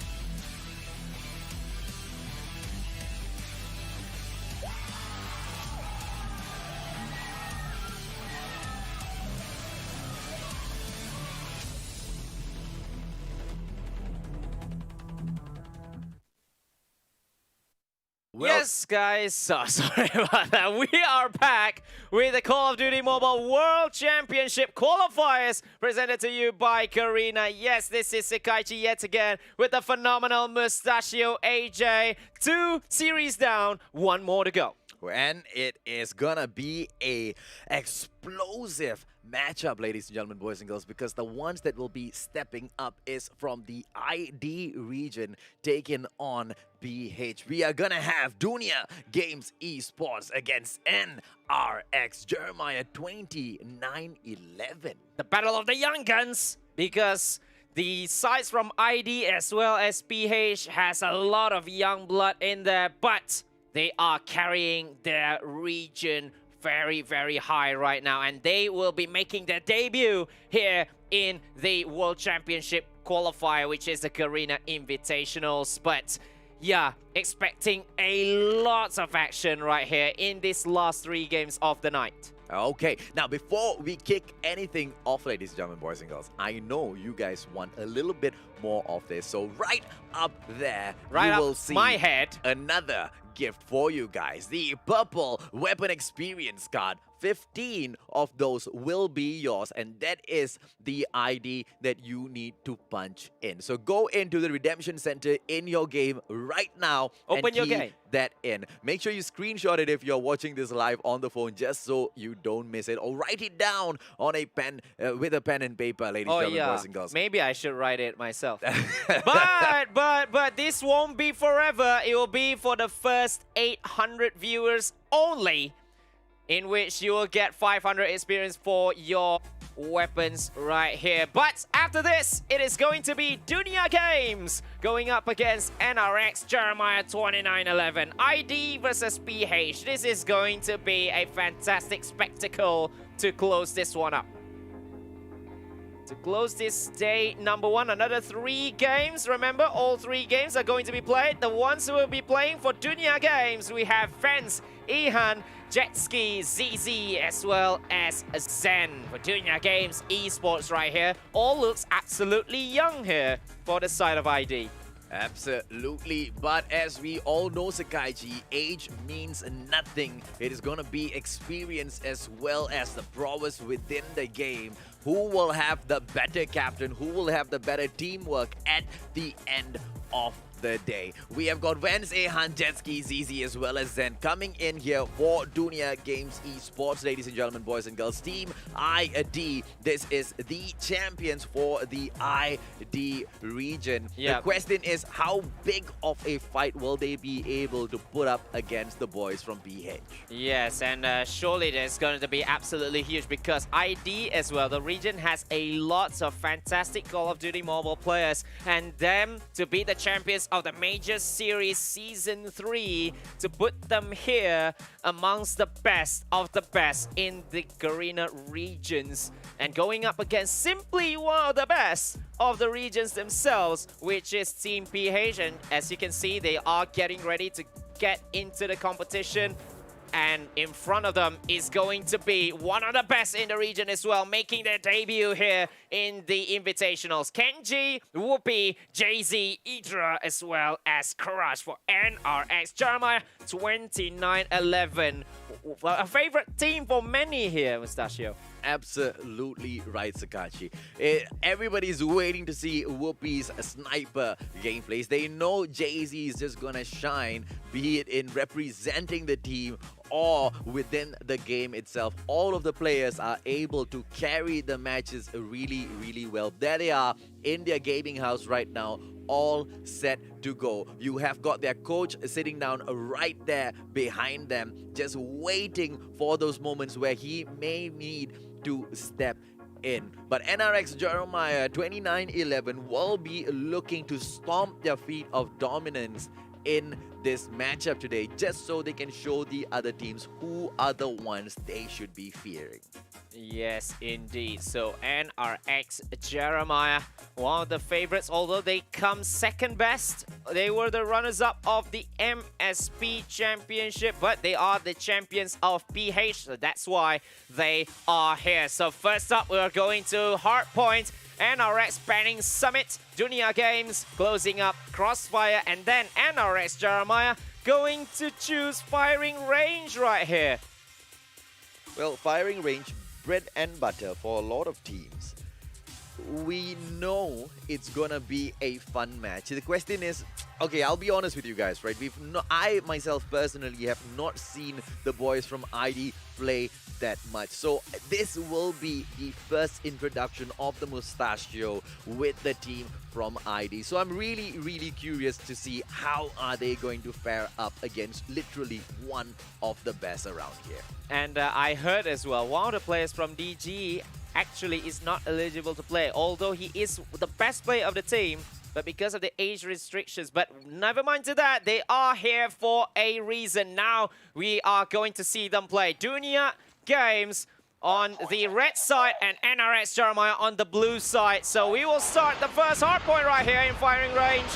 Yes, guys, so sorry about that. We are back with the Call of Duty Mobile World Championship qualifiers presented to you by Garena. Yes, this is Sekaichi yet again with the phenomenal Mustachio AJ. 2 series down, 1 more to go. And it is gonna be a explosive matchup, ladies and gentlemen, boys and girls, because the ones that will be stepping up is from the ID region taking on BH. We are gonna have Dunia Games Esports against NRX Jeremiah 2911. The battle of the young guns, because the sides from ID as well as BH has a lot of young blood in there, but they are carrying their region very, very high right now, and they will be making their debut here in the World Championship qualifier, which is the Garena Invitationals. But yeah, expecting a lot of action right here in these last 3 games of the night. Okay, now before we kick anything off, ladies and gentlemen, boys and girls, I know you guys want a little bit more of this. So right up there, right you up will see my head, another gift for you guys. The purple weapon experience card. 15 of those will be yours, and that is the ID that you need to punch in. So go into the redemption center in your game right now. Open and your key game. that in. Make sure you screenshot it if you're watching this live on the phone, just so you don't miss it, or write it down on a pen with a pen and paper, ladies and gentlemen, boys and girls. Maybe I should write it myself. but this won't be forever. It will be for the first 800 viewers only, in which you will get 500 experience for your weapons right here. But after this, it is going to be Dunia Games going up against NRX Jeremiah 2911. ID versus PH. This is going to be a fantastic spectacle to close this one up. To close this day number 1, another 3 games. Remember, all 3 games are going to be played. The ones who will be playing for Dunia Games, we have Fence, Ihan, Jetski, ZZ, as well as Zen. For Dunia Games Esports right here, all looks absolutely young here for the side of ID. Absolutely, but as we all know, Sekaichi, age means nothing. It is going to be experience as well as the prowess within the game. Who will have the better captain? Who will have the better teamwork at the end of the day? We have got Vance, Ehan, Jetski, ZZ, as well as Zen coming in here for Dunia Games Esports, ladies and gentlemen, boys and girls. Team ID, this is the champions for the ID region. Yep. The question is, how big of a fight will they be able to put up against the boys from BH? Yes, and surely it's going to be absolutely huge, because ID as well, the region has a lot of fantastic Call of Duty Mobile players, and them to be the champions of the Major Series Season 3, to put them here amongst the best of the best in the Garena regions, and going up against simply one of the best of the regions themselves, which is Team PH. And as you can see, they are getting ready to get into the competition. And in front of them is going to be one of the best in the region as well, making their debut here in the Invitationals. Kenji, Whoopi, Jay-Z, Idra, as well as Crush for NRX Jeremiah 2911. A favorite team for many here, Mustachio. Absolutely right, Sakachi. Everybody's waiting to see Whoopi's sniper gameplays. They know Jay-Z is just gonna shine, be it in representing the team or within the game itself. All of the players are able to carry the matches really, really well. There they are in their gaming house right now, all set to go. You have got their coach sitting down right there behind them, just waiting for those moments where he may need to step in. But NRX Jeremiah 2911 will be looking to stomp their feet of dominance in this matchup today, just so they can show the other teams who are the ones they should be fearing. Yes, indeed. So NRX Jeremiah, one of the favorites, although they come second best. They were the runners-up of the MSP Championship, but they are the champions of PH, so that's why they are here. So first up, we are going to Hardpoint. NRX banning Summit, Dunia Games closing up Crossfire, and then NRX Jeremiah going to choose Firing Range right here. Well, firing range, bread and butter for a lot of teams. We know it's gonna be a fun match. The question is, okay, I'll be honest with you guys, right? I myself personally have not seen the boys from ID play that much. So this will be the first introduction of the Mustachio with the team from ID. So I'm really, really curious to see how are they going to fare up against literally one of the best around here. And I heard as well, one of the players from DG actually is not eligible to play, although he is the best player of the team, but because of the age restrictions. But never mind to that, they are here for a reason. Now we are going to see them play. Dunia Games on the red side and NRX Jeremiah on the blue side. So we will start the first hardpoint right here in firing range.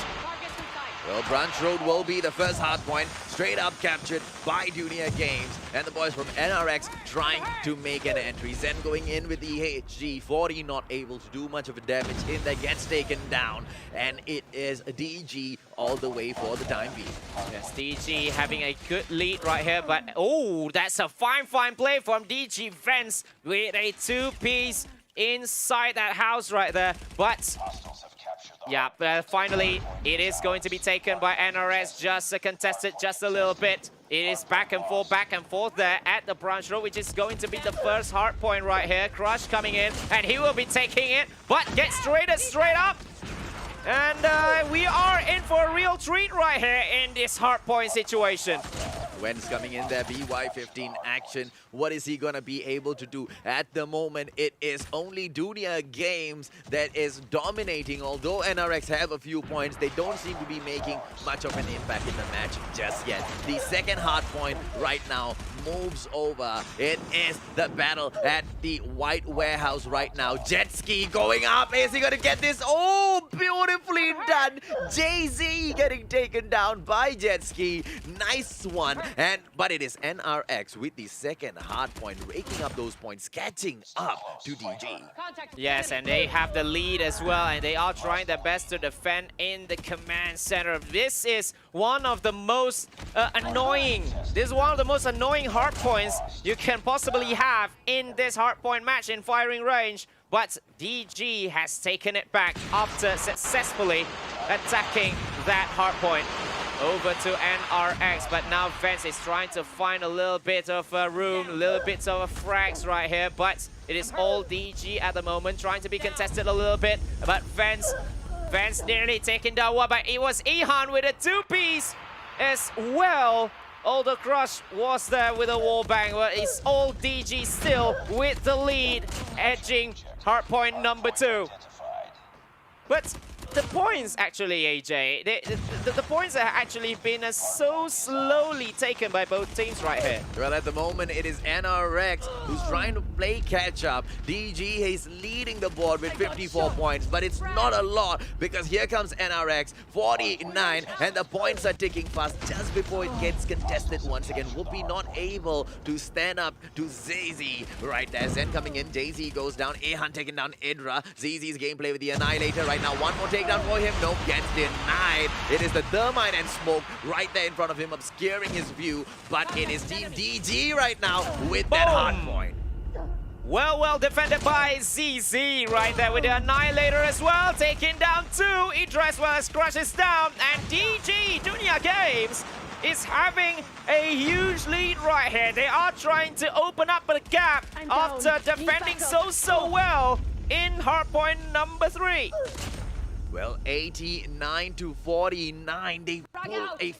Well, Branch Road will be the first hardpoint, straight up captured by Dunia Games. And the boys from NRX trying to make an entry. Zen going in with the HG, 40 not able to do much of a damage in there, gets taken down. And it is DG all the way for the time being. Yes, DG having a good lead right here, but oh, that's a fine play from DG Vents with a two-piece inside that house right there. But yeah, finally, it is going to be taken by NRS, just contested just a little bit. It is back and forth there at the branch road, which is going to be the first hard point right here. Crush coming in, and he will be taking it, but gets traded straight up. And we are in for a real treat right here in this hard point situation. Wen's coming in there, BY15 action. What is he gonna be able to do? At the moment, it is only Dunia Games that is dominating. Although NRX have a few points, they don't seem to be making much of an impact in the match just yet. The second hard point right now moves over. It is the battle at the White Warehouse right now. Jet Ski going up. Is he gonna get this? Oh, beautifully done. Jay-Z getting taken down by Jet Ski. Nice one. But it is NRX with the second hard point, raking up those points, catching up to DG. Yes, and they have the lead as well, and they are trying their best to defend in the command center. This is one of the most annoying hard points you can possibly have in this hard point match in firing range. But DG has taken it back after successfully attacking that hard point. Over to NRX, but now Vance is trying to find a little bit of room, a little bit of frags right here, but it is all DG at the moment, trying to be contested a little bit, but Vance nearly taken down one, but it was Ihan with a two-piece as well. Although Crush was there with a wallbang, but it's all DG still with the lead, edging hardpoint number 2. But the points actually, AJ, the points have actually been so slowly taken by both teams right here. Well, at the moment, it is NRX who's trying to play catch-up. DG is leading the board with 54 points, but it's not a lot because here comes NRX, 49, and the points are ticking fast just before it gets contested once again. Whoopi not able to stand up to ZZ right there. Zen coming in, Jay-Z goes down, Ehan taking down Idra. ZZ's gameplay with the Annihilator right now. One more takedown for him. Nope, gets denied. It is the Thermite and Smoke right there in front of him, obscuring his view. But it is Team DG right now with that hard point. Well defended by ZZ right there with the Annihilator as well. Taking down 2. Idra as well as crushes down. And DG, Dunia Games, is having a huge lead right here. They are trying to open up the gap I'm down. after Need defending backup. so well in hardpoint number 3. Well, 89 to 49, they pull a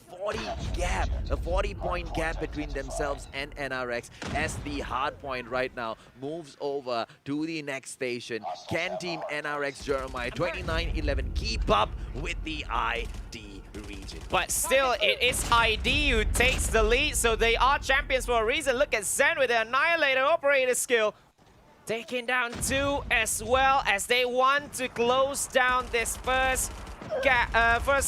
40-point gap between themselves and NRX as the hard point right now moves over to the next station. Can Team NRX Jeremiah 29-11 keep up with the ID region? But still, it is ID who takes the lead, so they are champions for a reason. Look at Zen with the Annihilator operator skill. Taking down 2 as well as they want to close down this first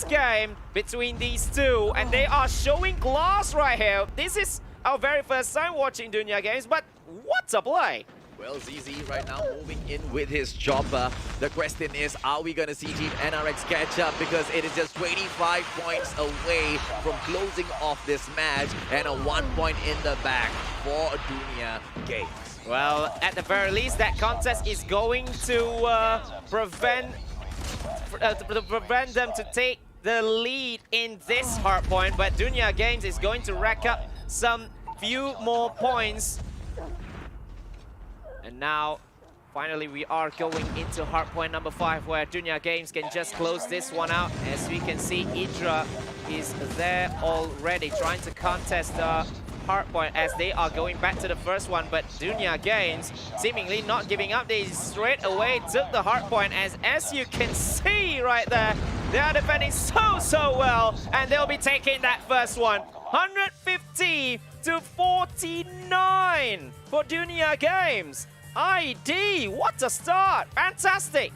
game between these two. And they are showing class right here. This is our very first time watching Dunia games, but what a play! Well, ZZ right now moving in with his chopper. The question is, are we going to see Team NRX catch up? Because it is just 25 points away from closing off this match and a 1 point in the back for Dunia Games. Well, at the very least, that contest is going to prevent them to take the lead in this hardpoint. But Dunia Games is going to rack up some few more points. And now, finally, we are going into hardpoint number 5, where Dunia Games can just close this one out. As we can see, Idra is there already, trying to contest the hardpoint as they are going back to the first one. But Dunia Games seemingly not giving up. They straight away took the hardpoint. As you can see right there, they are defending so well, and they'll be taking that first one. 150 to 49 for Dunia Games. ID, what a start! Fantastic!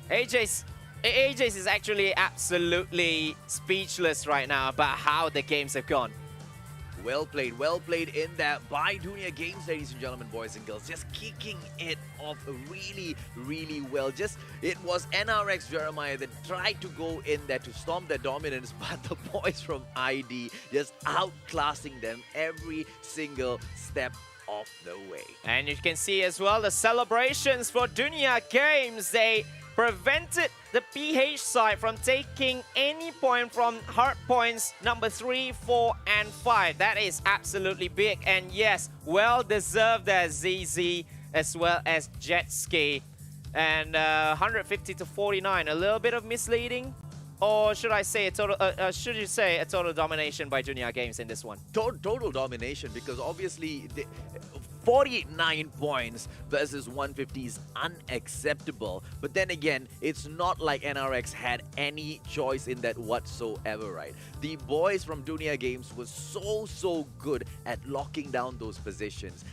AJ's is actually absolutely speechless right now about how the games have gone. Well played in that by Dunia Games, ladies and gentlemen, boys and girls. Just kicking it off really well. It was NRX Jeremiah that tried to go in there to storm their dominance, but the boys from ID just outclassing them every single step of the way. And you can see as well the celebrations for Dunia Games. They prevented the PH side from taking any point from hard points number 3, 4, and 5. That is absolutely big. And yes, well deserved there, ZZ as well as Jetski. And 150 to 49, a little bit of misleading. Or should I say a total? Should you say a total domination by Dunia Games in this one? Total domination, because obviously 49 points versus 150 is unacceptable. But then again, it's not like NRX had any choice in that whatsoever, right? The boys from Dunia Games were so good at locking down those positions.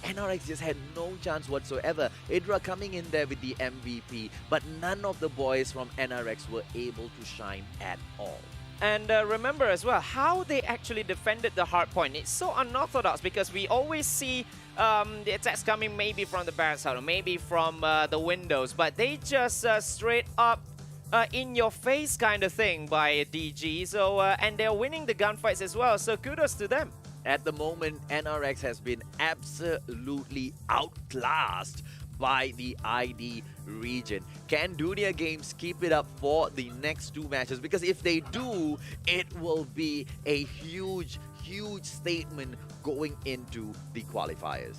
NRX just had no chance whatsoever. Idra coming in there with the MVP, but none of the boys from NRX were able to shine at all. And remember as well how they actually defended the hard point. It's so unorthodox because we always see the attacks coming maybe from the back side or maybe from the windows, but they just straight up in your face kind of thing by DG. So and they're winning the gunfights as well, so kudos to them. At the moment, NRX has been absolutely outclassed by the ID region. Can Dunia Games keep it up for the next 2 matches? Because if they do, it will be a huge statement going into the qualifiers.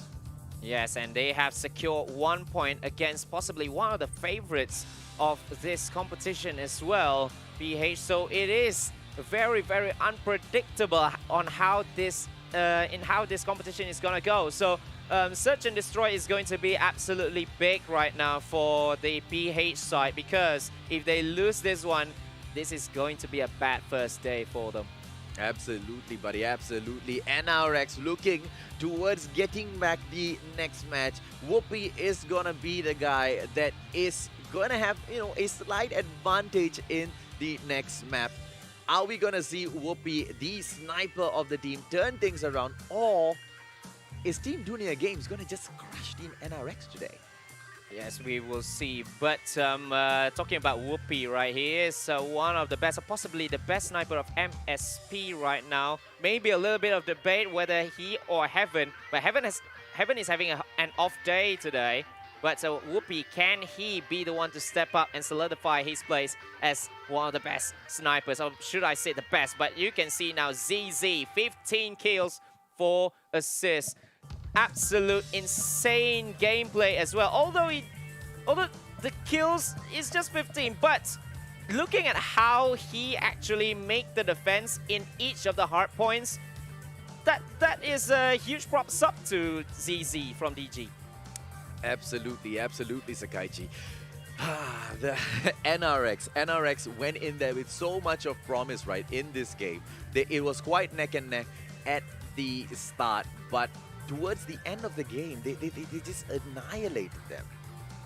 Yes, and they have secured 1 point against possibly one of the favorites of this competition as well, PH. So it is very unpredictable on how this competition is gonna go. So Search and Destroy is going to be absolutely big right now for the PH side, because if they lose this one, this is going to be a bad first day for them. Absolutely, buddy, absolutely. NRX looking towards getting back the next match. Whoopi is gonna be the guy that is gonna have, a slight advantage in the next map. Are we gonna see Whoopi, the sniper of the team, turn things around, or is Team Dunia Games gonna just crush Team NRX today? Yes, we will see. But talking about Whoopi right here, is one of the best, or possibly the best sniper of MSP right now. Maybe a little bit of debate whether he or Heaven, but Heaven is having an off day today. But Whoopi, can he be the one to step up and solidify his place as one of the best snipers? Or should I say the best? But you can see now ZZ, 15 kills, 4 assists. Absolute insane gameplay as well. Although the kills is just 15, but looking at how he actually make the defense in each of the hard points, that is a huge props up to ZZ from DG. Absolutely, absolutely, Sakaichi. The NRX went in there with so much of promise, right, in this game. It was quite neck and neck at the start, but towards the end of the game, they just annihilated them.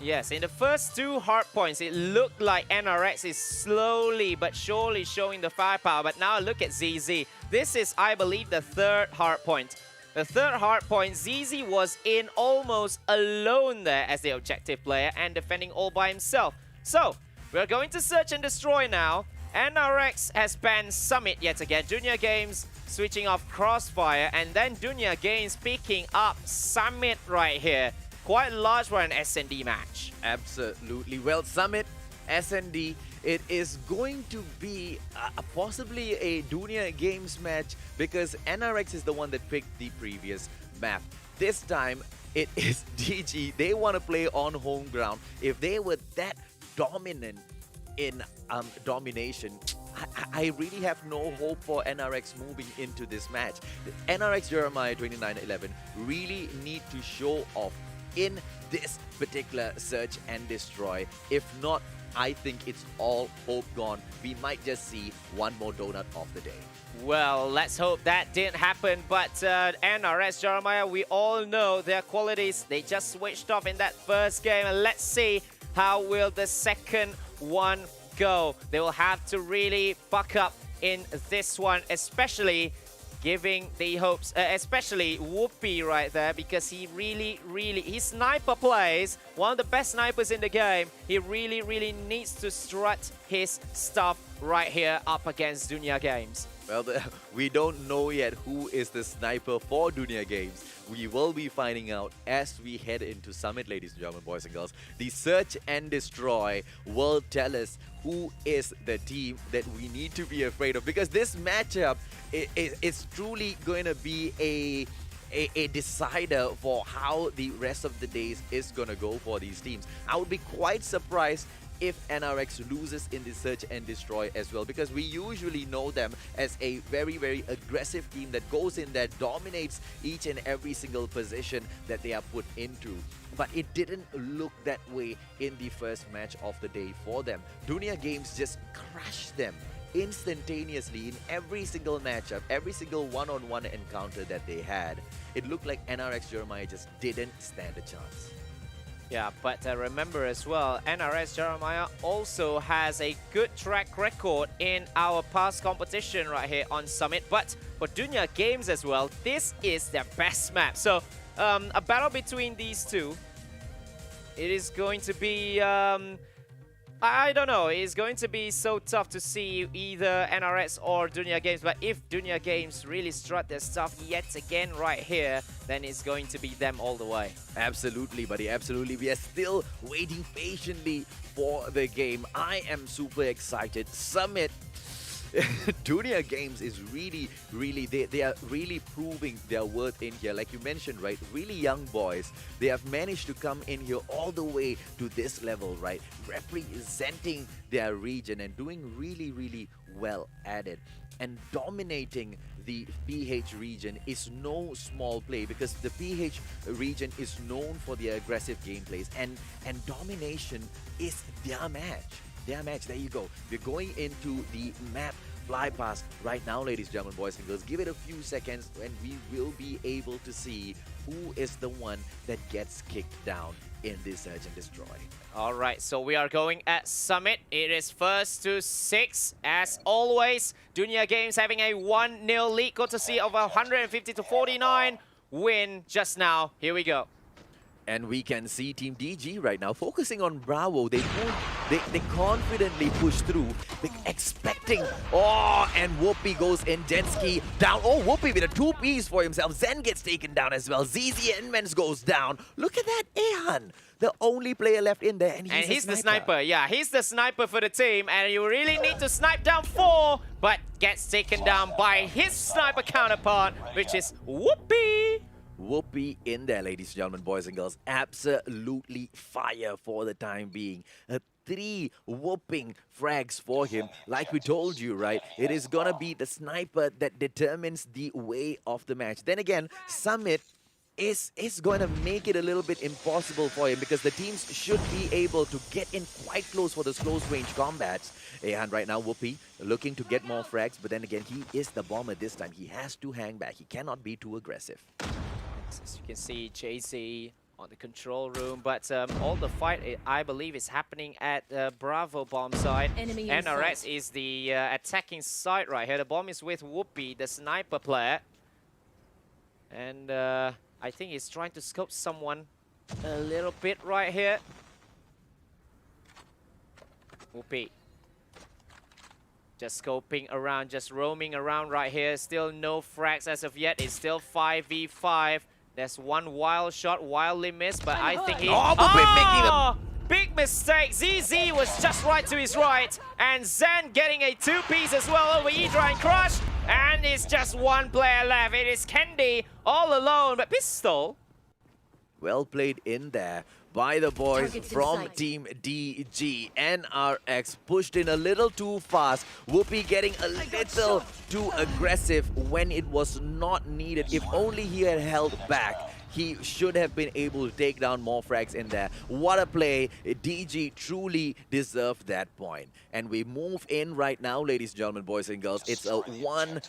Yes, in the first 2 hard points, it looked like NRX is slowly but surely showing the firepower. But now look at ZZ. This is, I believe, the 3rd hard point. The 3rd hard point, ZZ was in almost alone there as the objective player and defending all by himself. So, we're going to search and destroy now. NRX has banned Summit yet again. Dunia Games switching off Crossfire, and then Dunia Games picking up Summit right here. Quite large for an SND match. Absolutely. Well, Summit, SND, it is going to be possibly a Dunia Games match because NRX is the one that picked the previous map. This time, it is DG. They want to play on home ground. If they were that dominant in domination, I really have no hope for NRX moving into this match. NRX Jeremiah 2911 really need to show off in this particular search and destroy. If not, I think it's all hope gone. We might just see one more donut of the day. Well, let's hope that didn't happen, but NRS Jeremiah, we all know their qualities. They just switched off in that first game, and let's see how will the second one go. They will have to really buck up in this one, especially giving the hopes, especially Whoopi right there, because he he sniper plays, one of the best snipers in the game. He really needs to strut his stuff right here up against Dunia Games. Well, we don't know yet who is the sniper for Dunia Games. We will be finding out as we head into Summit, ladies and gentlemen, boys and girls. The search and destroy will tell us who is the team that we need to be afraid of, because this matchup is truly going to be a decider for how the rest of the days is going to go for these teams. I would be quite surprised if NRX loses in the search and destroy as well, because we usually know them as a very aggressive team that goes in there, dominates each and every single position that they are put into. But it didn't look that way in the first match of the day for them. Dunia Games just crushed them instantaneously in every single matchup, every single one-on-one encounter that they had. It looked like NRX Jeremiah just didn't stand a chance. Yeah, but remember as well, NRS Jeremiah also has a good track record in our past competition right here on Summit. But for Dunia Games as well, this is their best map. So a battle between these two, it is going to be, I don't know, it's going to be so tough to see either NRS or Dunia Games. But if Dunia Games really strut their stuff yet again right here, then it's going to be them all the way. Absolutely, buddy, absolutely. We are still waiting patiently for the game. I am super excited. Summit, Dunia Games is really, they are really proving their worth in here. Like you mentioned, right, really young boys. They have managed to come in here all the way to this level, right, representing their region and doing really well at it. And dominating the PH region is no small play, because the PH region is known for their aggressive gameplays, and domination is their match. There you go. We're going into the map fly past right now, ladies and gentlemen, boys and girls. Give it a few seconds and we will be able to see who is the one that gets kicked down in this search and destroy. All right, so we are going at Summit. It is first to 6. As always, Dunia Games having a 1-0 lead, courtesy of a 150-49 win just now. Here we go. And we can see Team DG right now focusing on Bravo. They confidently push through, expecting. Oh, and Whoopi goes in. Jensky down. Oh, Whoopi with a 2-piece for himself. Zen gets taken down as well. ZZ Enmens goes down. Look at that, Ehan. the only player left in there, and he's the sniper. Yeah, he's the sniper for the team, and you really need to snipe down 4, but gets taken down by his sniper counterpart, which is Whoopi. Whoopi in there, ladies and gentlemen, boys and girls. Absolutely fire for the time being. 3 whooping frags for him. Like we told you, right? It is gonna be the sniper that determines the way of the match. Then again, Summit is going to make it a little bit impossible for him because the teams should be able to get in quite close for those close range combats. And right now, Whoopi looking to get more frags, but then again, he is the bomber this time. He has to hang back. He cannot be too aggressive. As you can see, JC on the control room, but all the fight, I believe, is happening at Bravo bomb side. Enemy NRX is the attacking side right here. The bomb is with Whoopi, the sniper player. And I think he's trying to scope someone a little bit right here. Whoopi. Just scoping around, just roaming around right here. Still no frags as of yet. It's still 5v5. There's one wild shot, wildly missed, but I think he... making them... Big mistake. ZZ was just right to his right. And Zen getting a 2-piece as well over Idra and Crush. And it's just one player left. It is Candy all alone, but Pistol. Well played in there by the boys from Team DG. NRX pushed in a little too fast. Whoopi getting a little too aggressive when it was not needed. If only he had held back, he should have been able to take down more frags in there. What a play. DG truly deserved that point. And we move in right now, ladies and gentlemen, boys and girls. It's a 1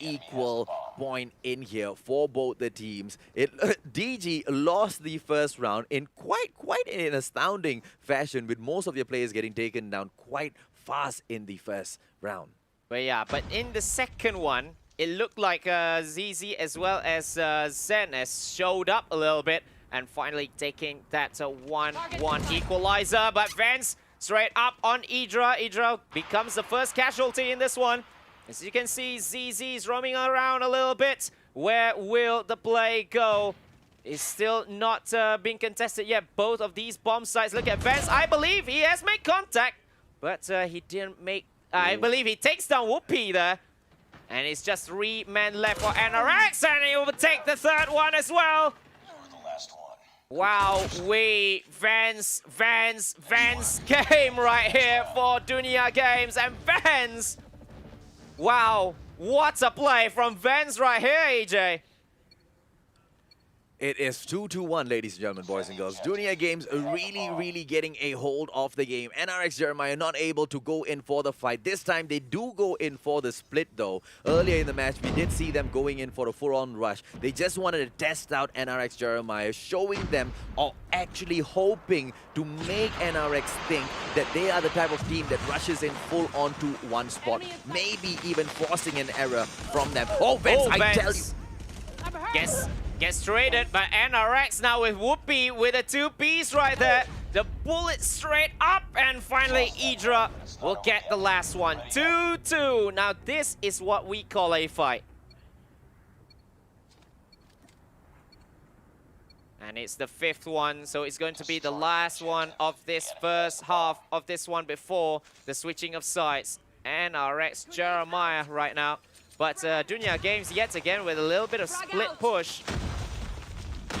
equal point in here for both the teams. DG lost the first round in quite an astounding fashion, with most of your players getting taken down quite fast in the first round. But yeah, but in the second one, it looked like ZZ as well as Zen has showed up a little bit and finally taking that 1-1 equalizer. But Vance straight up on Idra. Idra becomes the first casualty in this one. As you can see, ZZ is roaming around a little bit. Where will the play go? It's still not being contested yet. Both of these bomb sites. Look at Vance. I believe he has made contact, but he didn't make... I believe he takes down Whoopi there. And it's just 3 men left for NRX, and he will take the third one as well. Wow, Vance game right here for Dunia Games, and Vance. Wow, what a play from Vance right here, AJ. It is 2-1, ladies and gentlemen, boys and girls. Dunia Games really getting a hold of the game. NRX Jeremiah not able to go in for the fight. This time they do go in for the split though. Earlier in the match, we did see them going in for a full-on rush. They just wanted to test out NRX Jeremiah, showing them or actually hoping to make NRX think that they are the type of team that rushes in full onto one spot. Maybe even forcing an error from them. Oh, Vance, I tell you. Gets traded by NRX now with Whoopi with a 2-piece right there. The bullet straight up, and finally Idra will get the last one. 2-2. Now this is what we call a fight. And it's the 5th one, so it's going to be the last one of this first half of this one before the switching of sides. NRX Jeremiah right now. But Dunia Games yet again with a little bit of split push.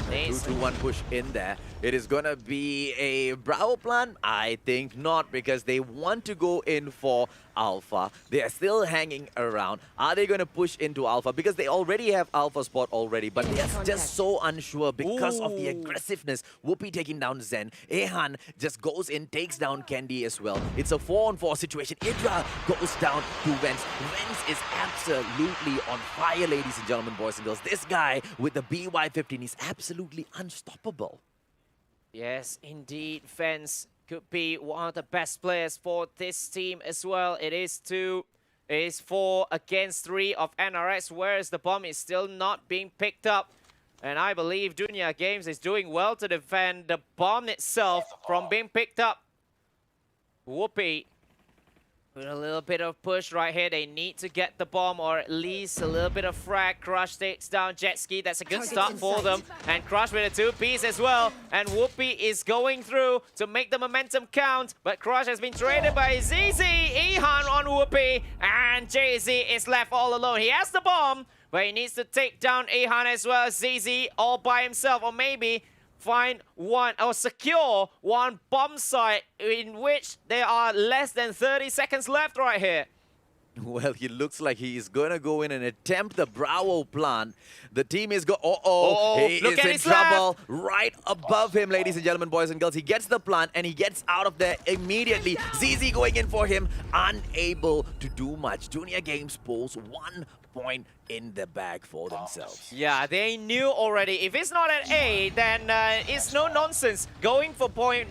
2-1 push in there. It is gonna be a Bravo plan? I think not, because they want to go in for Alpha. They are still hanging around. Are they gonna push into Alpha? Because they already have Alpha spot already, but they are just so unsure because of the aggressiveness. Whoopi taking down Zen. Ehan just goes in, takes down Candy as well. It's a 4-on-4 situation. Idra goes down to Vance. Vance is absolutely on fire, ladies and gentlemen, boys and girls. This guy with the BY-15 is absolutely unstoppable. Yes, indeed, Vance could be one of the best players for this team as well. It is 4 against 3 of NRX, whereas the bomb is still not being picked up. And I believe Dunia Games is doing well to defend the bomb itself from being picked up. Whoopi With a little bit of push right here, they need to get the bomb or at least a little bit of frag. Crush takes down Jet Ski. That's a good start for them. And Crush with a 2-piece as well. And Whoopi is going through to make the momentum count. But Crush has been traded by ZZ. Ihan on Whoopi. And JZ is left all alone. He has the bomb, but he needs to take down Ihan as well as ZZ all by himself. Or maybe find one or secure one bomb site in which there are less than 30 seconds left right here. Well, he looks like he is going to go in and attempt the Bravo plant. The team is he look is at in his trouble. Right above him, ladies and gentlemen, boys and girls. He gets the plant and he gets out of there immediately. ZZ going in for him, unable to do much. Dunia Games pulls 1 point in the bag for themselves. Yeah, they knew already. If it's not at A, then it's no nonsense. Going for point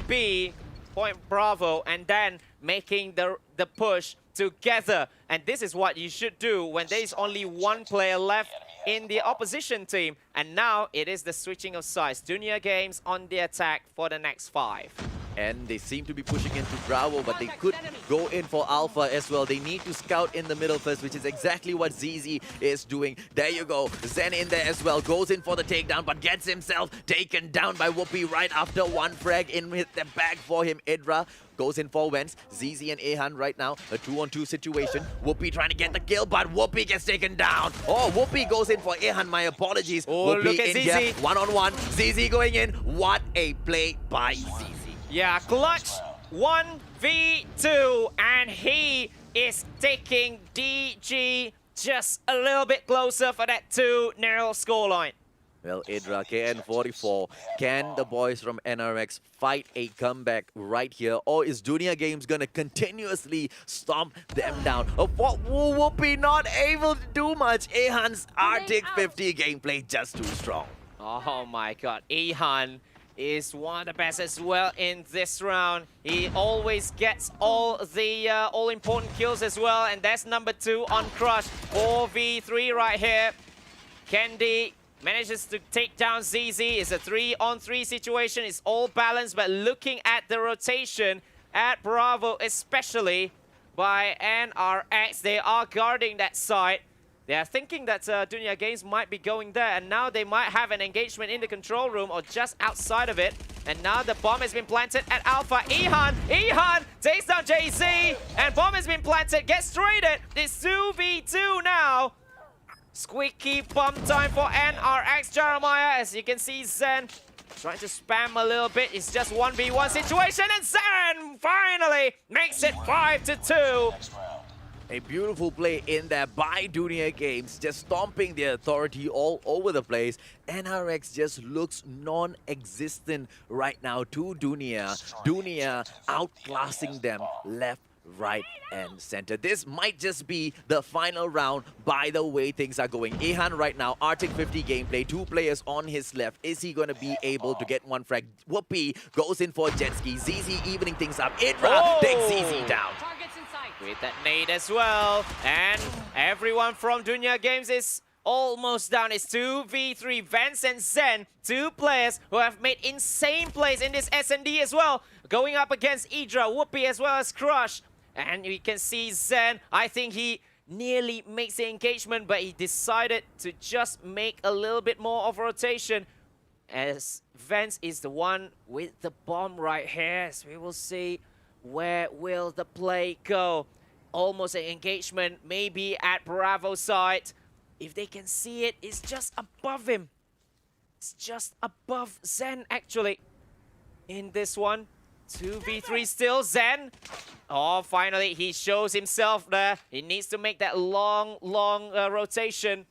B, point Bravo, and then making the push together. And this is what you should do when there is only one player left in the opposition team. And now it is the switching of sides. Dunia Games on the attack for the next 5. And they seem to be pushing into Bravo, but they could go in for Alpha as well. They need to scout in the middle first, which is exactly what ZZ is doing. There you go. Zen in there as well. Goes in for the takedown, but gets himself taken down by Whoopi right after one frag in with the bag for him. Idra goes in for Wentz. ZZ and Ihan right now. A 2-on-2 situation. Whoopi trying to get the kill, but Whoopi gets taken down. Oh, Whoopi goes in for Ihan. My apologies. Oh, Whoopi look at in ZZ. here. 1-on-1. ZZ going in. What a play by ZZ. Yeah, clutch 1v2, and he is taking DG just a little bit closer for that 2-0 scoreline. Well, Idra, KN44, can the boys from NRX fight a comeback right here? Or is Dunia Games going to continuously stomp them down? Whoopi not able to do much. Ehan's Arctic 50 gameplay just too strong. Oh my god, Ihan is one of the best as well in this round. He always gets all the all-important kills as well, and that's number 2 on Crush. 4v3 right here. Candy manages to take down ZZ. It's a 3-on-3 situation. It's all balanced, but looking at the rotation at Bravo, especially by NRX, they are guarding that side. They are thinking that Dunia Games might be going there, and now they might have an engagement in the control room or just outside of it. And now the bomb has been planted at Alpha. Ihan takes down JZ, and bomb has been planted, gets traded. It's 2v2 now. Squeaky bomb time for NRX Jeremiah. As you can see, Zen trying to spam a little bit. It's just 1v1 situation, and Zen finally makes it 5-2. A beautiful play in there by Dunia Games, just stomping the authority all over the place. NRX just looks non-existent right now to Dunia. Dunia outclassing them left, right, and center. This might just be the final round by the way things are going. Ihan right now, Arctic 50 gameplay, 2 players on his left. Is he going to be able to get one frag? Whoopi goes in for Jet Ski. ZZ evening things up. Idra takes ZZ down. With that nade as well. And everyone from Dunia Games is almost down. It's 2v3. Vance and Zen, 2 players who have made insane plays in this S&D as well. Going up against Idra, Whoopi as well as Crush. And you can see Zen, I think he nearly makes the engagement, but he decided to just make a little bit more of a rotation, as Vance is the one with the bomb right here. So we will see where will the play go. Almost an engagement, maybe at Bravo side. If they can see it, it's just above him. It's just above Zen, actually, in this one. 2v3 still, Zen. Oh, finally, he shows himself there. He needs to make that long rotation.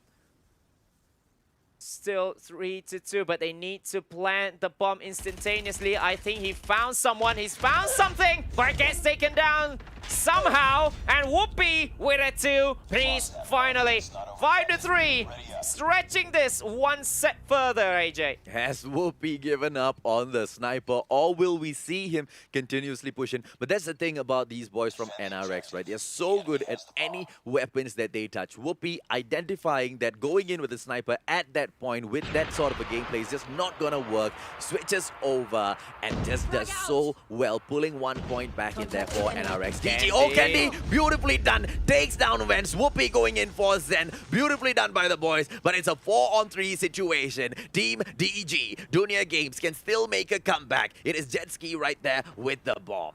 Still 3-2, but they need to plant the bomb instantaneously. I think he found someone. He's found something, but gets taken down. somehow, and Whoopi with a 2-piece finally. 5-3, stretching this one set further, AJ. Has Whoopi given up on the sniper, or will we see him continuously pushing? But that's the thing about these boys from NRX, right? They're so good at any weapons that they touch. Whoopi identifying that going in with the sniper at that point with that sort of a gameplay is just not gonna work. Switches over and just does so well, pulling 1 point back in there for NRX. GG. Oh, Candy, beautifully done. Takes down Vance. Whoopi going in for Zen. Beautifully done by the boys, but it's a 4-on-3 situation. Team DG, Dunia Games can still make a comeback. It is Jetski right there with the bomb.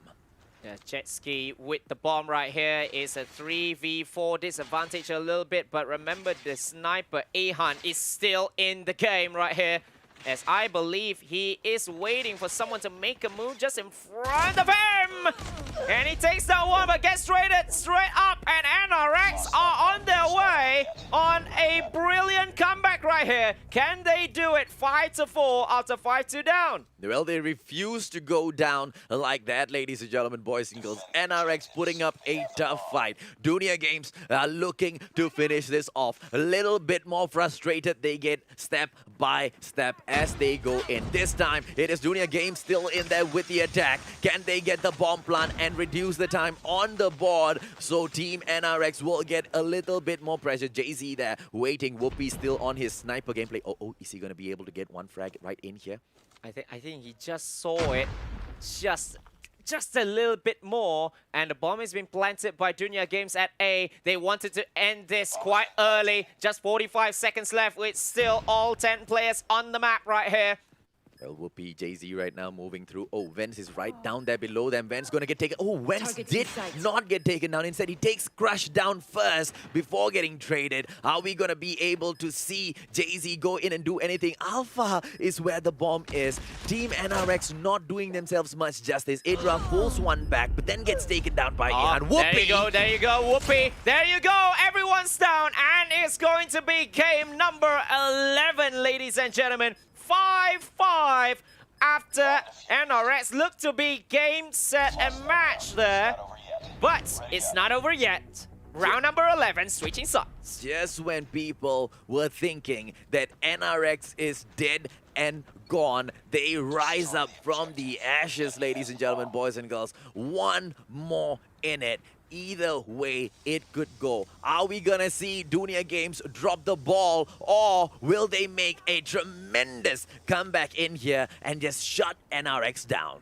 Yeah, Jetski with the bomb right here is a 3v4 disadvantage a little bit, but remember the sniper Ahan is still in the game right here, as I believe he is waiting for someone to make a move just in front of him. And he takes that one, but gets straight up, and NRX are on their way on a brilliant comeback right here. Can they do it? 5-4 after 5-2 down. Well, they refuse to go down like that, ladies and gentlemen, boys and girls. NRX putting up a tough fight. Dunia Games are looking to finish this off. A little bit more frustrated. They get step by step as they go in. This time, it is Dunia Games still in there with the attack. Can they get the bomb plant and reduce the time on the board? So Team NRX will get a little bit more pressure. Jay-Z there waiting. Whoopi still on his sniper gameplay. Oh, is he going to be able to get one frag right in here? I think he just saw it just a little bit more, and the bomb has been planted by Dunia Games at A. They wanted to end this quite early. Just 45 seconds left with still all 10 players on the map right here. Well, Whoopi, Jay-Z right now moving through. Oh, Vence is right down there below them. Vence gonna get taken. Oh, Vence did not get taken down. Instead, he takes Crush down first before getting traded. Are we gonna be able to see Jay-Z go in and do anything? Alpha is where the bomb is. Team NRX not doing themselves much justice. Idra pulls one back, but then gets taken down by Ihan. Whoopi! There you go, Whoopi. There you go. Everyone's down, and it's going to be game number 11, ladies and gentlemen. 5-5 after NRX look to be game, set, and match there. But it's not over yet. Round number 11, switching sides. Just when people were thinking that NRX is dead and gone, they rise up from the ashes, ladies and gentlemen, boys and girls. One more in it. Either way it could go. Are we gonna see Dunia Games drop the ball, or will they make a tremendous comeback in here and just shut NRX down?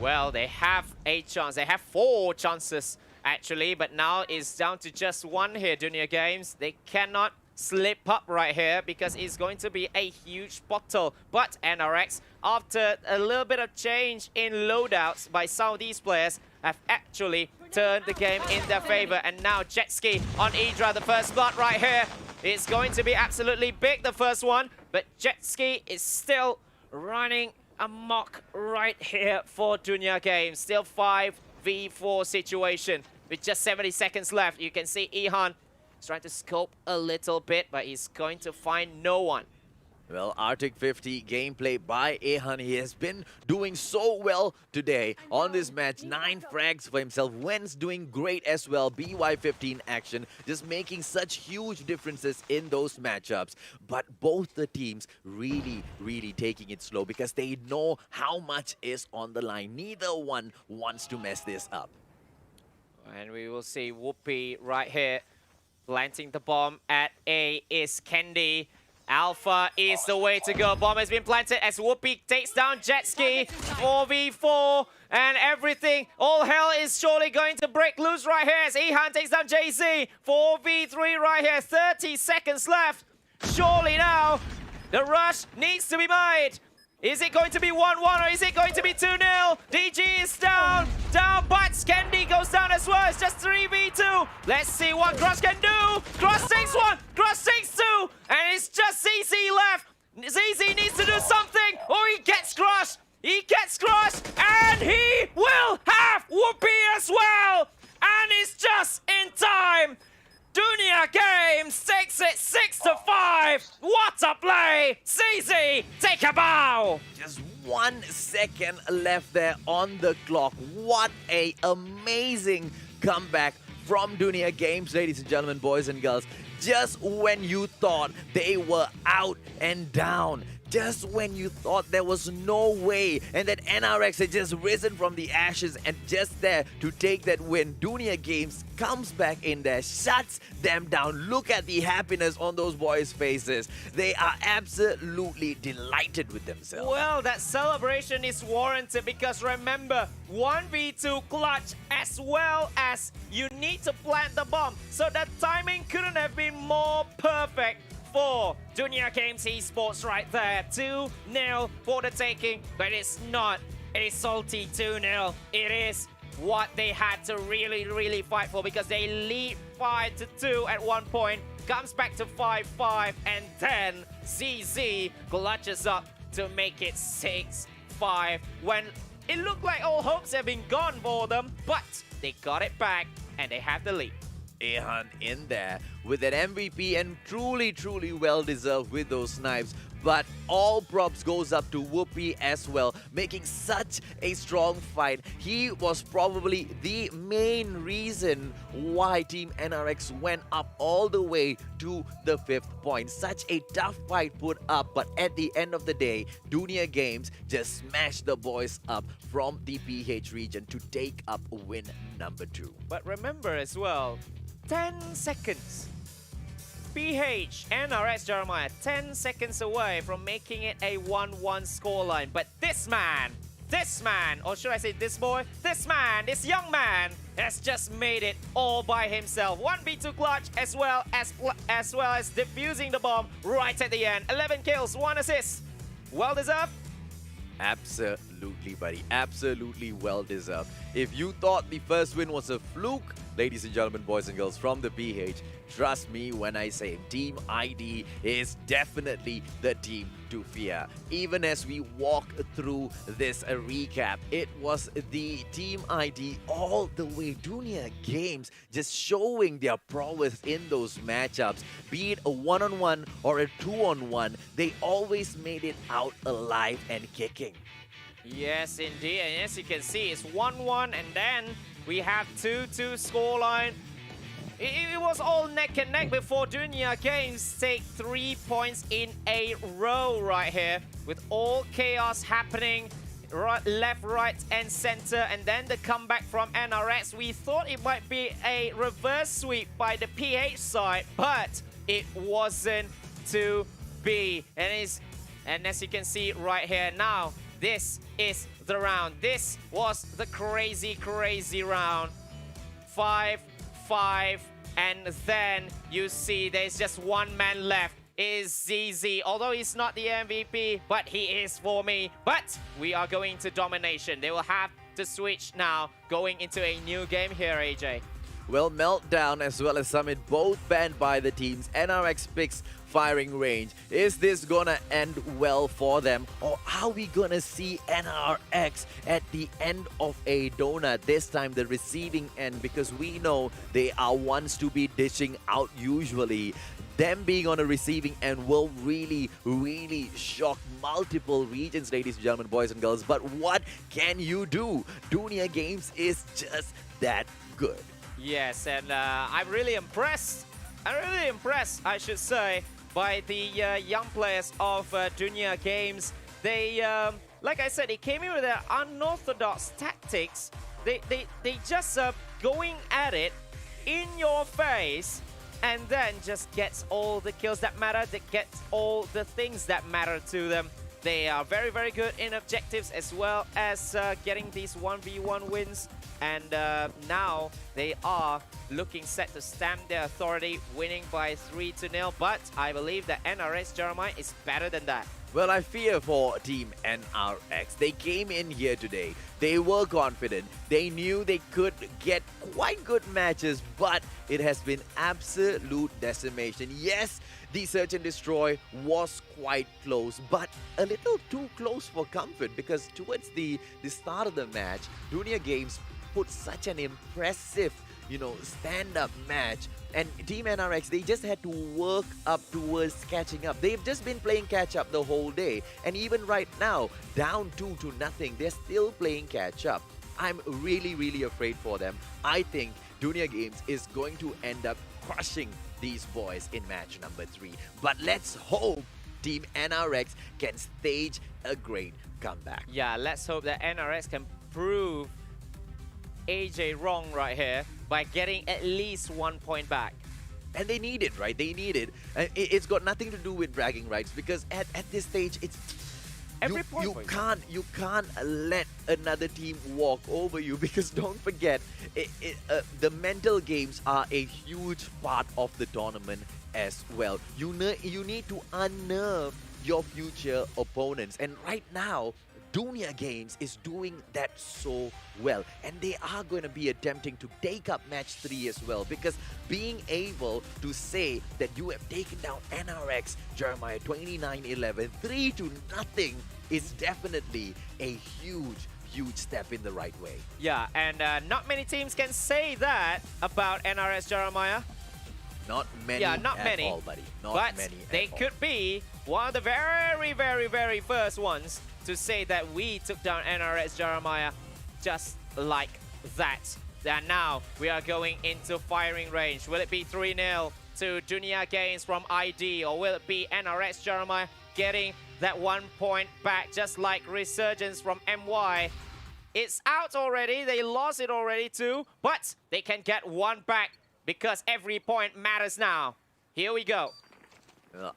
Well, they have a chance. They have 4 chances, actually, but now it's down to just one here, Dunia Games. They cannot slip up right here because it's going to be a huge bottle. But NRX, after a little bit of change in loadouts by some of these players, have actually turned the game in their favor. And now Jetski on Idra, the first blood right here. It's going to be absolutely big, the first one, but Jetski is still running amok right here for Dunia Games. Still 5v4 situation with just 70 seconds left. You can see Ihan is trying to scope a little bit, but he's going to find no one. Well, Arctic 50 gameplay by Ahan. He has been doing so well today on this match. 9 frags for himself. Wen's doing great as well. BY15 action, just making such huge differences in those matchups. But both the teams really taking it slow because they know how much is on the line. Neither one wants to mess this up. And we will see Whoopi right here. Planting the bomb at A is Candy. Alpha is the way to go. Bomb has been planted as Whoopi takes down Jetski. 4v4 and everything. All hell is surely going to break loose right here as Ihan takes down JZ. 4v3 right here. 30 seconds left. Surely now the rush needs to be made. Is it going to be 1-1 or is it going to be 2-0? DG is down, but Candy goes down as well. It's just 3v2. Let's see what Cross can do. Cross takes 1, Cross takes 2, and it's just ZZ left. ZZ needs to do something or he gets crushed. He gets crushed, and he will have Whoopi as well. And it's just in time. Dunia Games takes it 6-5. What a play! ZZ, take a bow! Just 1 second left there on the clock. What a amazing comeback from Dunia Games, ladies and gentlemen, boys and girls. Just when you thought they were out and down, just when you thought there was no way and that NRX had just risen from the ashes and just there to take that win, Dunia Games comes back in there, shuts them down. Look at the happiness on those boys' faces. They are absolutely delighted with themselves. Well, that celebration is warranted because remember, 1v2 clutch as well as you need to plant the bomb. So that timing couldn't have been more perfect for Dunia Games Esports right there. 2-0 for the taking, but it's not a salty 2-0. It is what they had to really fight for because they lead 5-2 at one point, comes back to 5-5, and then ZZ clutches up to make it 6-5 when it looked like all hopes have been gone for them, but they got it back and they have the lead. Ehan in there with an MVP and truly well deserved with those snipes. But all props goes up to Whoopi as well, making such a strong fight. He was probably the main reason why Team NRX went up all the way to the 5th point. Such a tough fight put up, but at the end of the day, Dunia Games just smashed the boys up from the PH region to take up win number 2. But remember as well, 10 seconds. PH and RS Jeremiah 10 seconds away from making it a 1-1 scoreline. But this man, or should I say this boy, this young man has just made it all by himself. 1v2 clutch as well as defusing the bomb right at the end. 11 kills, 1 assist. Well deserved. Absolutely, buddy. Absolutely well deserved. If you thought the first win was a fluke, ladies and gentlemen, boys and girls from the PH, trust me when I say Team ID is definitely the team to fear. Even as we walk through this recap, it was the Team ID all the way. Dunia Games just showing their prowess in those matchups. Be it a 1-on-1 or a 2-on-1, they always made it out alive and kicking. Yes, indeed. And as you can see, it's 1-1 and then we have 2-2 scoreline. It was all neck and neck before Dunia Games take 3 points in a row right here with all chaos happening right, left, right and center, and then the comeback from NRX. We thought it might be a reverse sweep by the PH side, but it wasn't to be. And as you can see right here now, this is the round. This was the crazy round. 5-5, and then you see there's just one man left. Is ZZ, although he's not the MVP, but he is for me. But we are going to domination. They will have to switch now, going into a new game here, AJ. Well, Meltdown as well as Summit both banned by the teams. NRX picks firing range. Is this gonna end well for them, or are we gonna see NRX at the end of a donut, this time the receiving end, because we know they are ones to be dishing out usually. Them being on a receiving end will really shock multiple regions, ladies and gentlemen, boys and girls. But what can you do? Dunia Games is just that good. Yes, and I'm really impressed. I should say, by the young players of Dunia Games. They, like I said, they came in with their unorthodox tactics. They just going at it in your face, and then just gets all the kills that matter. That gets all the things that matter to them. They are very good in objectives as well as getting these 1v1 wins. And now they are looking set to stamp their authority, winning by 3-0. But I believe that NRS Jeremiah is better than that. Well, I fear for Team NRX. They came in here today. They were confident. They knew they could get quite good matches, but it has been absolute decimation. Yes, the Search and Destroy was quite close, but a little too close for comfort, because towards the start of the match, Dunia Games put such an impressive, stand-up match. And Team NRX, they just had to work up towards catching up. They've just been playing catch-up the whole day. And even right now, down 2-0, they're still playing catch-up. I'm really, really afraid for them. I think Dunia Games is going to end up crushing these boys in match number 3. But let's hope Team NRX can stage a great comeback. Yeah, let's hope that NRX can prove AJ wrong right here by getting at least 1 point back. And they need it, right? They need it. It's got nothing to do with bragging rights, because at this stage, it's Every point you for you. can't let another team walk over you, because don't forget, the mental games are a huge part of the tournament as well. You need to unnerve your future opponents, and right now Dunia Games is doing that so well, and they are going to be attempting to take up match 3 as well, because being able to say that you have taken down NRX Jeremiah 29-11 3-0 is definitely a huge step in the right way. Yeah, and not many teams can say that about NRS Jeremiah. Not many not at many. all, buddy. Not But many they at all. could be one of the very first ones to say that we took down NRS Jeremiah just like that. And now we are going into firing range. Will it be 3-0 to Dunia Games from ID, or will it be NRS Jeremiah getting that 1 point back just like Resurgence from MY? It's out already. They lost it already too, but they can get 1 back because every point matters now. Here we go.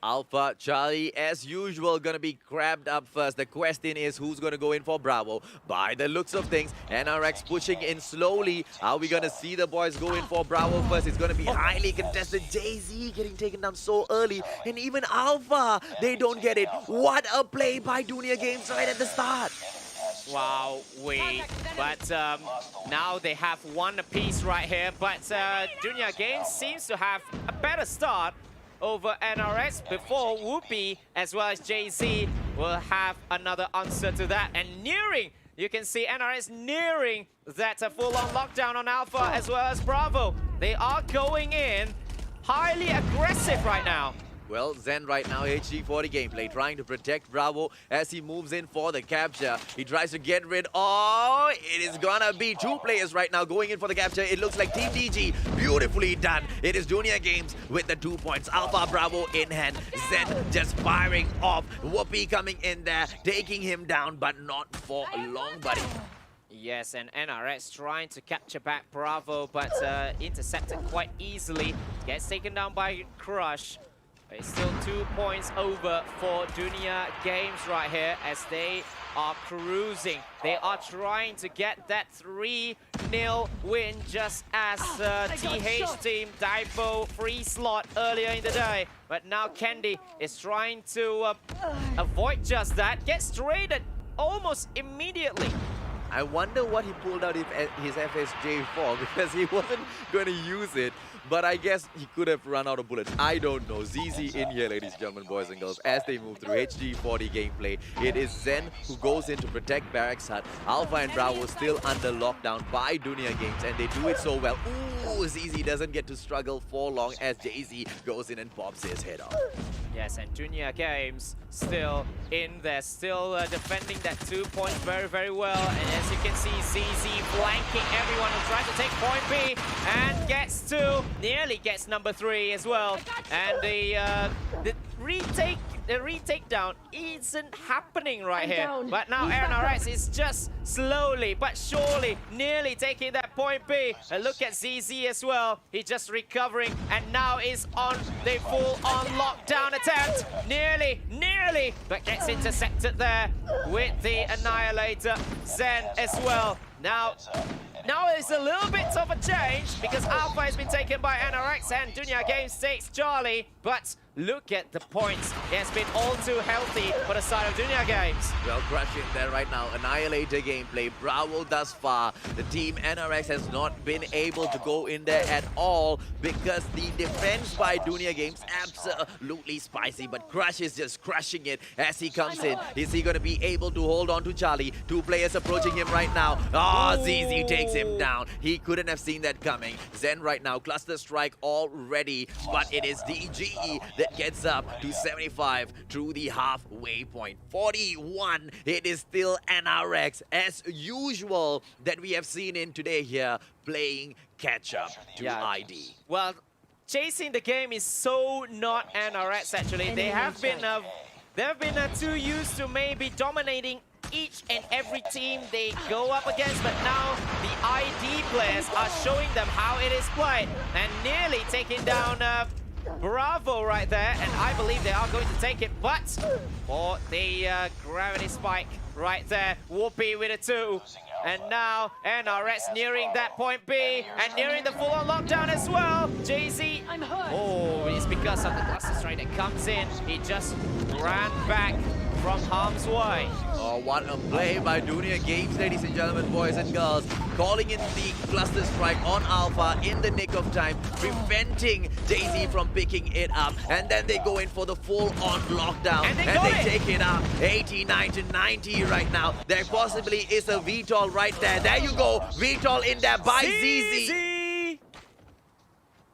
Alpha Charlie, as usual, gonna be grabbed up first. The question is who's gonna go in for Bravo. By the looks of things, NRX pushing in slowly. Are we gonna see the boys go in for Bravo first? It's gonna be highly contested. Jay-Z getting taken down so early, and even Alpha, they don't get it. What a play by Dunia Games right at the start. Wow, but now they have 1 apiece right here, but Dunia Games seems to have a better start over NRX before Whoopi as well as Jay-Z will have another answer to that. And you can see NRX nearing that full-on lockdown on Alpha as well as Bravo. They are going in highly aggressive right now. Well, Zen right now, HD40 gameplay, trying to protect Bravo as he moves in for the capture. He tries to get rid. Oh, it is gonna be 2 players right now going in for the capture. It looks like Team DG, beautifully done. It is Dunia Games with the 2 points. Alpha Bravo in hand. Zen just firing off. Whoopi coming in there, taking him down, but not for long, buddy. Yes, and NRX trying to capture back Bravo, but intercepted quite easily. Gets taken down by Crush. It's still 2 points over for Dunia Games right here as they are cruising. They are trying to get that 3-0 win just as TH team Daivo.FreeSlot earlier in the day. But now Candy is trying to avoid just that. Gets traded almost immediately. I wonder what he pulled out his FSJ for, because he wasn't going to use it. But I guess he could have run out of bullets. I don't know. ZZ in here, ladies and gentlemen, boys and girls, as they move through HD40 gameplay. It is Zen who goes in to protect Barracks Hut. Alpha and Bravo still under lockdown by Dunia Games, and they do it so well. Ooh, ZZ doesn't get to struggle for long as Jay-Z goes in and pops his head off. Yes, and Dunia Games still in there, still defending that 2 points very well. And as you can see, ZZ flanking everyone who tries to take point B and gets to, nearly gets number 3 as well. And the retake down isn't happening right here. But now NRX is just slowly but surely nearly taking that point B. And look at ZZ as well. He's just recovering and now is on the full-on lockdown attempt. Nearly, but gets intercepted there with the Annihilator. Zen as well. Now it's a little bit of a change because Alpha has been taken by NRX and Dunia Games takes Charlie. But look at the points. It has been all too healthy for the side of Dunia Games. Well, Crush in there right now. Annihilator gameplay. Bravo thus far. The team NRX has not been able to go in there at all because the defense by Dunia Games absolutely spicy. But Crush is just crushing it as he comes in. Is he going to be able to hold on to Charlie? 2 players approaching him right now. Oh, ZZ takes takes him down. He couldn't have seen that coming. Zen right now, cluster strike already, but it is DGE that gets up to 75 through the halfway point. 41, it is still NRX as usual that we have seen in today here playing catch up to ID. Well, chasing the game is so not NRX actually. They have been too used to maybe dominating each and every team they go up against, but now the ID players are showing them how it is played and nearly taking down Bravo right there, and I believe they are going to take it, but for the gravity spike right there, Whoopi with a 2. And now NRX nearing that point B and nearing the full-on lockdown as well. Jay-Z, oh, it's because of the cluster strike that comes in. He just ran back from harm's way. Oh, what a play by Dunia Games, ladies and gentlemen, boys and girls. Calling in the cluster strike on Alpha in the nick of time, preventing Jay-Z from picking it up. And then they go in for the full-on lockdown. And they take it up 89 to 90 right now. There possibly is a VTOL right there. There you go. VTOL in there by ZZ.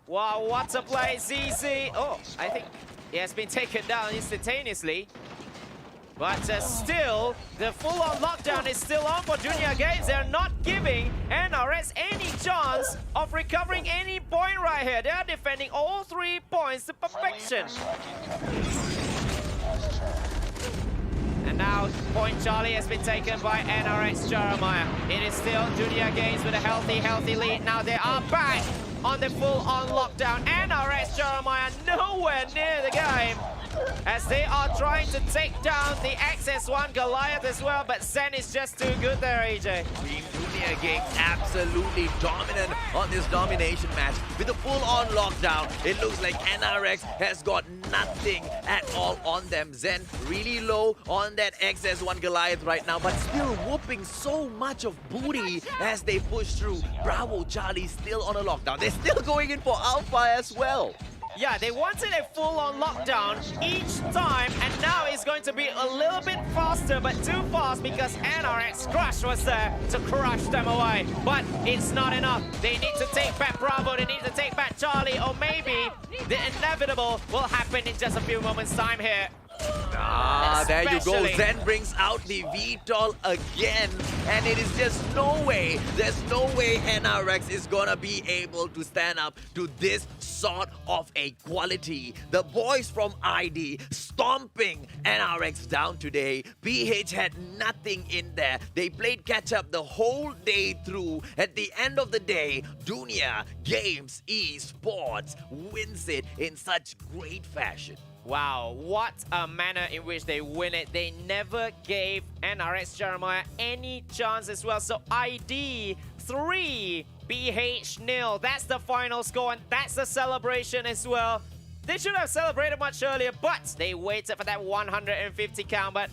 Wow, what a play, ZZ. Oh, I think he has been taken down instantaneously. But still, the full-on lockdown is still on for Dunia Games. They're not giving NRS any chance of recovering any point right here. They are defending all 3 points to perfection. And now, point Charlie has been taken by NRX Jeremiah. It is still Dunia Games with a healthy lead. Now they are back on the full-on lockdown. NRX Jeremiah nowhere near the game, as they are trying to take down the XS1 Goliath as well, but Zen is just too good there, AJ. Team Dunia Games absolutely dominant on this domination match. With a full-on lockdown, it looks like NRX has got nothing at all on them. Zen really low on that XS1 Goliath right now, but still whooping so much of booty as they push through. Bravo Charlie still on a lockdown. They're still going in for Alpha as well. Yeah, they wanted a full-on lockdown each time, and now it's going to be a little bit faster, but too fast because NRX Crush was there to crush them away. But it's not enough. They need to take back Bravo, they need to take back Charlie, or maybe the inevitable will happen in just a few moments' time here. There you go. Zen brings out the VTOL again, and it is just no way, there's no way NRX is gonna be able to stand up to this sort of a quality. The boys from ID stomping NRX down today. PH had nothing in there. They played catch up the whole day through. At the end of the day, Dunia Games Esports wins it in such great fashion. Wow, what a manner in which they win it. They never gave NRX Jeremiah any chance as well. So ID 3, BH 0. That's the final score, and that's the celebration as well. They should have celebrated much earlier, but they waited for that 150 count, but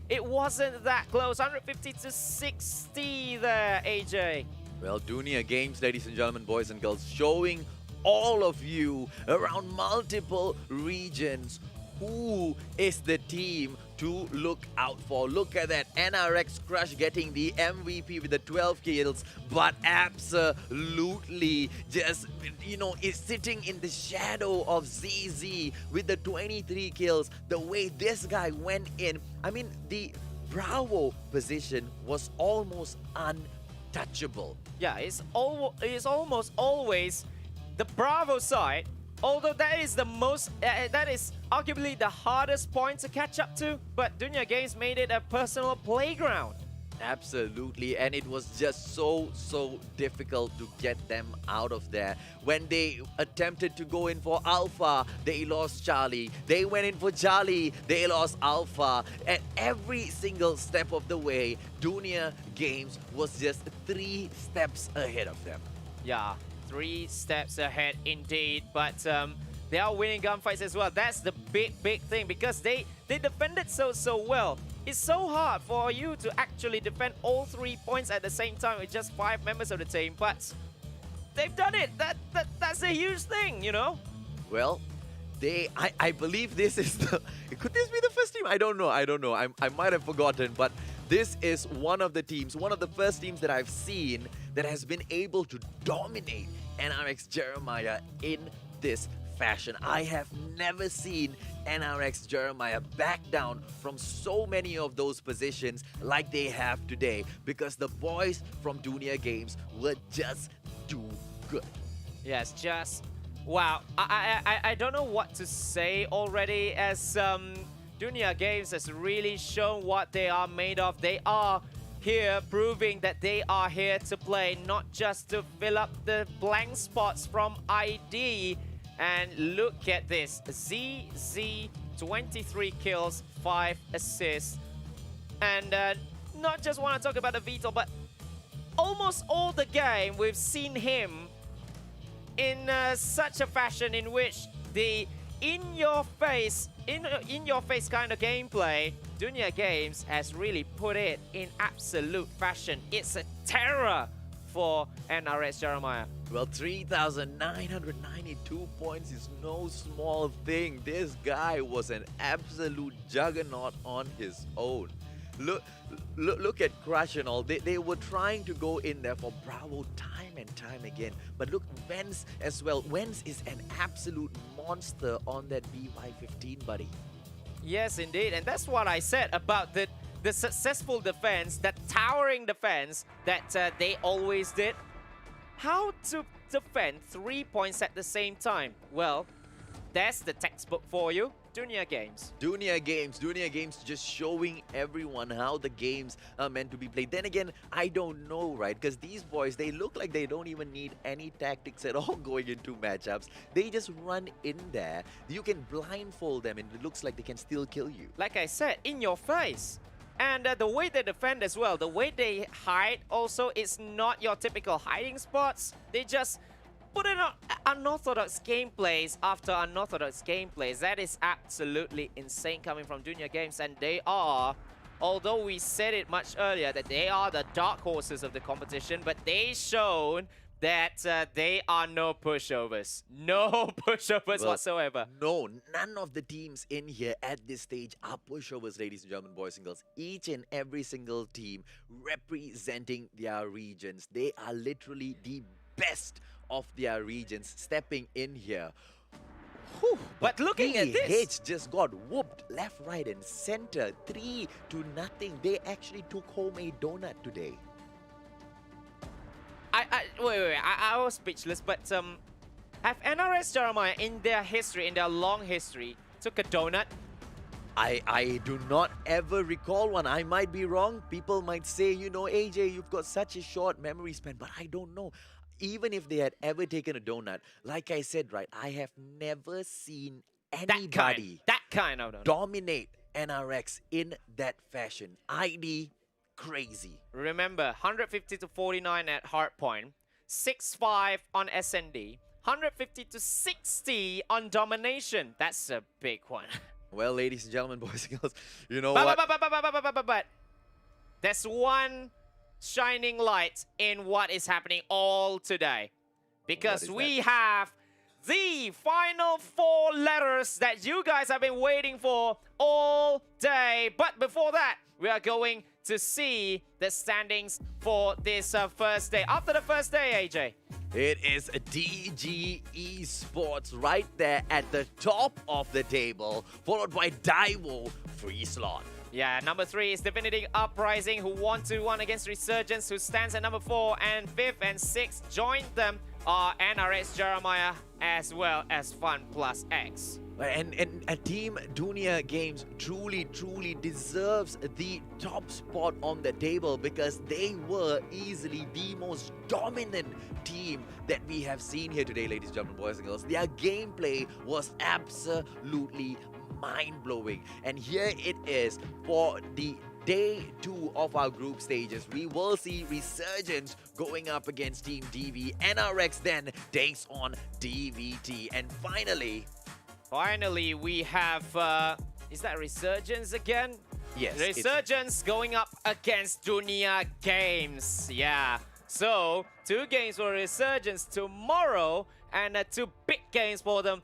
it wasn't that close. 150 to 60 there, AJ. Well, Dunia Games, ladies and gentlemen, boys and girls, showing all of you around multiple regions who is the team to look out for. Look at that, NRX Crush getting the MVP with the 12 kills, but absolutely just, you know, is sitting in the shadow of ZZ with the 23 kills. The way this guy went in, I mean, the Bravo position was almost untouchable. Yeah, it's almost always the Bravo side, although that is the most, that is arguably the hardest point to catch up to, but Dunia Games made it a personal playground. Absolutely, and it was just so difficult to get them out of there. When they attempted to go in for Alpha, they lost Charlie. They went in for Charlie, they lost Alpha. At every single step of the way, Dunia Games was just 3 steps ahead of them. Yeah, 3 steps ahead indeed, but they are winning gunfights as well. That's the big thing, because they defended so well. It's so hard for you to actually defend all 3 points at the same time with just 5 members of the team, but they've done it. That's a huge thing, you know? Well, I believe this is the... Could this be the first team? I don't know. I might have forgotten, but This is one of the teams, one of the first teams that I've seen that has been able to dominate NRX Jeremiah in this fashion. I have never seen NRX Jeremiah back down from so many of those positions like they have today, because the boys from Dunia Games were just too good. Yes, just wow. I don't know what to say already, as Dunia Games has really shown what they are made of. They are here proving that they are here to play, not just to fill up the blank spots from ID. And look at this, ZZ, 23 kills, 5 assists. And not just want to talk about the Vito, but almost all the game we've seen him in such a fashion in which the in-your-face kind of gameplay, Dunia Games has really put it in absolute fashion. It's a terror for NRX Jeremiah. Well, 3,992 points is no small thing. This guy was an absolute juggernaut on his own. Look at Crush and all. They were trying to go in there for Bravo time and time again. But look, Vence as well. Vence is an absolute monster on that BY15, buddy. Yes, indeed. And that's what I said about the successful defense, that towering defense that they always did. How to defend 3 points at the same time? Well, that's the textbook for you. Dunia Games. Dunia Games just showing everyone how the games are meant to be played. Then again, I don't know, right? Because these boys, they look like they don't even need any tactics at all going into matchups. They just run in there. You can blindfold them and it looks like they can still kill you. Like I said, in your face. And the way they defend as well, the way they hide also, it's not your typical hiding spots. They just put in unorthodox gameplays after unorthodox gameplays. That is absolutely insane coming from Dunia Games. And they are, although we said it much earlier, that they are the dark horses of the competition, but they shown that they are no pushovers. No pushovers whatsoever. No, none of the teams in here at this stage are pushovers, ladies and gentlemen, boys and girls. Each and every single team representing their regions. They are literally the best of their regions stepping in here. Whew, but looking at this, H just got whooped left, right, and center. 3-0. They actually took home a donut today. Wait, I was speechless, but have NRS Jeremiah in their history, in their long history, took a donut? I do not ever recall one. I might be wrong. People might say, you know, AJ, you've got such a short memory span, but I don't know. Even if they had ever taken a donut, like I said, right, I have never seen anybody that kind of donut dominate NRX in that fashion. ID, crazy. Remember, 150 to 49 at hardpoint, 6-5 on SND, 150 to 60 on domination. That's a big one. Well, ladies and gentlemen, boys and girls, you know but, what? but there's one shining light in what is happening all today. Because we have the final 4 letters that you guys have been waiting for all day. But before that, we are going to see the standings for this first day. After the first day, AJ. It is DG Esports right there at the top of the table, followed by Daivo.FreeSlot. Yeah, number 3 is Divinity Uprising, who won 2-1 against Resurgence, who stands at number 4, and 5th and 6th joined them are NRX Jeremiah as well as FunPlus X. And a team Dunia Games truly deserves the top spot on the table, because they were easily the most dominant team that we have seen here today, ladies and gentlemen, boys and girls. Their gameplay was absolutely mind-blowing. And here it is for the Day 2 of our group stages. We will see Resurgence going up against Team DV. NRX then takes on DVT. And finally, we have, is that Resurgence again? Yes. Resurgence going up against Dunia Games. Yeah. So, 2 games for Resurgence tomorrow, and 2 big games for them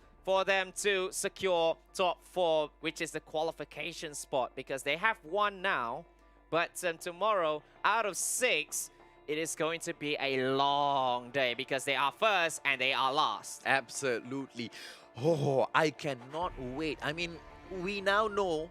to secure top 4, which is the qualification spot, because they have won now But tomorrow, out of 6, it is going to be a long day because they are first and they are last. Absolutely. Oh, I cannot wait. I mean, we now know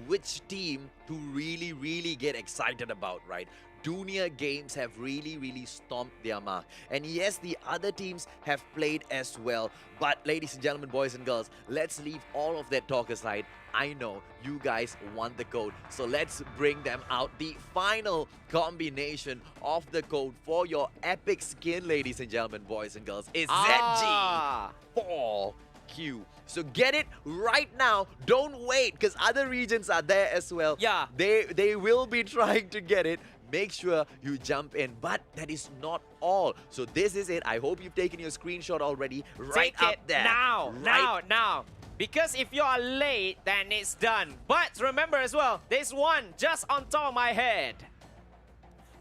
which team to really get excited about, right? Dunia Games have really stomped their mark. And yes, the other teams have played as well. But ladies and gentlemen, boys and girls, let's leave all of that talk aside. I know you guys want the code, so let's bring them out. The final combination of the code for your epic skin, ladies and gentlemen, boys and girls, is ZG4Q. So get it right now. Don't wait, because other regions are there as well. Yeah. They will be trying to get it. Make sure you jump in, but that is not all. So this is it. I hope you've taken your screenshot already. Right Take up it there. Now. Because if you are late, then it's done. But remember as well, there's one just on top of my head.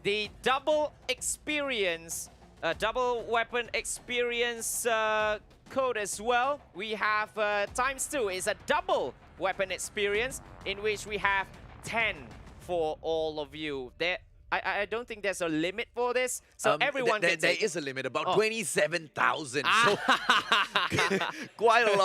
The double experience, double weapon experience code as well. We have ×2. It's a double weapon experience in which we have 10 for all of you. I don't think there's a limit for this, so everyone can there take is a limit, about 27,000. So quite a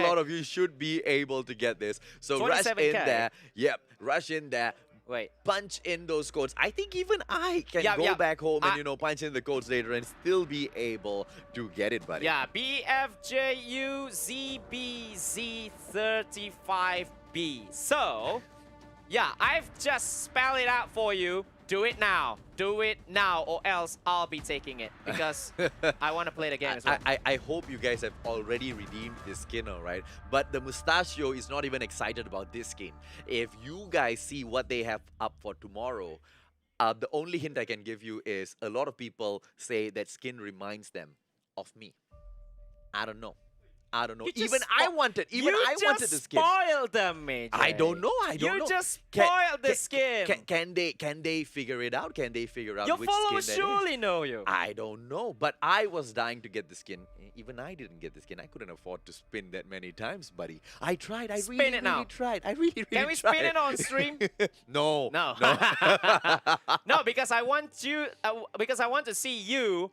lot of you should be able to get this. So rush in 27K. there. Yep, rush in there. Wait. Punch in those codes. I think even I can go back home and, punch in the codes later and still be able to get it, buddy. Yeah, BFJUZBZ35B. So, yeah, I've just spelled it out for you. Do it now. Do it now, or else I'll be taking it because I want to play the game as well. I hope you guys have already redeemed this skin, alright? But the Mustachio is not even excited about this skin. If you guys see what they have up for tomorrow, the only hint I can give you is a lot of people say that skin reminds them of me. I don't know. Even I wanted the skin. You just spoiled them, Major. I don't know. You just spoiled the skin. Can they figure it out? Can they figure out Your which followers skin that surely is? know you. I don't know, but I was dying to get the skin. Even I didn't get the skin. I couldn't afford to spin that many times, buddy. I tried. I really tried. I really tried. Can we spin it on stream? No. No, because I want you. Because I want to see you.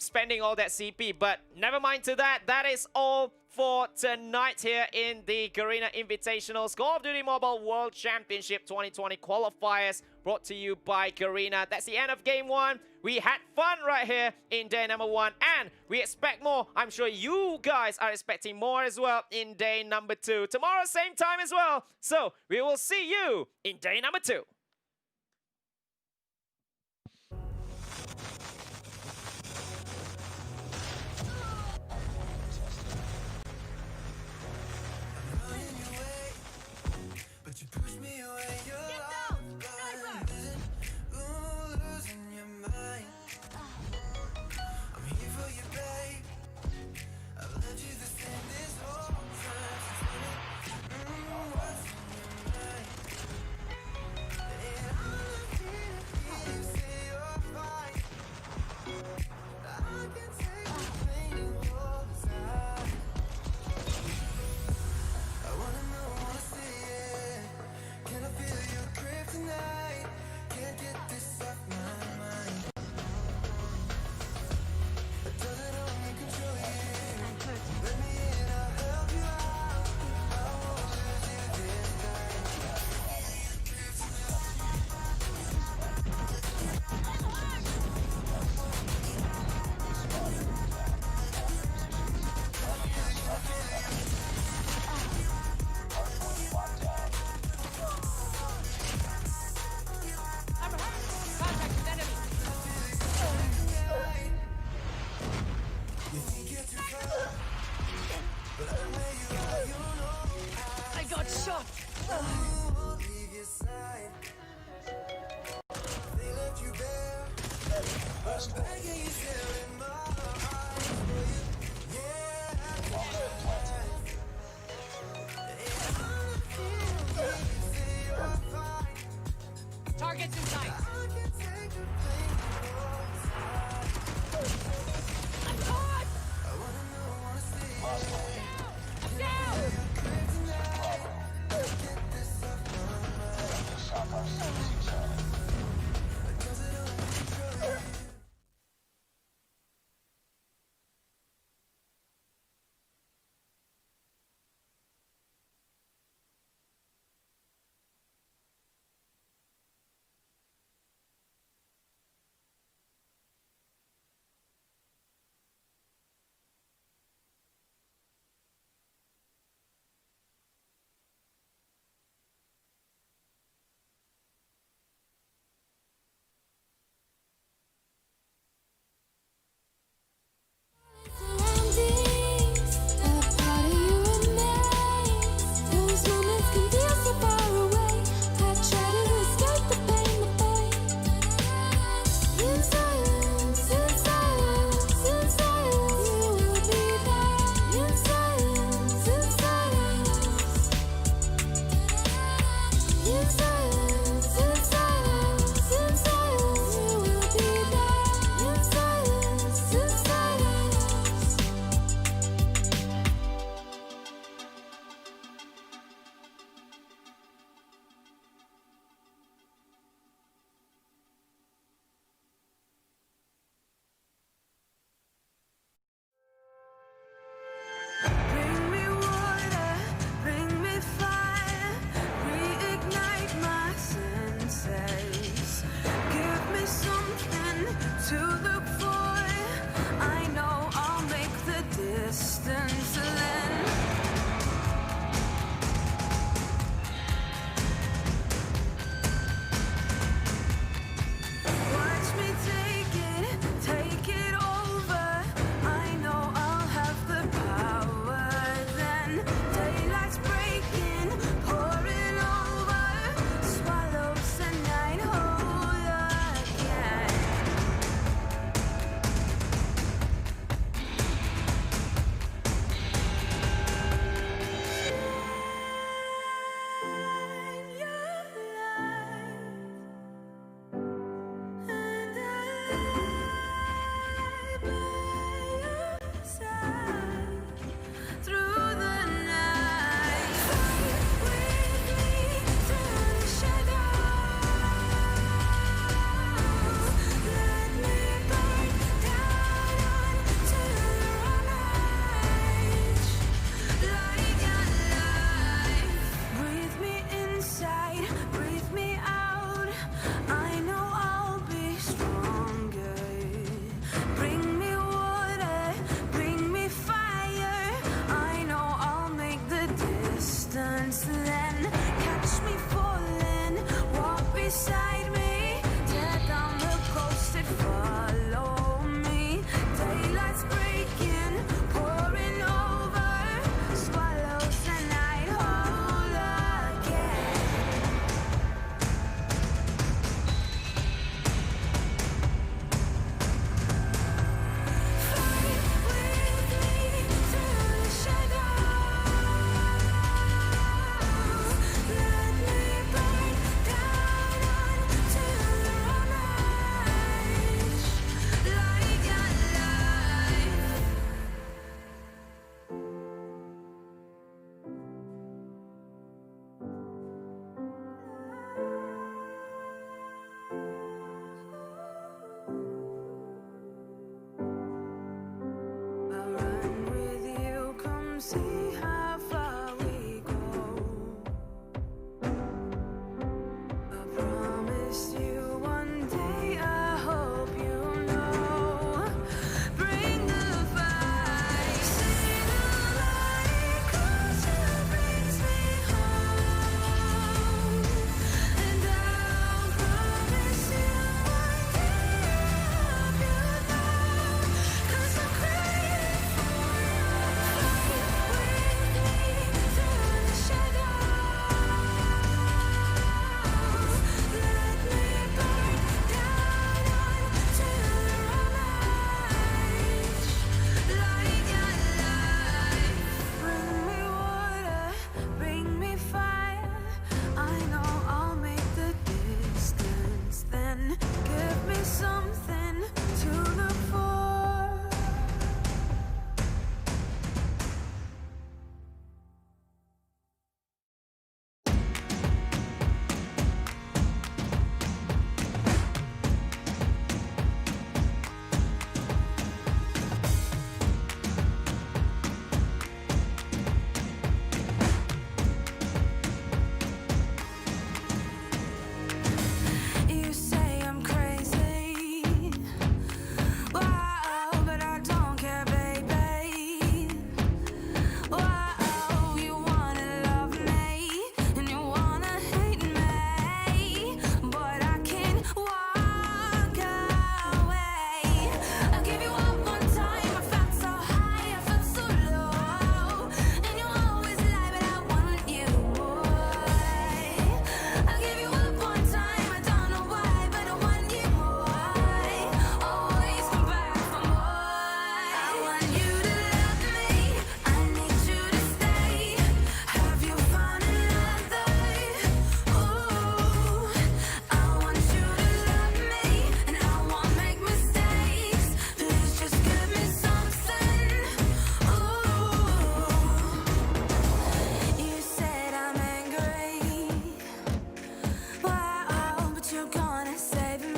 Spending all that CP, but never mind to that. That is all for tonight here in the Garena Invitationals Call of Duty Mobile World Championship 2020 qualifiers brought to you by Garena. That's the end of game 1. We had fun right here in day number 1, and we expect more. I'm sure you guys are expecting more as well in day number 2. Tomorrow, same time as well. So we will see you in day number 2. I got shot. They left you bare.